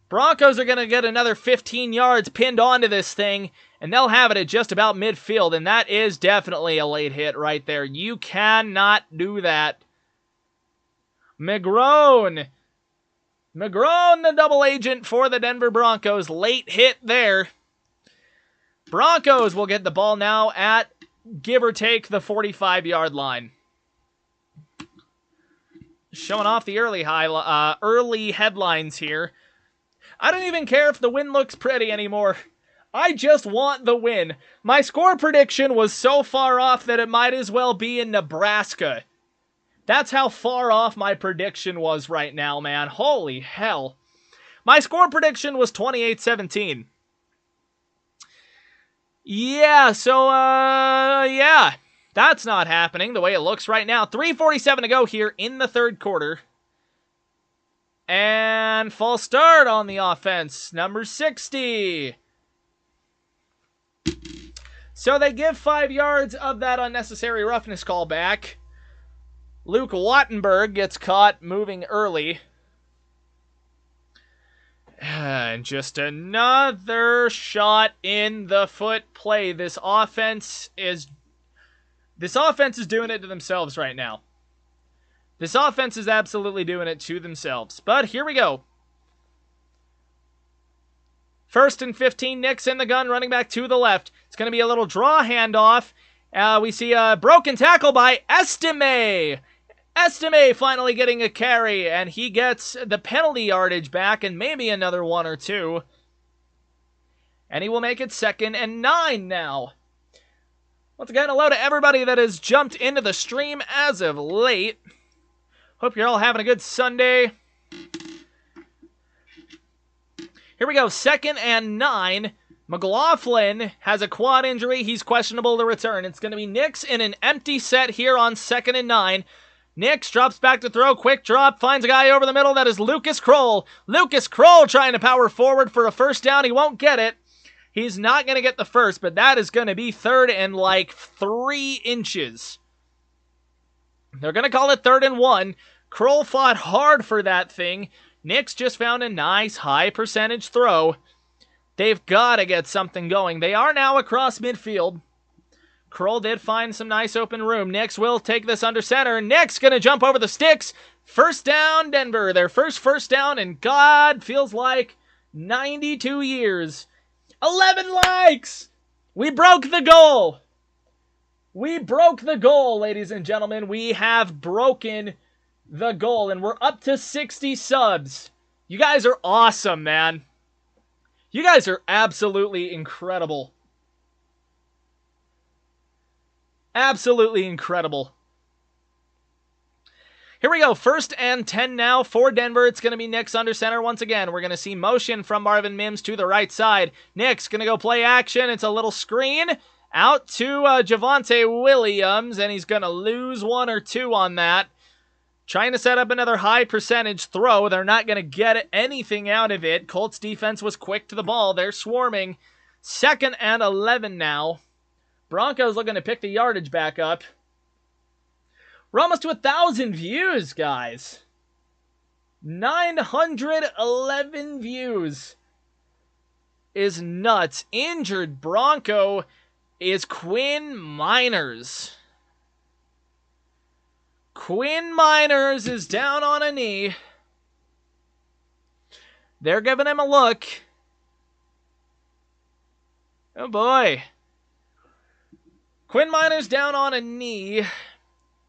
Broncos are going to get another 15 yards pinned onto this thing, and they'll have it at just about midfield, and that is definitely a late hit right there. You cannot do that. McGrone, the double agent for the Denver Broncos. Late hit there. Broncos will get the ball now at, give or take, the 45-yard line. Showing off the early headlines here. I don't even care if the win looks pretty anymore. I just want the win. My score prediction was so far off that it might as well be in Nebraska. That's how far off my prediction was right now, man. Holy hell. My score prediction was 28-17. Yeah, so, yeah. That's not happening the way it looks right now. 3:47 to go here in the third quarter. And false start on the offense. Number 60. So they give 5 yards of that unnecessary roughness call back. Luke Wattenberg gets caught moving early. And just another shot in the foot play. This offense is This offense is doing it to themselves right now. This offense is absolutely doing it to themselves. But here we go. 1st and 15, Nick's in the gun, running back to the left. It's going to be a little draw handoff. We see a broken tackle by Estime. Estime finally getting a carry, and he gets the penalty yardage back and maybe another 1 or 2. And he will make it 2nd and 9 now. Once again, hello to everybody that has jumped into the stream as of late. Hope you're all having a good Sunday. Here we go, 2nd and 9. McLaughlin has a quad injury. He's questionable to return. It's going to be Nix in an empty set here on 2nd and 9. Nix drops back to throw. Quick drop. Finds a guy over the middle. That is Lucas Kroll. Lucas Kroll trying to power forward for a first down. He won't get it. He's not going to get the first, but that is going to be 3rd and like 3 inches. They're going to call it 3rd and 1. Kroll fought hard for that thing. Nix just found a nice high percentage throw. They've got to get something going. They are now across midfield. Kroll did find some nice open room. Nix will take this under center. Nix going to jump over the sticks. First down, Denver. Their first down in, God, feels like 92 years. 11 likes! We broke the goal. We broke the goal, ladies and gentlemen. We have broken the goal, and we're up to 60 subs. You guys are awesome, man. You guys are absolutely incredible. Absolutely incredible. Here we go. 1st and 10 now for Denver. It's going to be Nix under center once again. We're going to see motion from Marvin Mims to the right side. Nix going to go play action. It's a little screen out to Javonte Williams, and he's going to lose 1 or 2 on that. Trying to set up another high percentage throw. They're not going to get anything out of it. Colts defense was quick to the ball. They're swarming. 2nd and 11 now. Broncos looking to pick the yardage back up. We're almost to 1,000 views, guys. 911 views is nuts. Injured Bronco is Quinn Miners. Quinn Miners is down on a knee. They're giving him a look. Oh boy. Quinn Miners down on a knee.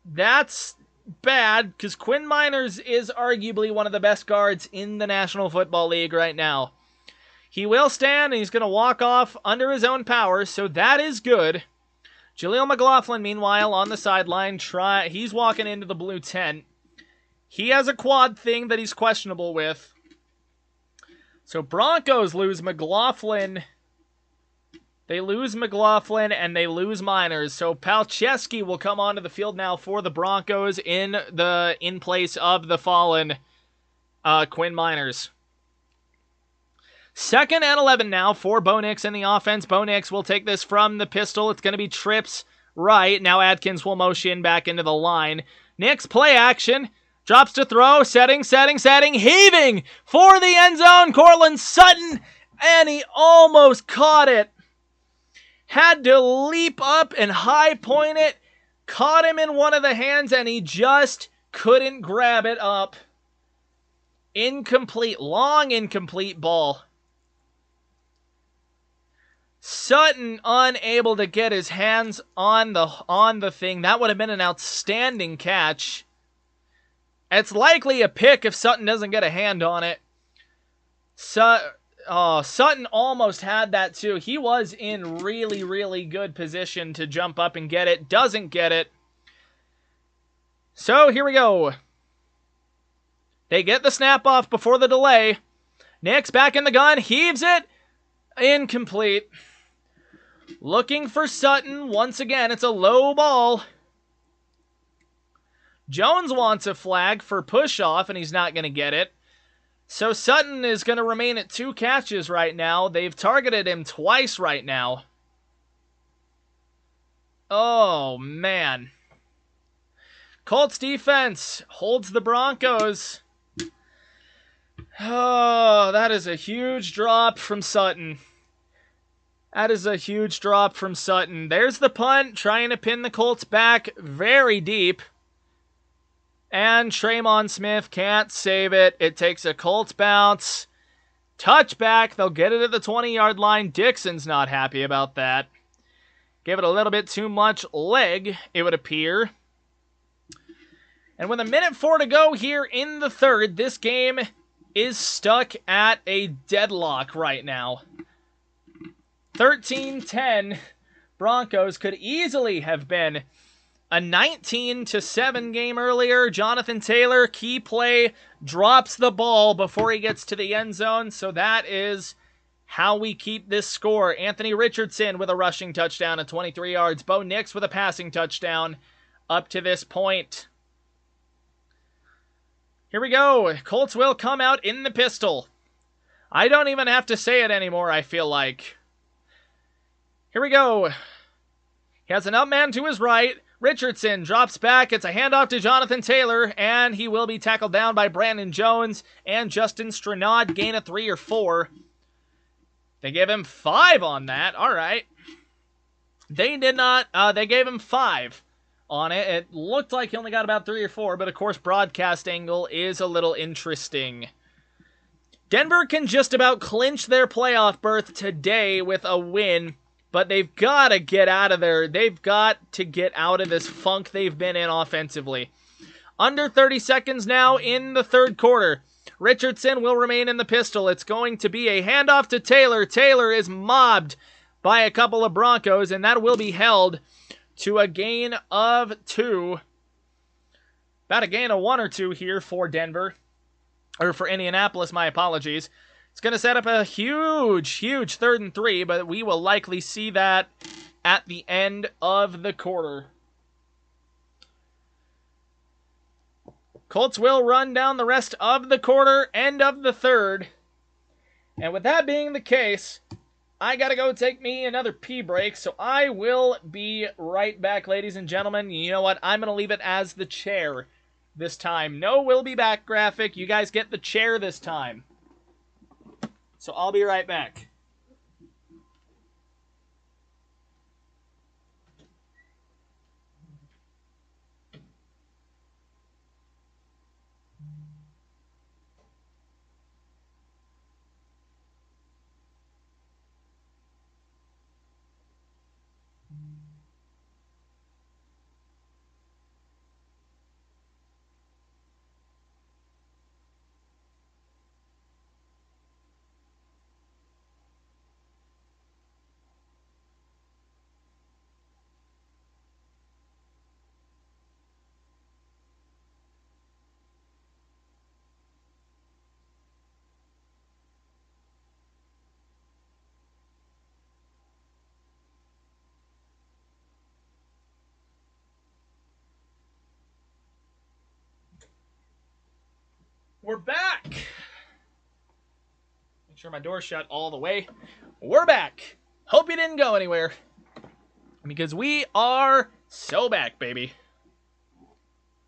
That's bad, because Quinn Miners is arguably one of the best guards in the National Football League right now. He will stand, and he's going to walk off under his own power, so that is good. Jaleel McLaughlin, meanwhile, on the sideline, he's walking into the blue tent. He has a quad thing that he's questionable with. So Broncos lose McLaughlin. They lose McLaughlin, and they lose Miners. So Palczewski will come onto the field now for the Broncos in place of the fallen Quinn Miners. 2nd and 11 now for Bo Nix in the offense. Bo Nix will take this from the pistol. It's going to be trips right. Now Adkins will motion back into the line. Nix play action. Drops to throw. Setting. Heaving for the end zone. Cortland Sutton. And he almost caught it. Had to leap up and high point it. Caught him in one of the hands, and he just couldn't grab it up. Incomplete. Long incomplete ball. Sutton unable to get his hands on the thing. That would have been an outstanding catch. It's likely a pick if Sutton doesn't get a hand on it. Sutton almost had that too. He was in really, really good position to jump up and get it. Doesn't get it. So here we go. They get the snap off before the delay. Nix back in the gun. Heaves it. Incomplete. Looking for Sutton. Once again, it's a low ball. Jones wants a flag for push-off, and he's not going to get it. So Sutton is going to remain at 2 catches right now. They've targeted him twice right now. Oh, man. Colts defense holds the Broncos. Oh, that is a huge drop from Sutton. That is a huge drop from Sutton. There's the punt, trying to pin the Colts back very deep. And Tremon Smith can't save it. It takes a Colts bounce. Touchback. They'll get it at the 20-yard line. Dixon's not happy about that. Gave it a little bit too much leg, it would appear. And with 1:04 to go here in the third, this game is stuck at a deadlock right now. 13-10. Broncos could easily have been a 19-7 game earlier. Jonathan Taylor, key play, drops the ball before he gets to the end zone. So that is how we keep this score. Anthony Richardson with a rushing touchdown at 23 yards. Bo Nix with a passing touchdown up to this point. Here we go. Colts will come out in the pistol. I don't even have to say it anymore, I feel like. Here we go. He has an up man to his right. Richardson drops back. It's a handoff to Jonathan Taylor, and he will be tackled down by Brandon Jones and Justin Strnad. Gain of 3 or 4. They gave him 5 on that. All right. They did not. They gave him 5 on it. It looked like he only got about 3 or 4, but of course, broadcast angle is a little interesting. Denver can just about clinch their playoff berth today with a win. But they've got to get out of there. They've got to get out of this funk they've been in offensively. Under 30 seconds now in the third quarter. Richardson will remain in the pistol. It's going to be a handoff to Taylor. Taylor is mobbed by a couple of Broncos, and that will be held to a gain of 2. About a gain of 1 or 2 here for Denver. Or for Indianapolis, my apologies. It's going to set up a huge 3rd and 3, but we will likely see that at the end of the quarter. Colts will run down the rest of the quarter, end of the third. And with that being the case, I got to go take me another pee break, so I will be right back, ladies and gentlemen. You know what? I'm going to leave it as the chair this time. No will be back graphic. You guys get the chair this time. So I'll be right back. We're back. Make sure my door's shut all the way. We're back. Hope you didn't go anywhere. Because we are so back, baby.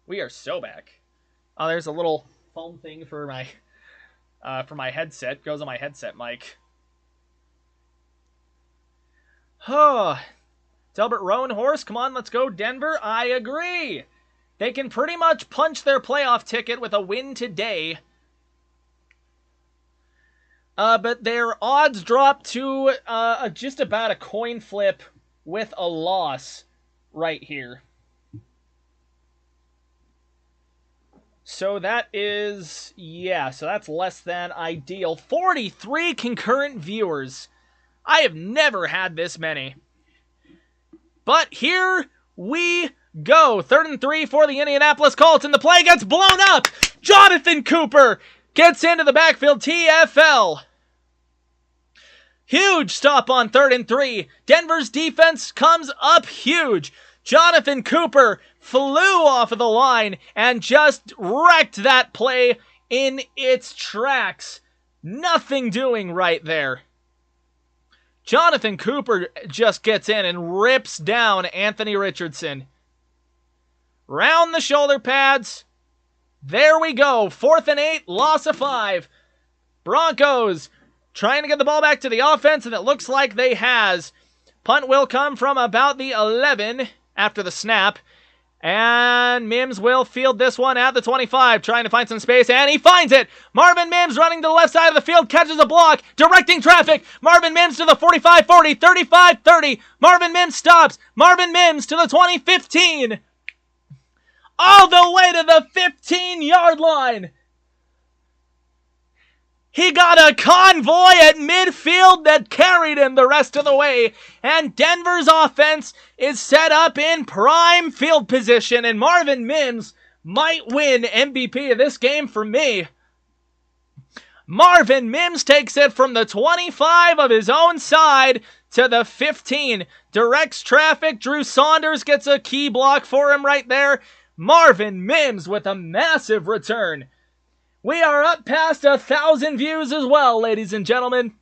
We are so back. Oh, there's a little foam thing for my headset. Goes on my headset mic. Oh, Delbert Rowan horse. Come on, let's go, Denver. I agree. They can pretty much punch their playoff ticket with a win today. But their odds drop to just about a coin flip with a loss right here. So that is, so that's less than ideal. 43 concurrent viewers. I have never had this many. But here we go. 3rd and 3 for the Indianapolis Colts, and the play gets blown up. Jonathan Cooper gets into the backfield. TFL. Huge stop on 3rd and 3. Denver's defense comes up huge. Jonathan Cooper flew off of the line and just wrecked that play in its tracks. Nothing doing right there. Jonathan Cooper just gets in and rips down Anthony Richardson. Round the shoulder pads. There we go. 4th and 8, loss of 5. Broncos trying to get the ball back to the offense, and it looks like they has. Punt will come from about the 11 after the snap. And Mims will field this one at the 25, trying to find some space, and he finds it! Marvin Mims running to the left side of the field, catches a block, directing traffic! Marvin Mims to the 45-40, 35-30, Marvin Mims stops! Marvin Mims to the 20-15! All the way to the 15-yard line! He got a convoy at midfield that carried him the rest of the way, and Denver's offense is set up in prime field position, and Marvin Mims might win MVP of this game for me. Marvin Mims takes it from the 25 of his own side to the 15. Directs traffic. Drew Saunders gets a key block for him right there. Marvin Mims with a massive return. We are up past 1,000 views as well, ladies and gentlemen.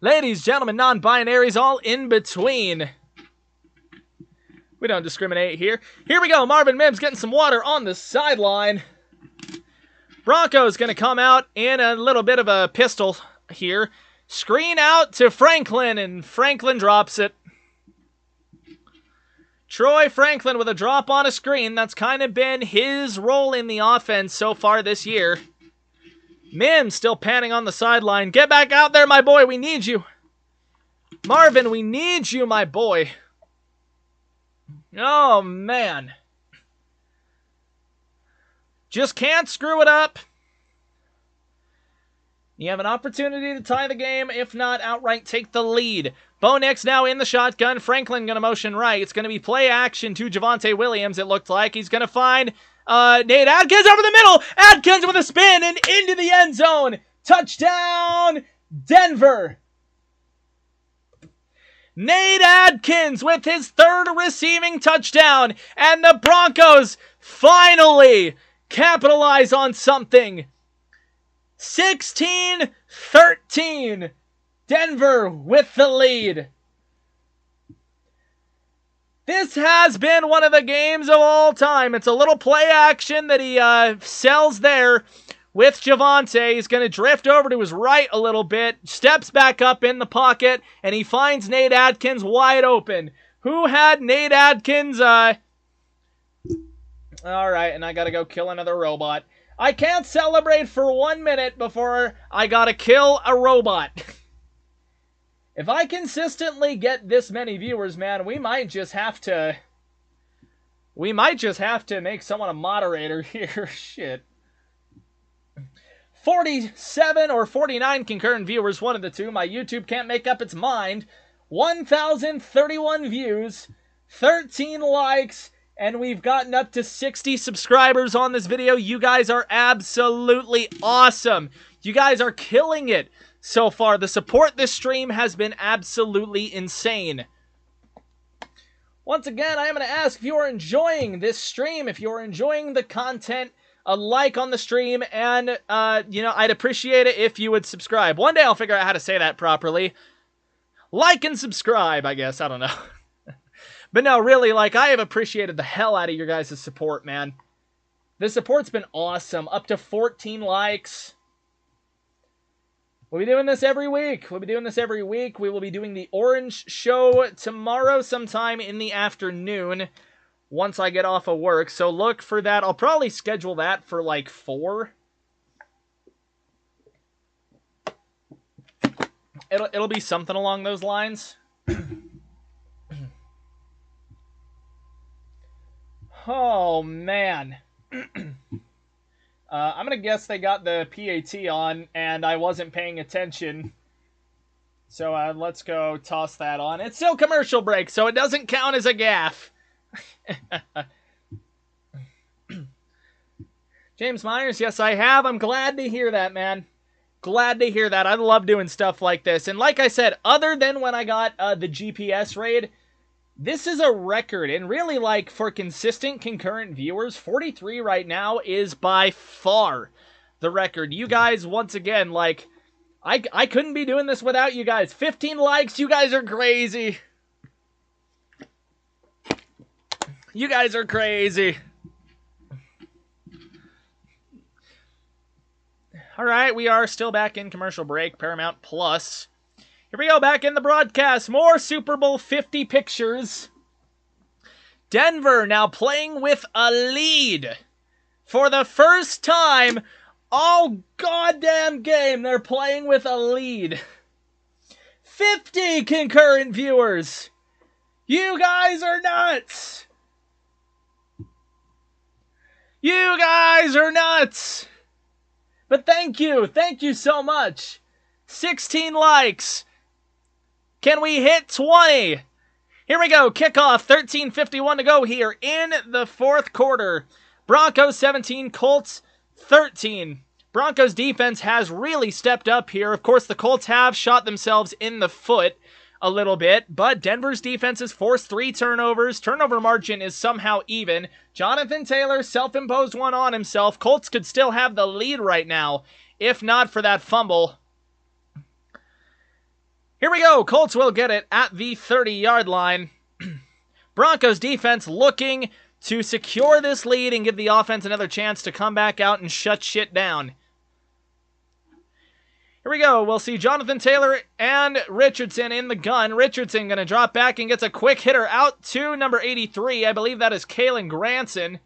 Ladies, gentlemen, non-binaries, all in between. We don't discriminate here. Here we go. Marvin Mims getting some water on the sideline. Broncos going to come out in a little bit of a pistol here. Screen out to Franklin, and Franklin drops it. Troy Franklin with a drop on a screen. That's kind of been his role in the offense so far this year. Mims still panning on the sideline. Get back out there, my boy. We need you. Marvin, we need you, my boy. Oh, man. Just can't screw it up. You have an opportunity to tie the game. If not, outright take the lead. Bo Nix now in the shotgun. Franklin going to motion right. It's going to be play action to Javonte Williams, it looked like. He's going to find Nate Adkins over the middle. Adkins with a spin and into the end zone. Touchdown, Denver. Nate Adkins with his third receiving touchdown. And the Broncos finally capitalize on something. 16-13. Denver with the lead. This has been one of the games of all time. It's a little play action that he sells there with Javonte. He's going to drift over to his right a little bit, steps back up in the pocket, and he finds Nate Adkins wide open. Who had Nate Adkins? All right, and I got to go kill another robot. I can't celebrate for 1 minute before I got to kill a robot. If I consistently get this many viewers, man, we might just have to make someone a moderator here. Shit. 47 or 49 concurrent viewers, one of the two. My YouTube can't make up its mind. 1,031 views, 13 likes, and we've gotten up to 60 subscribers on this video. You guys are absolutely awesome. You guys are killing it. So far, the support this stream has been absolutely insane. Once again, I am going to ask if you are enjoying this stream, if you're enjoying the content, a like on the stream, and, I'd appreciate it if you would subscribe. One day I'll figure out how to say that properly. Like and subscribe, I guess. I don't know. But no, really, I have appreciated the hell out of your guys' support, man. The support's been awesome. Up to 14 likes. We'll be doing this every week. We will be doing the Orange Show tomorrow sometime in the afternoon once I get off of work. So look for that. I'll probably schedule that for 4. It'll be something along those lines. Oh, man. I'm going to guess they got the PAT on, and I wasn't paying attention. So let's go toss that on. It's still commercial break, so it doesn't count as a gaffe. James Myers, yes, I have. I'm glad to hear that, man. Glad to hear that. I love doing stuff like this. And like I said, other than when I got the GPS raid, this is a record, and really, for consistent concurrent viewers, 43 right now is by far the record. You guys, once again, I couldn't be doing this without you guys. 15 likes, you guys are crazy. You guys are crazy. All right, we are still back in commercial break, Paramount Plus. Here we go, back in the broadcast. More Super Bowl 50 pictures. Denver now playing with a lead. For the first time all goddamn game, they're playing with a lead. 50 concurrent viewers. You guys are nuts. You guys are nuts. But thank you so much. 16 likes. Can we hit 20? Here we go, kickoff, 13:51 to go here in the fourth quarter. Broncos 17, Colts 13. Broncos defense has really stepped up here. Of course, the Colts have shot themselves in the foot a little bit, but Denver's defense has forced 3 turnovers. Turnover margin is somehow even. Jonathan Taylor self-imposed one on himself. Colts could still have the lead right now, if not for that fumble. Here we go. Colts will get it at the 30-yard line. Broncos defense looking to secure this lead and give the offense another chance to come back out and shut shit down. Here we go. We'll see Jonathan Taylor and Richardson in the gun. Richardson going to drop back and gets a quick hitter out to number 83. I believe that is Kalen Granson.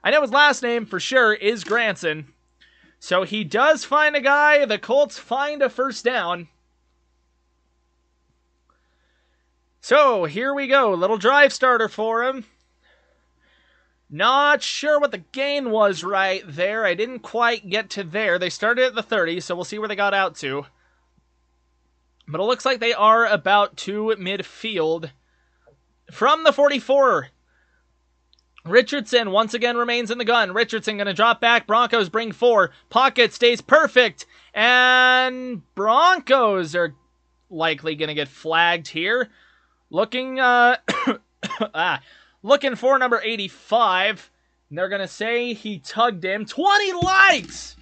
I know his last name for sure is Granson. So he does find a guy. The Colts find a first down. So here we go. Little drive starter for him. Not sure what the gain was right there. I didn't quite get to there. They started at the 30, so we'll see where they got out to. But it looks like they are about to midfield. From the 44, Richardson once again remains in the gun. Richardson going to drop back. Broncos bring 4. Pocket stays perfect. And Broncos are likely going to get flagged here. Looking looking for number 85. And they're going to say he tugged him. 20 likes!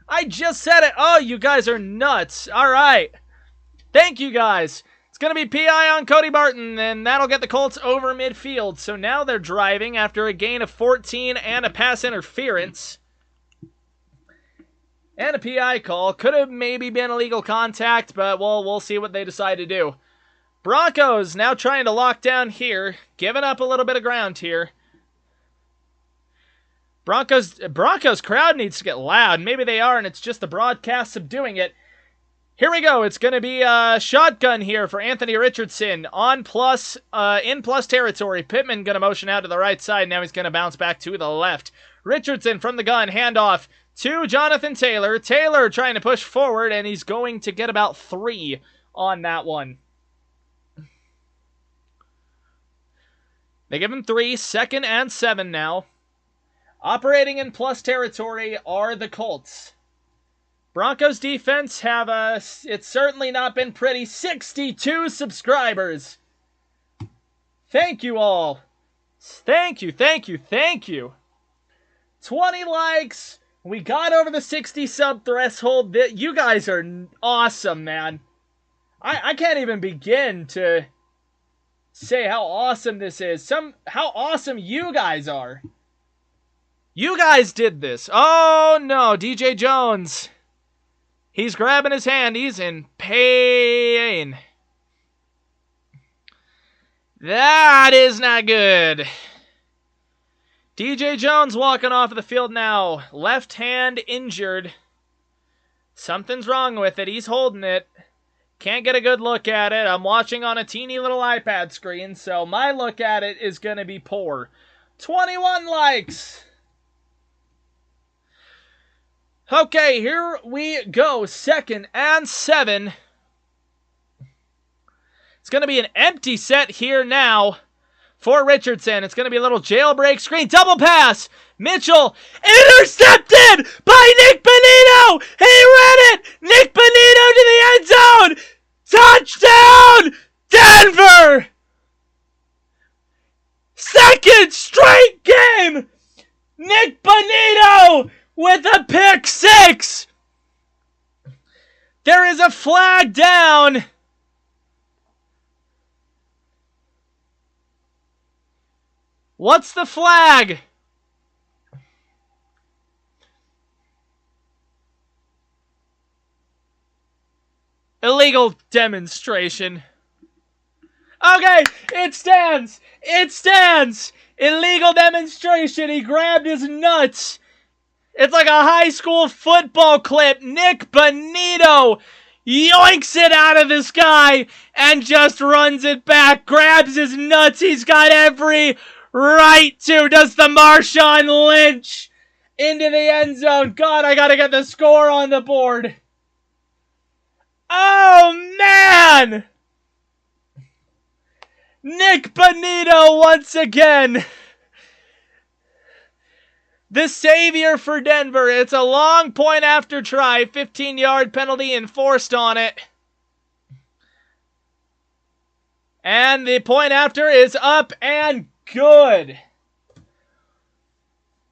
I just said it. Oh, you guys are nuts. All right. Thank you, guys. It's going to be PI on Cody Barton, and that'll get the Colts over midfield. So now they're driving after a gain of 14 and a pass interference. And a PI call. Could have maybe been illegal contact, but we'll see what they decide to do. Broncos now trying to lock down here. Giving up a little bit of ground here. Broncos crowd needs to get loud. Maybe they are, and it's just the broadcast subduing it. Here we go. It's going to be a shotgun here for Anthony Richardson on plus, in plus territory. Pittman going to motion out to the right side. Now he's going to bounce back to the left. Richardson from the gun. Handoff to Jonathan Taylor. Taylor trying to push forward, and he's going to get about 3 on that one. They give him 3. 2nd and 7 now. Operating in plus territory are the Colts. Broncos defense have it's certainly not been pretty. 62 subscribers. Thank you all. Thank you. 20 likes. We got over the 60 sub threshold. You guys are awesome, man. I can't even begin to say how awesome this is. How awesome you guys are. You guys did this. Oh no, DJ Jones. He's grabbing his hand. He's in pain. That is not good. DJ Jones walking off of the field now. Left hand injured. Something's wrong with it. He's holding it. Can't get a good look at it. I'm watching on a teeny little iPad screen, so my look at it is going to be poor. 21 likes. Okay, here we go. 2nd and 7. It's going to be an empty set here now for Richardson. It's going to be a little jailbreak screen. Double pass. Mitchell intercepted by Nick Bonito. He ran it. Nick Bonito to the end zone. Touchdown, Denver. 2nd straight game. Nick Bonito with a pick 6. There is a flag down. What's the flag? Illegal demonstration. Okay, it stands. It stands. Illegal demonstration. He grabbed his nuts. It's like a high school football clip. Nick Bonito yoinks it out of the sky and just runs it back. Grabs his nuts. He's got every right to. Does the Marshawn Lynch into the end zone. God, I gotta get the score on the board. Oh, man! Nick Bonito once again. The savior for Denver. It's a long point after try. 15-yard penalty enforced on it. And the point after is up and good.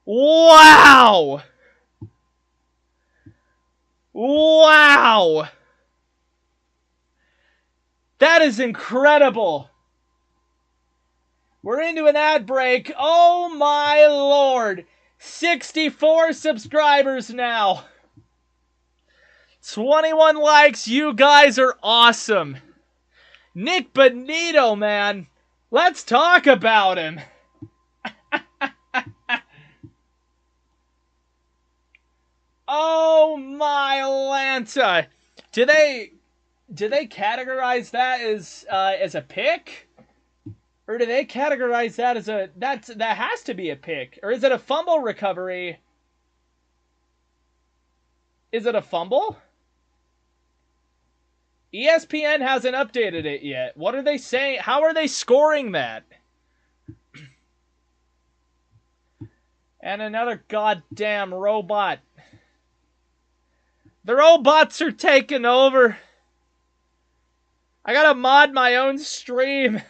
Wow! Wow! That is incredible. We're into an ad break. Oh my lord. 64 subscribers now. 21 likes. You guys are awesome. Nick Bonito, man. Let's talk about him. Oh my Lanta. Do they categorize that as a pick? Or do they categorize that as that has to be a pick? Or is it a fumble recovery? Is it a fumble? ESPN hasn't updated it yet. What are they saying? How are they scoring that? And another goddamn robot. The robots are taking over. I gotta mod my own stream.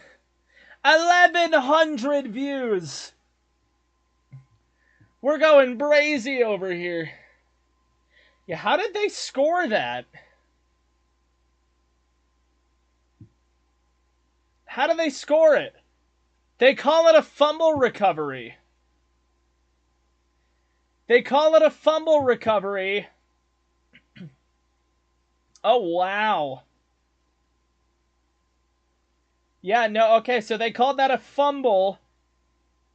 1,100 views. We're going brazy over here. Yeah, how did they score that? How do they score it? They call it a fumble recovery. They call it a fumble recovery. Oh, wow. Yeah, no, okay, so they called that a fumble.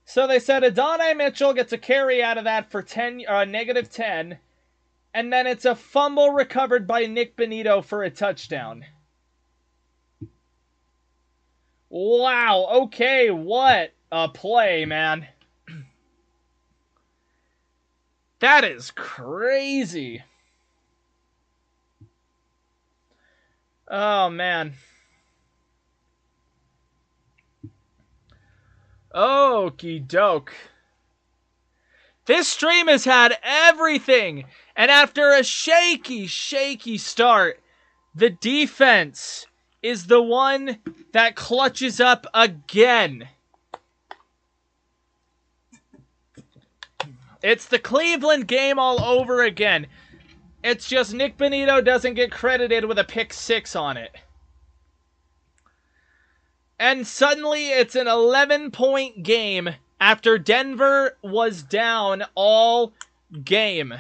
So they said Adonai Mitchell gets a carry out of that for -10. And then it's a fumble recovered by Nick Bonito for a touchdown. Wow, okay, what a play, man. That is crazy. Oh, man. Okie doke. This stream has had everything. And after a shaky start, the defense is the one that clutches up again. It's the Cleveland game all over again. It's just Nick Bonito doesn't get credited with a pick 6 on it. And suddenly it's an 11-point game after Denver was down all game.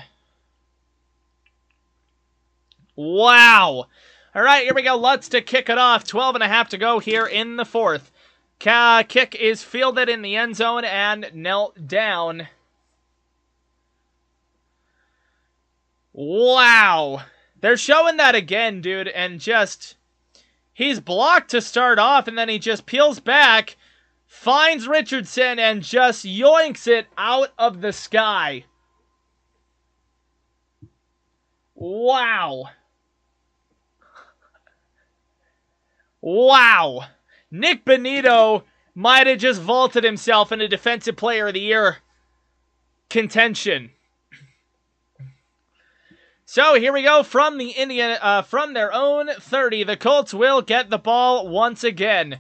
Wow. All right, here we go. Let's to kick it off. 12.5 to go here in the fourth. Kick is fielded in the end zone and knelt down. Wow. They're showing that again, dude, and just... He's blocked to start off, and then he just peels back, finds Richardson, and just yoinks it out of the sky. Wow. Wow. Nick Bonito might have just vaulted himself into Defensive Player of the Year contention. So here we go from the from their own 30. The Colts will get the ball once again.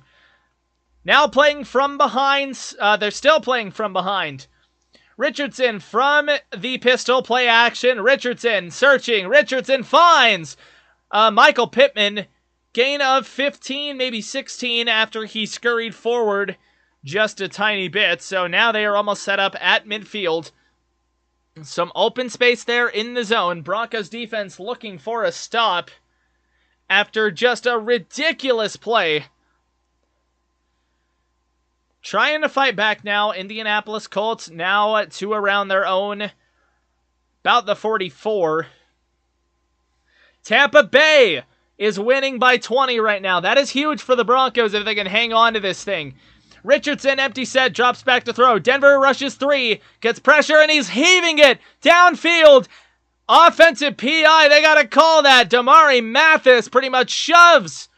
Now playing from behind. They're still playing from behind. Richardson from the pistol play action. Richardson searching. Richardson finds Michael Pittman. Gain of 15, maybe 16 after he scurried forward just a tiny bit. So now they are almost set up at midfield. Some open space there in the zone. Broncos defense looking for a stop. after just a ridiculous play. Trying to fight back now. Indianapolis Colts now to around their own. About the 44. Tampa Bay is winning by 20 right now. That is huge for the Broncos if they can hang on to this thing. Richardson, empty set, drops back to throw. Denver rushes 3, gets pressure, and he's heaving it downfield. Offensive PI, they got to call that. Damari Mathis pretty much shoves.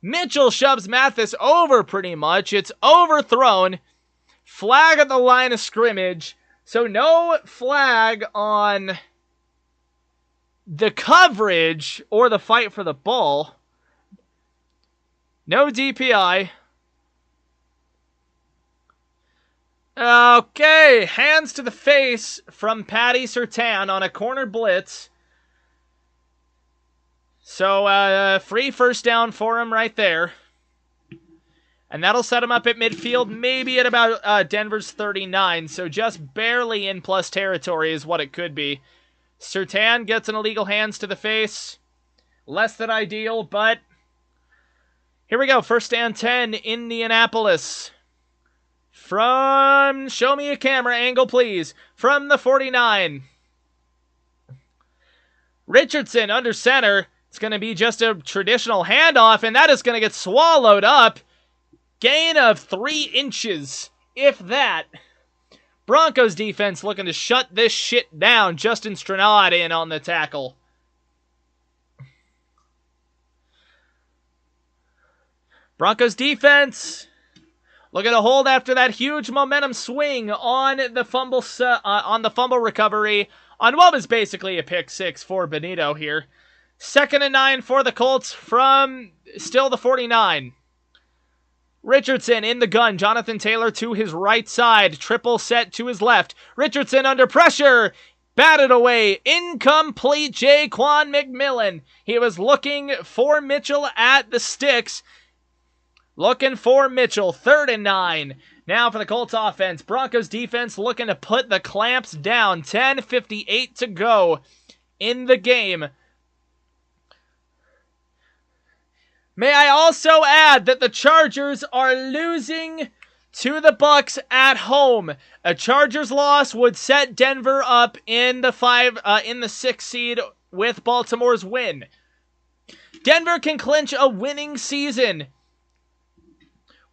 Mitchell shoves Mathis over pretty much. It's overthrown. Flag at the line of scrimmage. So no flag on the coverage or the fight for the ball. No DPI. Okay, hands to the face from Patty Surtain on a corner blitz. So, free first down for him right there. And that'll set him up at midfield, maybe at about Denver's 39. So just barely in plus territory is what it could be. Surtain gets an illegal hands to the face. Less than ideal, but here we go. First and 10, Indianapolis. Show me a camera angle, please. From the 49. Richardson under center. It's going to be just a traditional handoff, and that is going to get swallowed up. Gain of 3 inches, if that. Broncos defense looking to shut this shit down. Justin Stranad in on the tackle. Broncos defense looking to hold after that huge momentum swing on the fumble recovery on what was basically a pick 6 for Benito here. 2nd and 9 for the Colts from still the 49. Richardson in the gun. Jonathan Taylor to his right side. Triple set to his left. Richardson under pressure. Batted away. Incomplete. Jaquan McMillan. He was looking for Mitchell at the sticks. Looking for Mitchell. 3rd and 9. Now for the Colts offense. Broncos defense looking to put the clamps down. 10:58 to go in the game. May I also add that the Chargers are losing to the Bucs at home. A Chargers loss would set Denver up in the 6th seed with Baltimore's win. Denver can clinch a winning season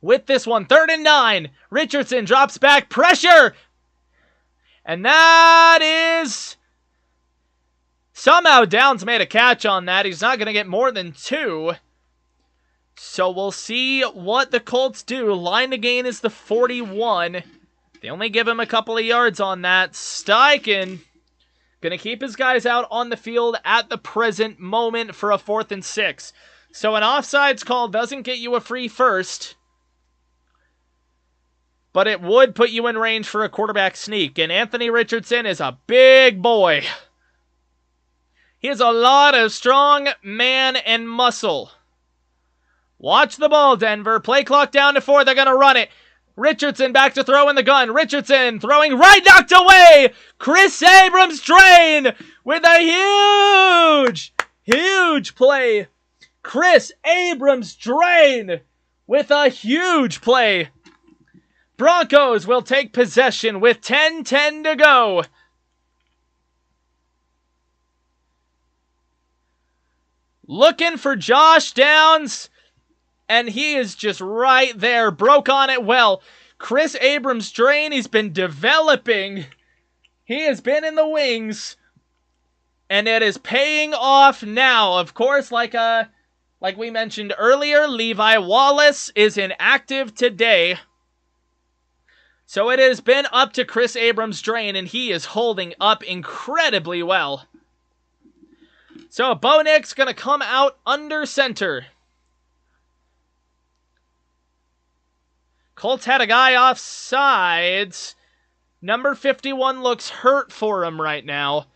with this one. 3rd and 9. Richardson drops back. Pressure! And that is... Somehow Downs made a catch on that. He's not going to get more than 2. So we'll see what the Colts do. Line to gain is the 41. They only give him a couple of yards on that. Steichen going to keep his guys out on the field at the present moment for a 4th and 6. So an offsides call doesn't get you a free first, but it would put you in range for a quarterback sneak. And Anthony Richardson is a big boy. He has a lot of strong man and muscle. Watch the ball, Denver. Play clock down to 4. They're going to run it. Richardson back to throw in the gun. Richardson throwing right, knocked away. Chris Abrams drain with a huge play. Chris Abrams drain with a huge play. Broncos will take possession with 10:10 to go. Looking for Josh Downs. And he is just right there. Broke on it well. Chris Abrams drain. He's been developing. He has been in the wings. And it is paying off now. Of course, like we mentioned earlier, Levi Wallace is inactive today. So it has been up to Chris Abrams drain. And he is holding up incredibly well. So Bo Nix going to come out under center. Colts had a guy off sides. Number 51 looks hurt for him right now.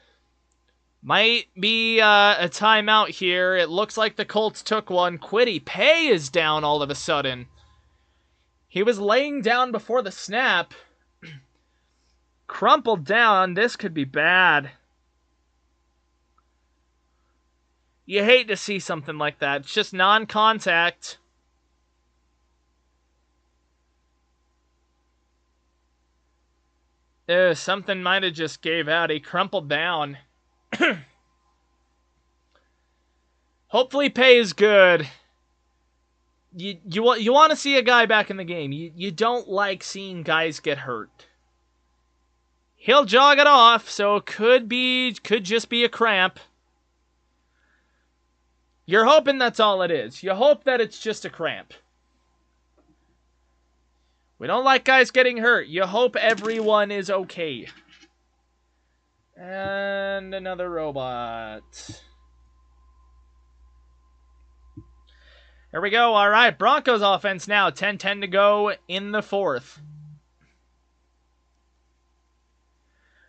Might be a timeout here. It looks like the Colts took one. Kwity Paye is down all of a sudden. He was laying down before the snap. Crumpled down. This could be bad. You hate to see something like that. It's just non-contact. Something might have just gave out. He crumpled down. Hopefully pay is good. You want to see a guy back in the game. You don't like seeing guys get hurt. He'll jog it off, so it could just be a cramp. You're hoping that's all it is. You hope that it's just a cramp. We don't like guys getting hurt. You hope everyone is okay. And another robot. Here we go. All right, Broncos offense now. 10-10 to go in the fourth.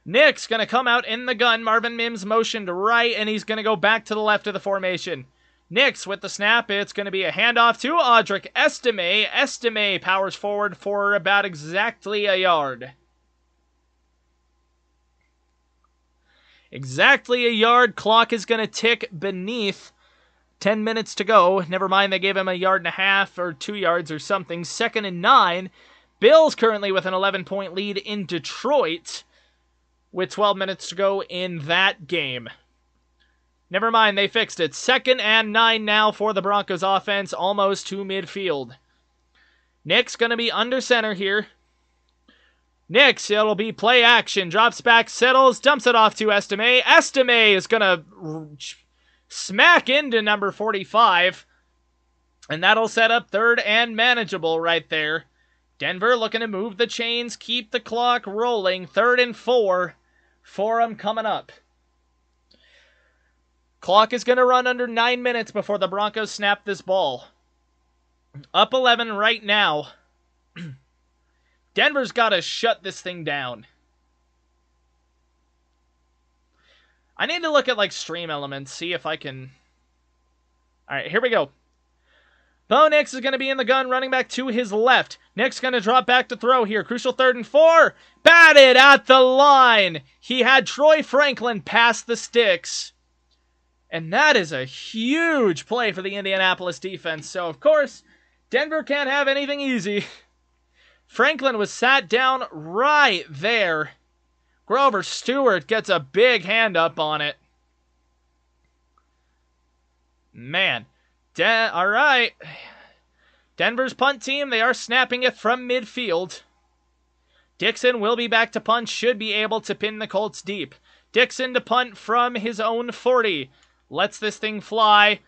Nick's going to come out in the gun. Marvin Mims motioned right, and he's going to go back to the left of the formation. Nick's with the snap. It's going to be a handoff to Audric Estime. Estime powers forward for about exactly a yard. Exactly a yard. Clock is going to tick beneath 10 minutes to go. Never mind, they gave him a yard and a half or 2 yards or something. 2nd and 9. Bills currently with an 11-point lead in Detroit with 12 minutes to go in that game. Never mind, they fixed it. 2nd and 9 now for the Broncos offense, almost to midfield. Nick's going to be under center here. Nick's, it'll be play action. Drops back, settles, dumps it off to Estime. Estime is going to smack into number 45. And that'll set up 3rd and manageable right there. Denver looking to move the chains, keep the clock rolling. 3rd and 4 for them coming up. Clock is going to run under 9 minutes before the Broncos snap this ball. Up 11 right now. Denver's got to shut this thing down. I need to look at like stream elements, see if I can... Alright, here we go. Bo Nix is going to be in the gun, running back to his left. Nick's going to drop back to throw here. Crucial 3rd and 4. Batted at the line. He had Troy Franklin pass the sticks. And that is a huge play for the Indianapolis defense. So, of course, Denver can't have anything easy. Franklin was sat down right there. Grover Stewart gets a big hand up on it. Man. All right. Denver's punt team, they are snapping it from midfield. Dixon will be back to punt, should be able to pin the Colts deep. Dixon to punt from his own 40. Lets this thing fly.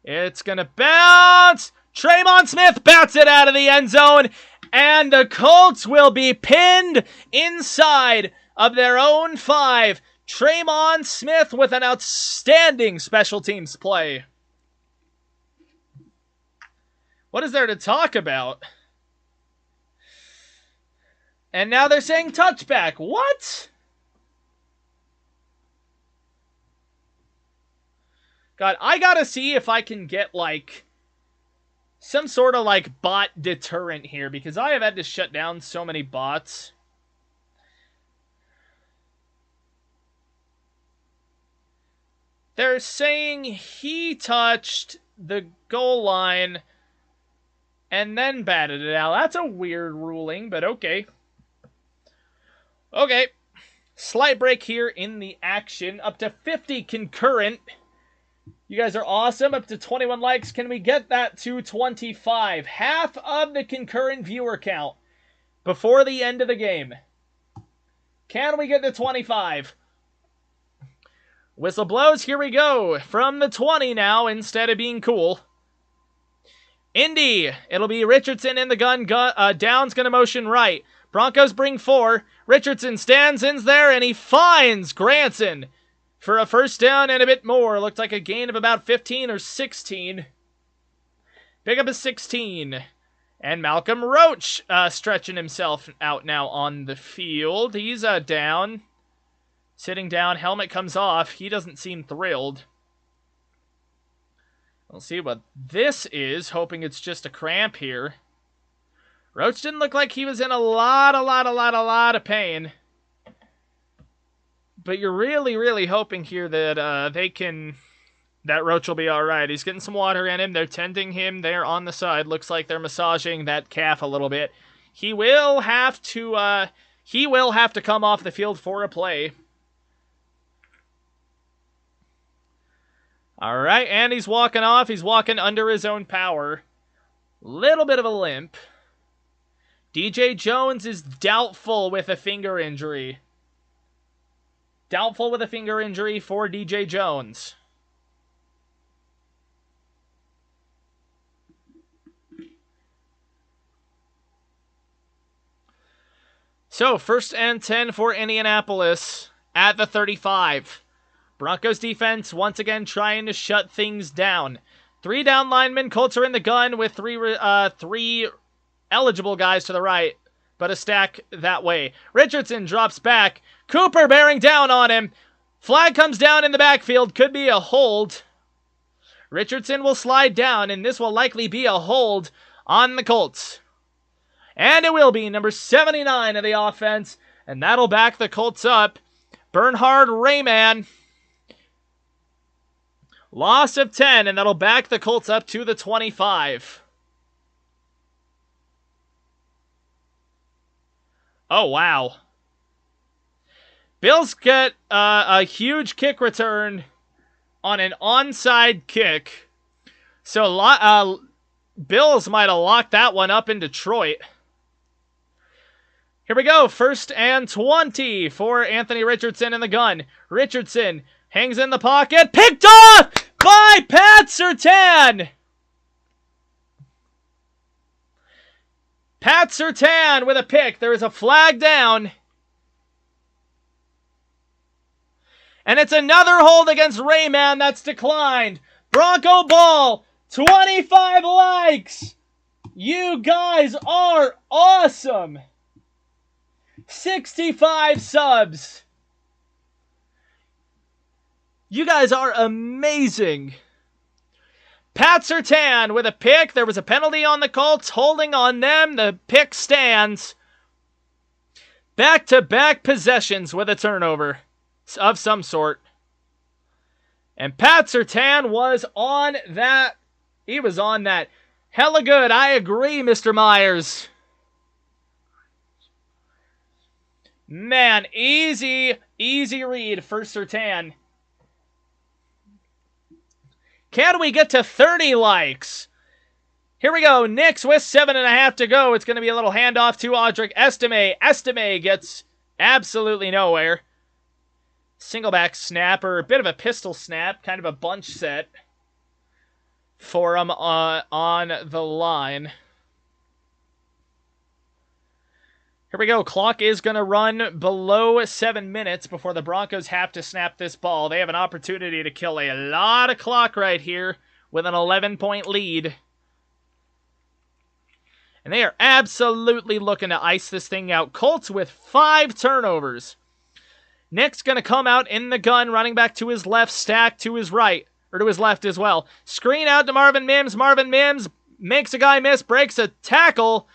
It's going to bounce. Tremon Smith bats it out of the end zone. And the Colts will be pinned inside of their own 5. Tremon Smith with an outstanding special teams play. What is there to talk about? And now they're saying touchback. What? God, I gotta see if I can get, like, some sort of, like, bot deterrent here, because I have had to shut down so many bots. They're saying he touched the goal line and then batted it out. That's a weird ruling, but okay. Okay. Slight break here in the action. Up to 50 concurrent. You guys are awesome. Up to 21 likes. Can we get that to 25? Half of the concurrent viewer count before the end of the game. Can we get to 25? Whistle blows. Here we go. From the 20 now instead of being cool. Indy. It'll be Richardson in the gun. Down's going to motion right. Broncos bring 4. Richardson stands in there and he finds Granson for a first down and a bit more. Looked like a gain of about 15 or 16. Pick up a 16. And Malcolm Roach stretching himself out now on the field. He's down. Sitting down. Helmet comes off. He doesn't seem thrilled. We'll see what this is. Hoping it's just a cramp here. Roach didn't look like he was in a lot of pain. But you're really, really hoping here that they can That roach will be alright. He's getting some water in him. They're tending him there on the side. Looks like they're massaging that calf a little bit. He will have to come off the field for a play. Alright, and he's walking off. He's walking under his own power. Little bit of a limp. DJ Jones is doubtful with a finger injury. Doubtful with a finger injury for DJ Jones. So, 1st and 10 for Indianapolis at the 35. Broncos defense once again trying to shut things down. 3 down linemen. Colts are in the gun with three eligible guys to the right, but a stack that way. Richardson drops back. Cooper bearing down on him. Flag comes down in the backfield. Could be a hold. Richardson will slide down, and this will likely be a hold on the Colts. And it will be number 79 of the offense, and that'll back the Colts up. Bernhard Rayman. Loss of 10, and that'll back the Colts up to the 25. Oh, wow. Bills get a huge kick return on an onside kick. So Bills might have locked that one up in Detroit. Here we go. 1st and 20 for Anthony Richardson in the gun. Richardson hangs in the pocket. Picked off by Pat Surtain. Pat Surtain with a pick. There is a flag down. And it's another hold against Rayman that's declined. Bronco ball. 25 likes. You guys are awesome. 65 subs. You guys are amazing. Pat Surtain with a pick. There was a penalty on the Colts, holding on them. The pick stands. Back-to-back possessions with a turnover of some sort. And Pat Surtain was on that. He was on that. Hella good. I agree, Mr. Myers. Man, easy read for Surtain. Can we get to 30 likes? Here we go. Knicks with 7.5 to go. It's going to be a little handoff to Audric Estime. Estime gets absolutely nowhere. Singleback snap, or a bit of a pistol snap. Kind of a bunch set for him on the line. Here we go. Clock is going to run below 7 minutes before the Broncos have to snap this ball. They have an opportunity to kill a lot of clock right here with an 11-point lead. And they are absolutely looking to ice this thing out. Colts with 5 turnovers. Nick's going to come out in the gun, running back to his left, stack to his right, or to his left as well. Screen out to Marvin Mims. Marvin Mims makes a guy miss, breaks a tackle,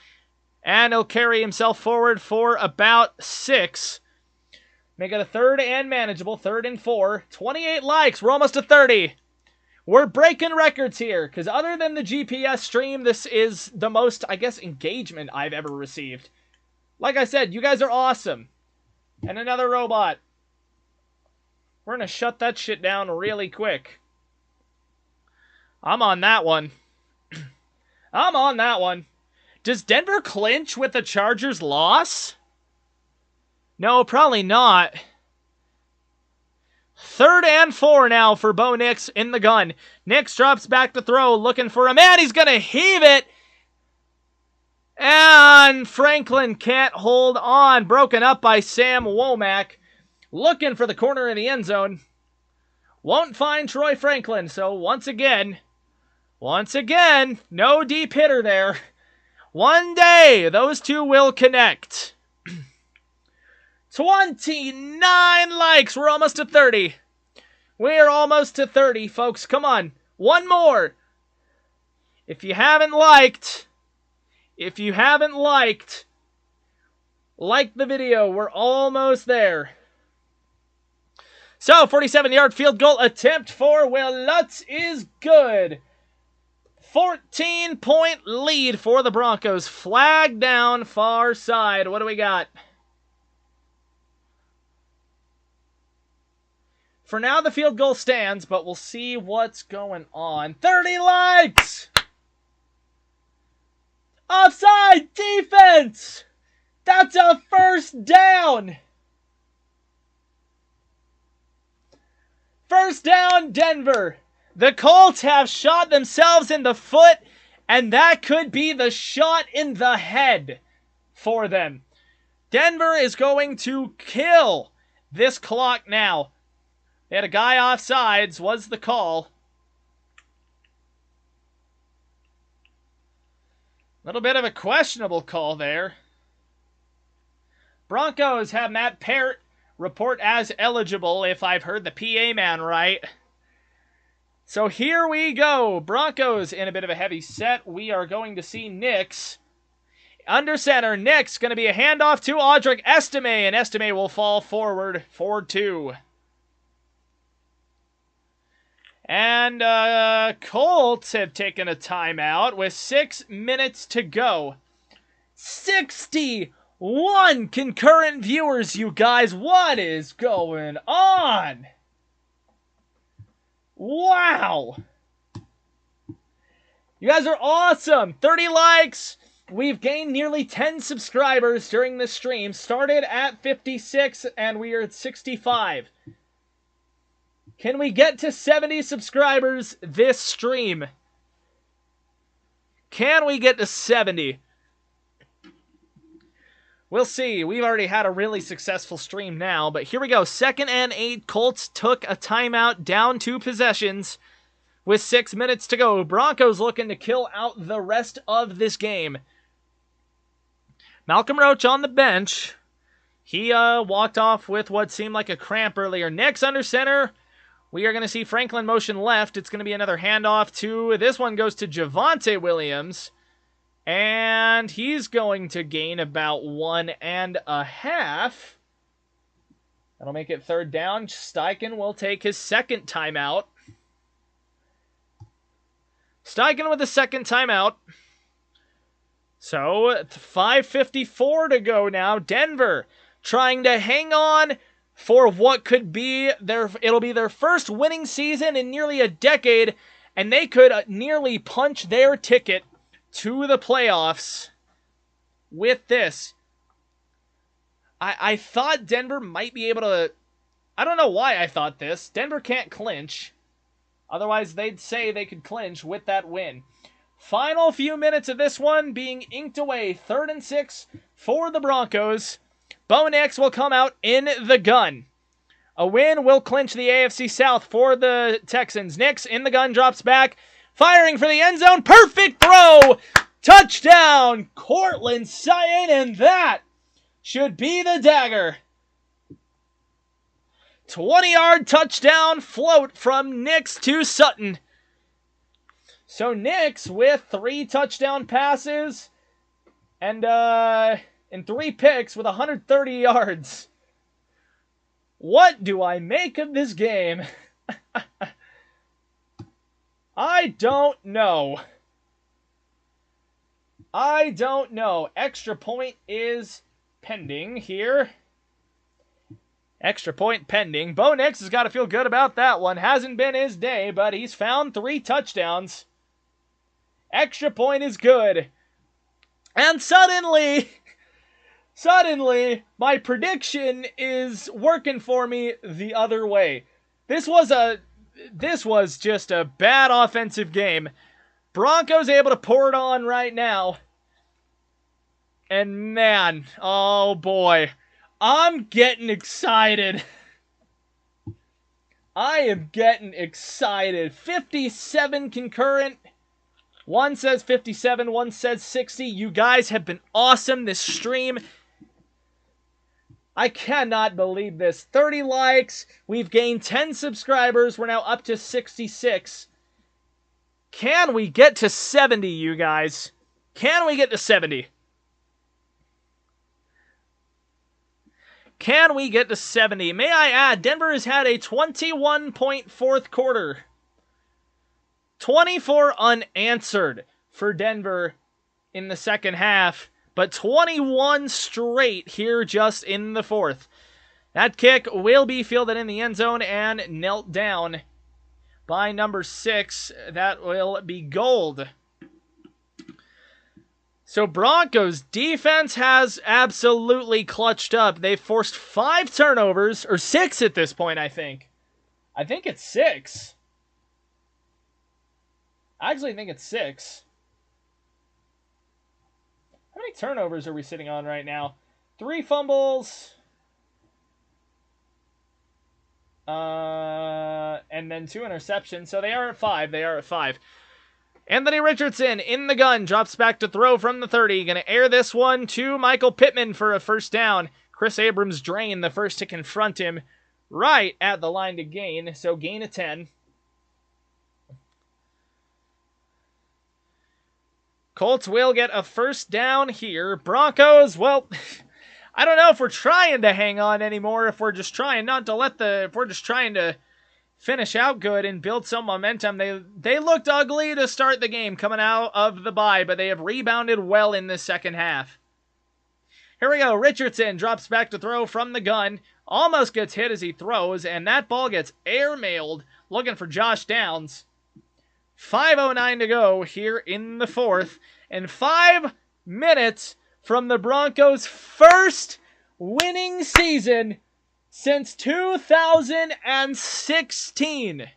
and he'll carry himself forward for about 6. Make it a 3rd and manageable. 3rd and 4. 28 likes. We're almost to 30. We're breaking records here, because other than the GPS stream, this is the most, I guess, engagement I've ever received. Like I said, you guys are awesome. And another robot. We're going to shut that shit down really quick. I'm on that one. I'm on that one. Does Denver clinch with the Chargers' loss? No, probably not. 3rd and 4 now for Bo Nix in the gun. Nix drops back to throw, looking for a man. He's going to heave it. And Franklin can't hold on. Broken up by Sam Womack. Looking for the corner of the end zone. Won't find Troy Franklin. So once again, no deep hitter there. One day, those two will connect. 29 likes. We're almost to 30. We're almost to 30, folks. Come on. One more. If you haven't liked, like the video. We're almost there. So, 47-yard field goal attempt for Will Lutz is good. 14-point lead for the Broncos. Flag down, far side. What do we got? For now, the field goal stands, but we'll see what's going on. 30 likes! Offside defense! That's a first down! First down, Denver. The Colts have shot themselves in the foot, and that could be the shot in the head for them. Denver is going to kill this clock now. They had a guy offsides, was the call. Little bit of a questionable call there. Broncos have Matt Parrott report as eligible, if I've heard the PA man right. So here we go. Broncos in a bit of a heavy set. We are going to see Nix under center. Nix going to be a handoff to Audric Estime, and Estime will fall forward for 2. And Colts have taken a timeout with 6 minutes to go. 61 concurrent viewers, you guys. What is going on? Wow. You guys are awesome. 30 likes. We've gained nearly 10 subscribers during this stream. Started at 56 and we are at 65. Can we get to 70 subscribers this stream? Can we get to 70? We'll see. We've already had a really successful stream now, but here we go. 2nd and 8. Colts took a timeout, down 2 possessions with 6 minutes to go. Broncos looking to kill out the rest of this game. Malcolm Roach on the bench. He walked off with what seemed like a cramp earlier. Nix under center. We are going to see Franklin motion left. It's going to be another handoff to, this one goes to Javonte Williams. And he's going to gain about 1.5. That'll make it 3rd down. Steichen will take his 2nd timeout. Steichen with the 2nd timeout. So, 5:54 to go now. Denver trying to hang on for what could be it'll be their first winning season in nearly a decade, and they could nearly punch their ticket to the playoffs with this. I thought Denver might be able to, I don't know why I thought this. Denver can't clinch. Otherwise, they'd say they could clinch with that win. Final few minutes of this one being inked away. 3rd and 6 for the Broncos. Bo Nix will come out in the gun. A win will clinch the AFC South for the Texans. Nix in the gun, drops back, firing for the end zone. Perfect throw! Touchdown! Cortland Sutton, and that should be the dagger. 20-yard touchdown float from Nix to Sutton. So Nix with 3 touchdown passes and 3 picks with 130 yards. What do I make of this game? I don't know. I don't know. Extra point is pending here. Extra point pending. Bo Nix has got to feel good about that one. Hasn't been his day, but he's found 3 touchdowns. Extra point is good. And suddenly, my prediction is working for me the other way. This was just a bad offensive game. Broncos able to pour it on right now. And man, oh boy, I'm getting excited. I am getting excited. 57 concurrent. One says 57, one says 60. You guys have been awesome this stream. I cannot believe this. 30 likes. We've gained 10 subscribers. We're now up to 66. Can we get to 70, you guys? Can we get to 70? Can we get to 70? May I add, Denver has had a 21-point fourth quarter. 24 unanswered for Denver in the second half, but 21 straight here just in the fourth. That kick will be fielded in the end zone and knelt down by number 6. That will be gold. So Broncos defense has absolutely clutched up. They've forced 5 turnovers, or 6 at this point, I think. I think it's 6. I actually think it's 6. How many turnovers are we sitting on right now? 3 fumbles. And then 2 interceptions. So they are at 5. Anthony Richardson in the gun. Drops back to throw from the 30. Going to air this one to Michael Pittman for a first down. Chris Abrams drained the first to confront him right at the line to gain. So gain of 10. Colts will get a first down here. Broncos, well, I don't know if we're trying to hang on anymore, if we're just trying not to if we're just trying to finish out good and build some momentum. They looked ugly to start the game coming out of the bye, but they have rebounded well in the second half. Here we go. Richardson drops back to throw from the gun. Almost gets hit as he throws, and that ball gets airmailed, looking for Josh Downs. 5:09 to go here in the fourth, and 5 minutes from the Broncos' first winning season since 2016.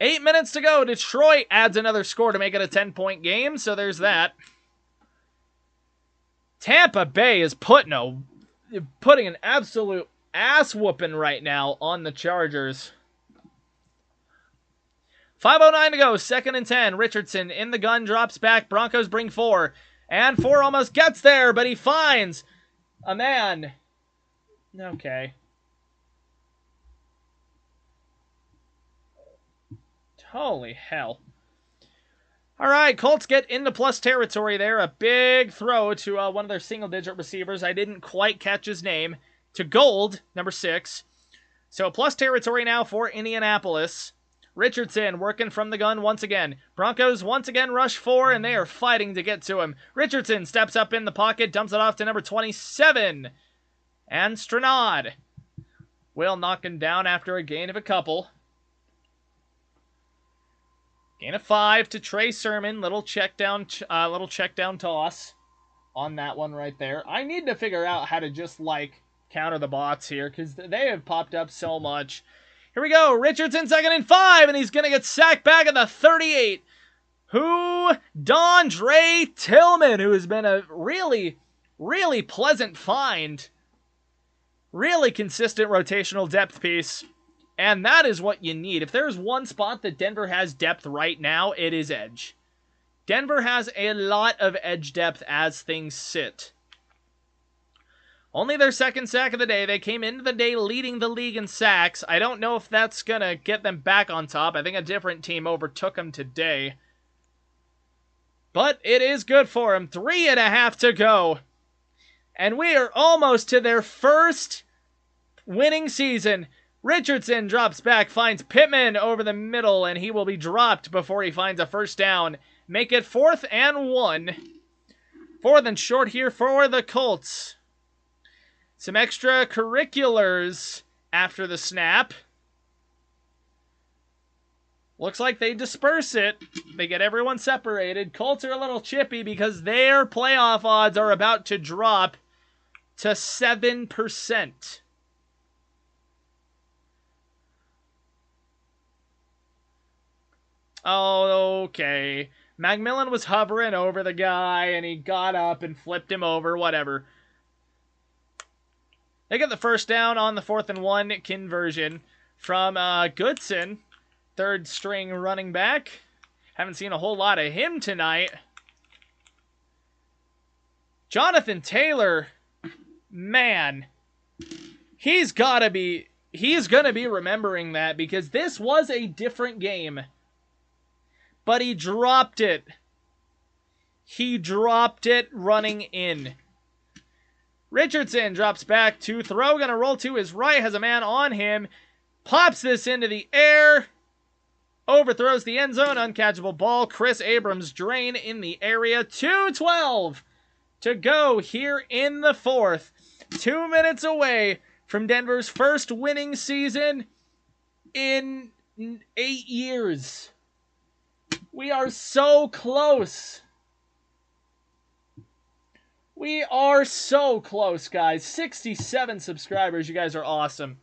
8 minutes to go. Detroit adds another score to make it a 10-point game, so there's that. Tampa Bay is putting an absolute ass-whooping right now on the Chargers. 5:09 to go, 2nd and 10. Richardson in the gun, drops back. Broncos bring 4. And 4 almost gets there, but he finds a man. Okay. Holy hell. All right, Colts get into plus territory there. A big throw to one of their single-digit receivers. I didn't quite catch his name. To Gold, number 6. So plus territory now for Indianapolis. Richardson working from the gun once again. Broncos once again rush 4, and they are fighting to get to him. Richardson steps up in the pocket, dumps it off to number 27. And Stranad will knock him down after a gain of a couple. Gain of 5 to Trey Sermon. Little check down toss on that one right there. I need to figure out how to just, counter the bots here, because they have popped up so much. Here we go. Richardson 2nd and 5, and he's going to get sacked back at the 38. Dondre Tillman, who has been a really, really pleasant find. Really consistent rotational depth piece. And that is what you need. If there's one spot that Denver has depth right now, it is edge. Denver has a lot of edge depth as things sit. Only their 2nd sack of the day. They came into the day leading the league in sacks. I don't know if that's going to get them back on top. I think a different team overtook them today. But it is good for them. 3.5 to go. And we are almost to their first winning season. Richardson drops back, finds Pittman over the middle, and he will be dropped before he finds a first down. Make it 4th and 1. 4th and short here for the Colts. Some extracurriculars after the snap. Looks like they disperse it. They get everyone separated. Colts are a little chippy because their playoff odds are about to drop to 7%. Oh, okay. McMillan was hovering over the guy, and he got up and flipped him over, whatever. They get the first down on the 4th and 1 conversion from Goodson, 3rd string running back. Haven't seen a whole lot of him tonight. Jonathan Taylor, man, he's going to be remembering that, because this was a different game. But he dropped it. He dropped it running in. Richardson drops back to throw. Going to roll to his right. Has a man on him. Pops this into the air. Overthrows the end zone. Uncatchable ball. Chris Abrams drain in the area. 2:12 to go here in the fourth. 2 minutes away from Denver's first winning season in 8 years. We are so close. We are so close, guys. 67 subscribers. You guys are awesome.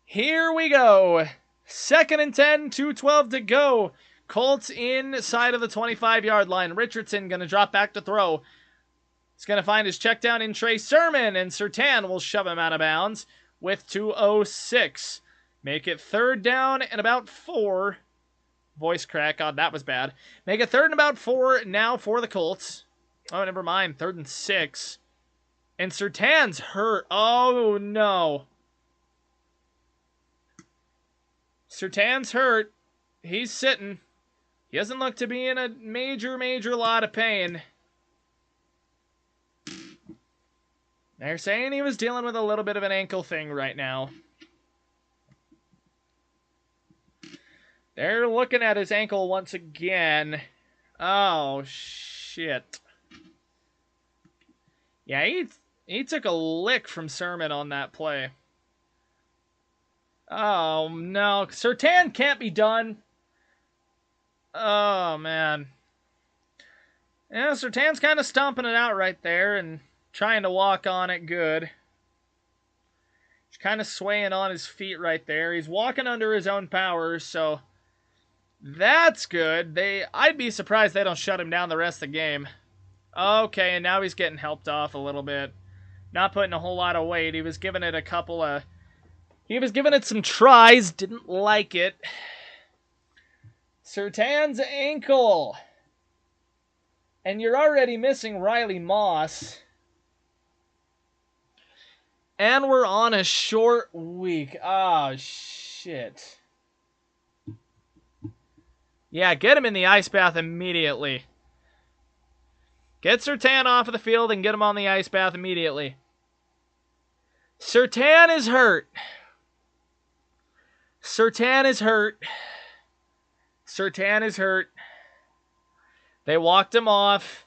Here we go. 2nd and 10, 2:12 to go. Colts inside of the 25-yard line. Richardson going to drop back to throw. He's going to find his check down in Trey Sermon, and Surtain will shove him out of bounds with 2:06. Make it 3rd down and about 4. Voice crack. God, that was bad. Make it 3rd and about 4 now for the Colts. Oh, never mind. 3rd and 6. And Surtain's hurt. Oh, no. Surtain's hurt. He's sitting. He doesn't look to be in a major lot of pain. They're saying he was dealing with a little bit of an ankle thing right now. They're looking at his ankle once again. Oh, shit. Yeah, he took a lick from Sermon on that play. Oh, no. Surtain can't be done. Oh, man. Yeah, Surtain's kind of stomping it out right there and trying to walk on it good. He's kind of swaying on his feet right there. He's walking under his own power, so that's good. I'd be surprised they don't shut him down the rest of the game. Okay, and now he's getting helped off a little bit. Not putting a whole lot of weight. He was giving it some tries. Didn't like it. Surtain's ankle. And you're already missing Riley Moss. And we're on a short week. Oh, shit. Yeah, get him in the ice bath immediately. Get Surtain off of the field and get him on the ice bath immediately. Surtain is hurt. Surtain is hurt. Surtain is hurt. They walked him off.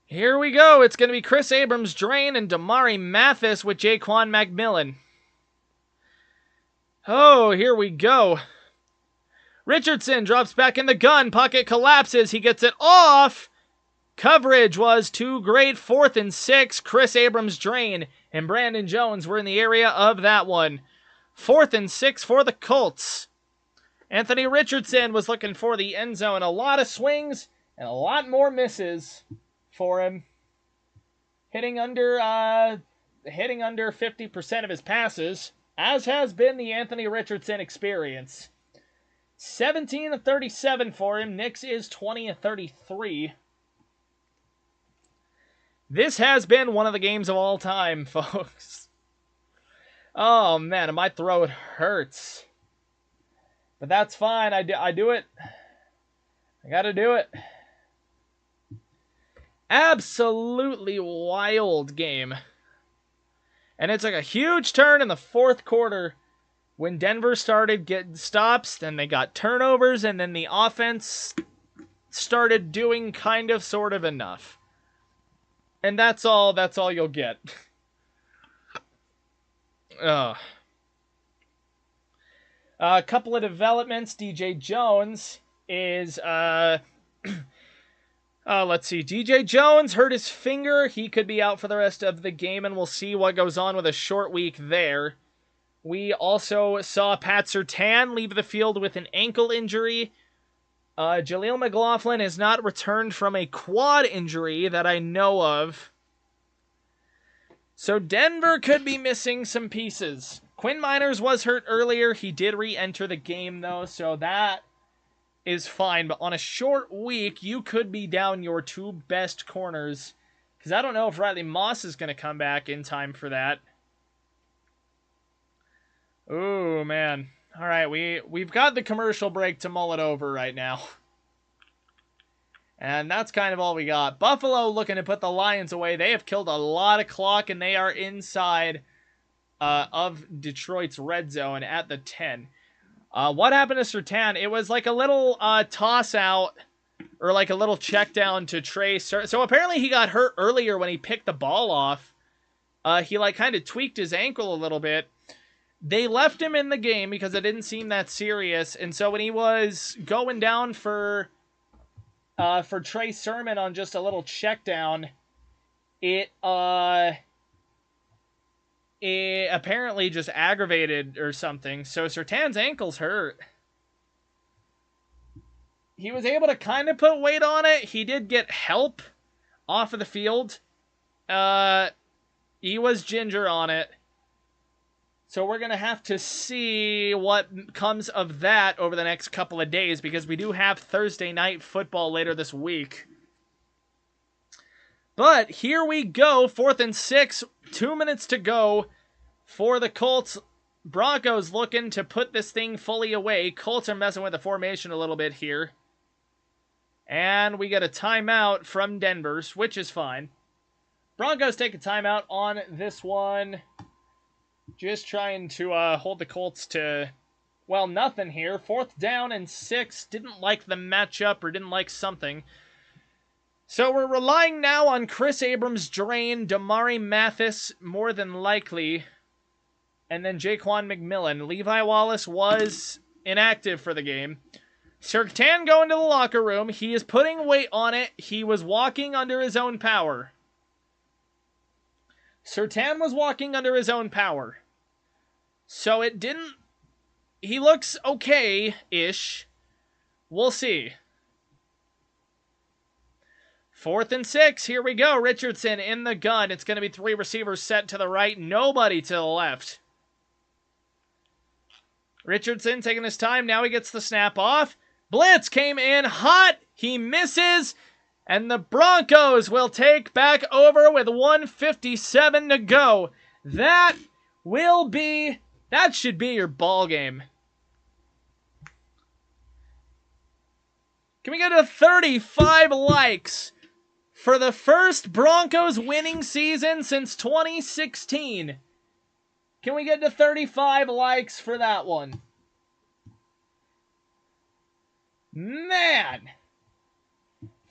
Here we go. It's going to be Chris Abrams drain and Damari Mathis with Jaquan McMillan. Oh, here we go. Richardson drops back in the gun. Pocket collapses. He gets it off. Coverage was too great. 4th and 6. Chris Abrams drain. And Brandon Jones were in the area of that one. 4th and 6 for the Colts. Anthony Richardson was looking for the end zone. A lot of swings and a lot more misses for him. Hitting under 50% of his passes, as has been the Anthony Richardson experience. 17 of 37 for him. Nix is 20 of 33. This has been one of the games of all time, folks. Oh, man, and my throat hurts. But that's fine. I do it. I gotta do it. Absolutely wild game. And it took a huge turn in the 4th quarter when Denver started getting stops, then they got turnovers, and then the offense started doing kind of sort of enough. And that's all you'll get. A couple of developments. DJ Jones is let's see. DJ Jones hurt his finger. He could be out for the rest of the game, and we'll see what goes on with a short week there. We also saw Pat Surtain leave the field with an ankle injury. Jaleel McLaughlin has not returned from a quad injury that I know of. So Denver could be missing some pieces. Quinn Miners was hurt earlier. He did re-enter the game, though, so that is fine. But on a short week, you could be down your 2 best corners. Because I don't know if Riley Moss is going to come back in time for that. Ooh, man. All right, we've got the commercial break to mull it over right now. And that's kind of all we got. Buffalo looking to put the Lions away. They have killed a lot of clock, and they are inside of Detroit's red zone at the 10. What happened to Surtain? It was like a little toss out, or like a little check down to Trey. So apparently he got hurt earlier when he picked the ball off. He like kind of tweaked his ankle a little bit. They left him in the game because it didn't seem that serious. And so when he was going down for Trey Sermon on just a little check down, it apparently just aggravated or something. So Surtain's ankle's hurt. He was able to kind of put weight on it. He did get help off of the field. He was ginger on it. So we're going to have to see what comes of that over the next couple of days, because we do have Thursday night football later this week. But here we go, 4th and 6, 2 minutes to go for the Colts. Broncos looking to put this thing fully away. Colts are messing with the formation a little bit here. And we get a timeout from Denver's, which is fine. Broncos take a timeout on this one. Just trying to hold the Colts to, well, nothing here. 4th down and 6. Didn't like the matchup or didn't like something. So we're relying now on Chris Abrams, Drain, Damari Mathis, more than likely. And then Jaquan McMillan. Levi Wallace was inactive for the game. Surtain going to the locker room. He is putting weight on it. He was walking under his own power. Surtain was walking under his own power. So it didn't... He looks okay-ish. We'll see. 4th and 6. Here we go. Richardson in the gun. It's going to be 3 receivers set to the right. Nobody to the left. Richardson taking his time. Now he gets the snap off. Blitz came in hot. He misses. And the Broncos will take back over with 1:57 to go. That should be your ball game. Can we get to 35 likes for the first Broncos winning season since 2016? Can we get to 35 likes for that one? Man!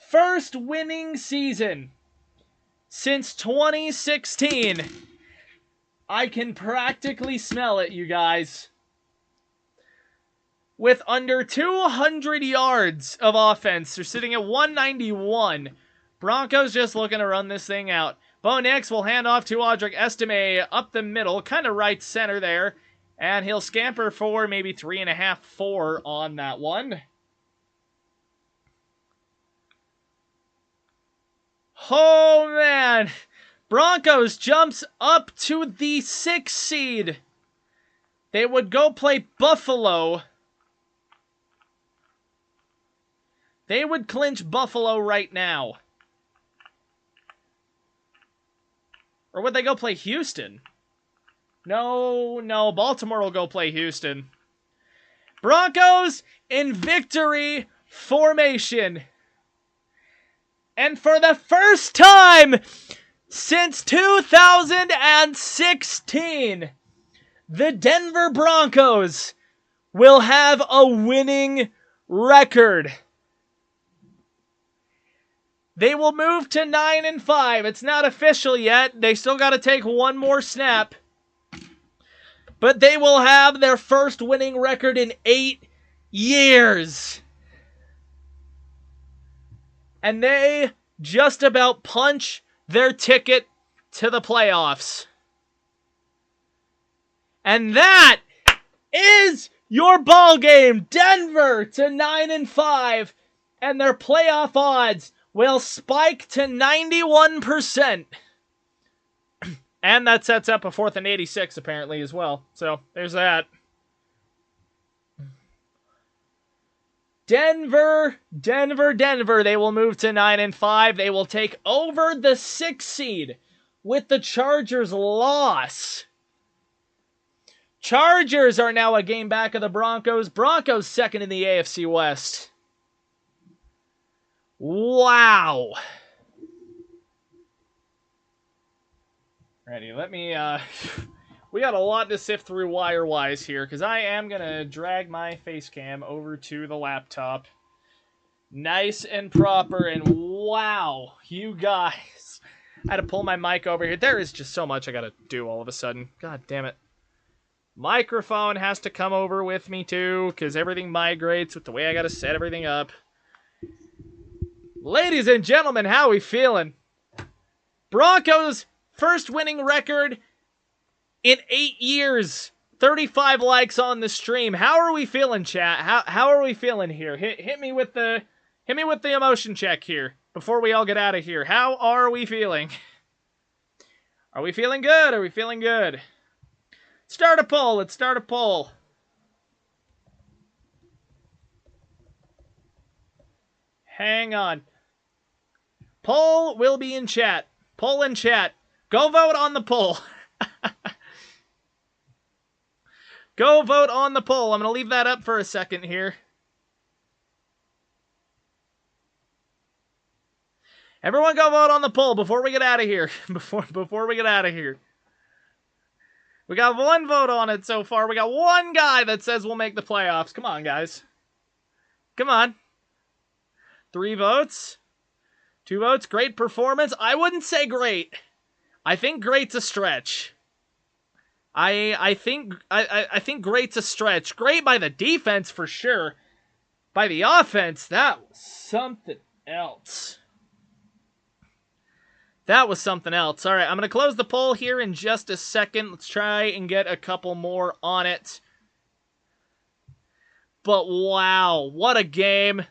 First winning season since 2016. I can practically smell it, you guys. With under 200 yards of offense, they're sitting at 191. Broncos just looking to run this thing out. Bo Nix will hand off to Audric Estime up the middle, kind of right center there. And he'll scamper for maybe 3.5, 4 on that one. Oh, man. Broncos jumps up to the 6th seed. They would go play Buffalo. They would clinch Buffalo right now. Or would they go play Houston? No. Baltimore will go play Houston. Broncos in victory formation. And for the first time since 2016, the Denver Broncos will have a winning record. They will move to 9-5. It's not official yet. They still got to take one more snap. But they will have their first winning record in 8 years. And they just about punch their ticket to the playoffs. And that is your ball game. Denver to 9-5. And their playoff odds will spike to 91%. And that sets up a 4th and 86 apparently as well. So there's that. Denver. They will move to 9-5. They will take over the 6th seed with the Chargers' loss. Chargers are now a game back of the Broncos. Broncos second in the AFC West. Wow. Ready, let me, we got a lot to sift through wire-wise here, because I am going to drag my face cam over to the laptop. Nice and proper, and wow, you guys. I had to pull my mic over here. There is just so much I got to do all of a sudden. God damn it. Microphone has to come over with me, too, because everything migrates with the way I got to set everything up. Ladies and gentlemen, how are we feeling? Broncos, first winning record in 8 years. 35 likes on the stream. How are we feeling, chat? How are we feeling here? Hit me with the emotion check here before we all get out of here. How are we feeling? Are we feeling good? Are we feeling good? Start a poll. Let's start a poll. Hang on. Poll will be in chat. Poll in chat. Go vote on the poll. Go vote on the poll. I'm going to leave that up for a second here. Everyone go vote on the poll before we get out of here. Before we get out of here. We got one vote on it so far. We got one guy that says we'll make the playoffs. Come on, guys. Come on. 3 votes. 2 votes. Great performance. I wouldn't say great. I think great's a stretch. I think great's a stretch. Great by the defense for sure. By the offense, that was something else. That was something else. All right, I'm going to close the poll here in just a second. Let's try and get a couple more on it. But wow, what a game.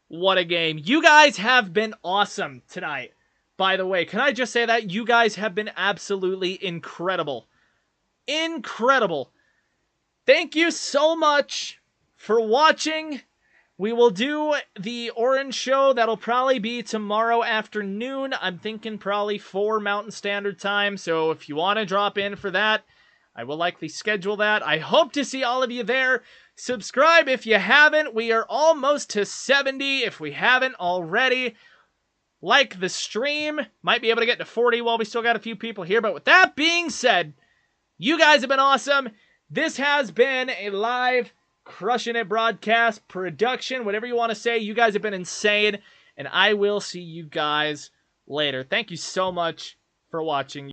What a game. You guys have been awesome tonight. By the way, can I just say that? You guys have been absolutely incredible. Incredible. Thank you so much for watching. We will do the Orange Show. That'll probably be tomorrow afternoon. I'm thinking probably 4 Mountain Standard Time. So if you want to drop in for that, I will likely schedule that. I hope to see all of you there. Subscribe if you haven't. We are almost to 70 if we haven't already. Like the stream. Might be able to get to 40 while we still got a few people here. But with that being said, you guys have been awesome. This has been a live Crushing It broadcast, production, whatever you want to say. You guys have been insane. And I will see you guys later. Thank you so much for watching.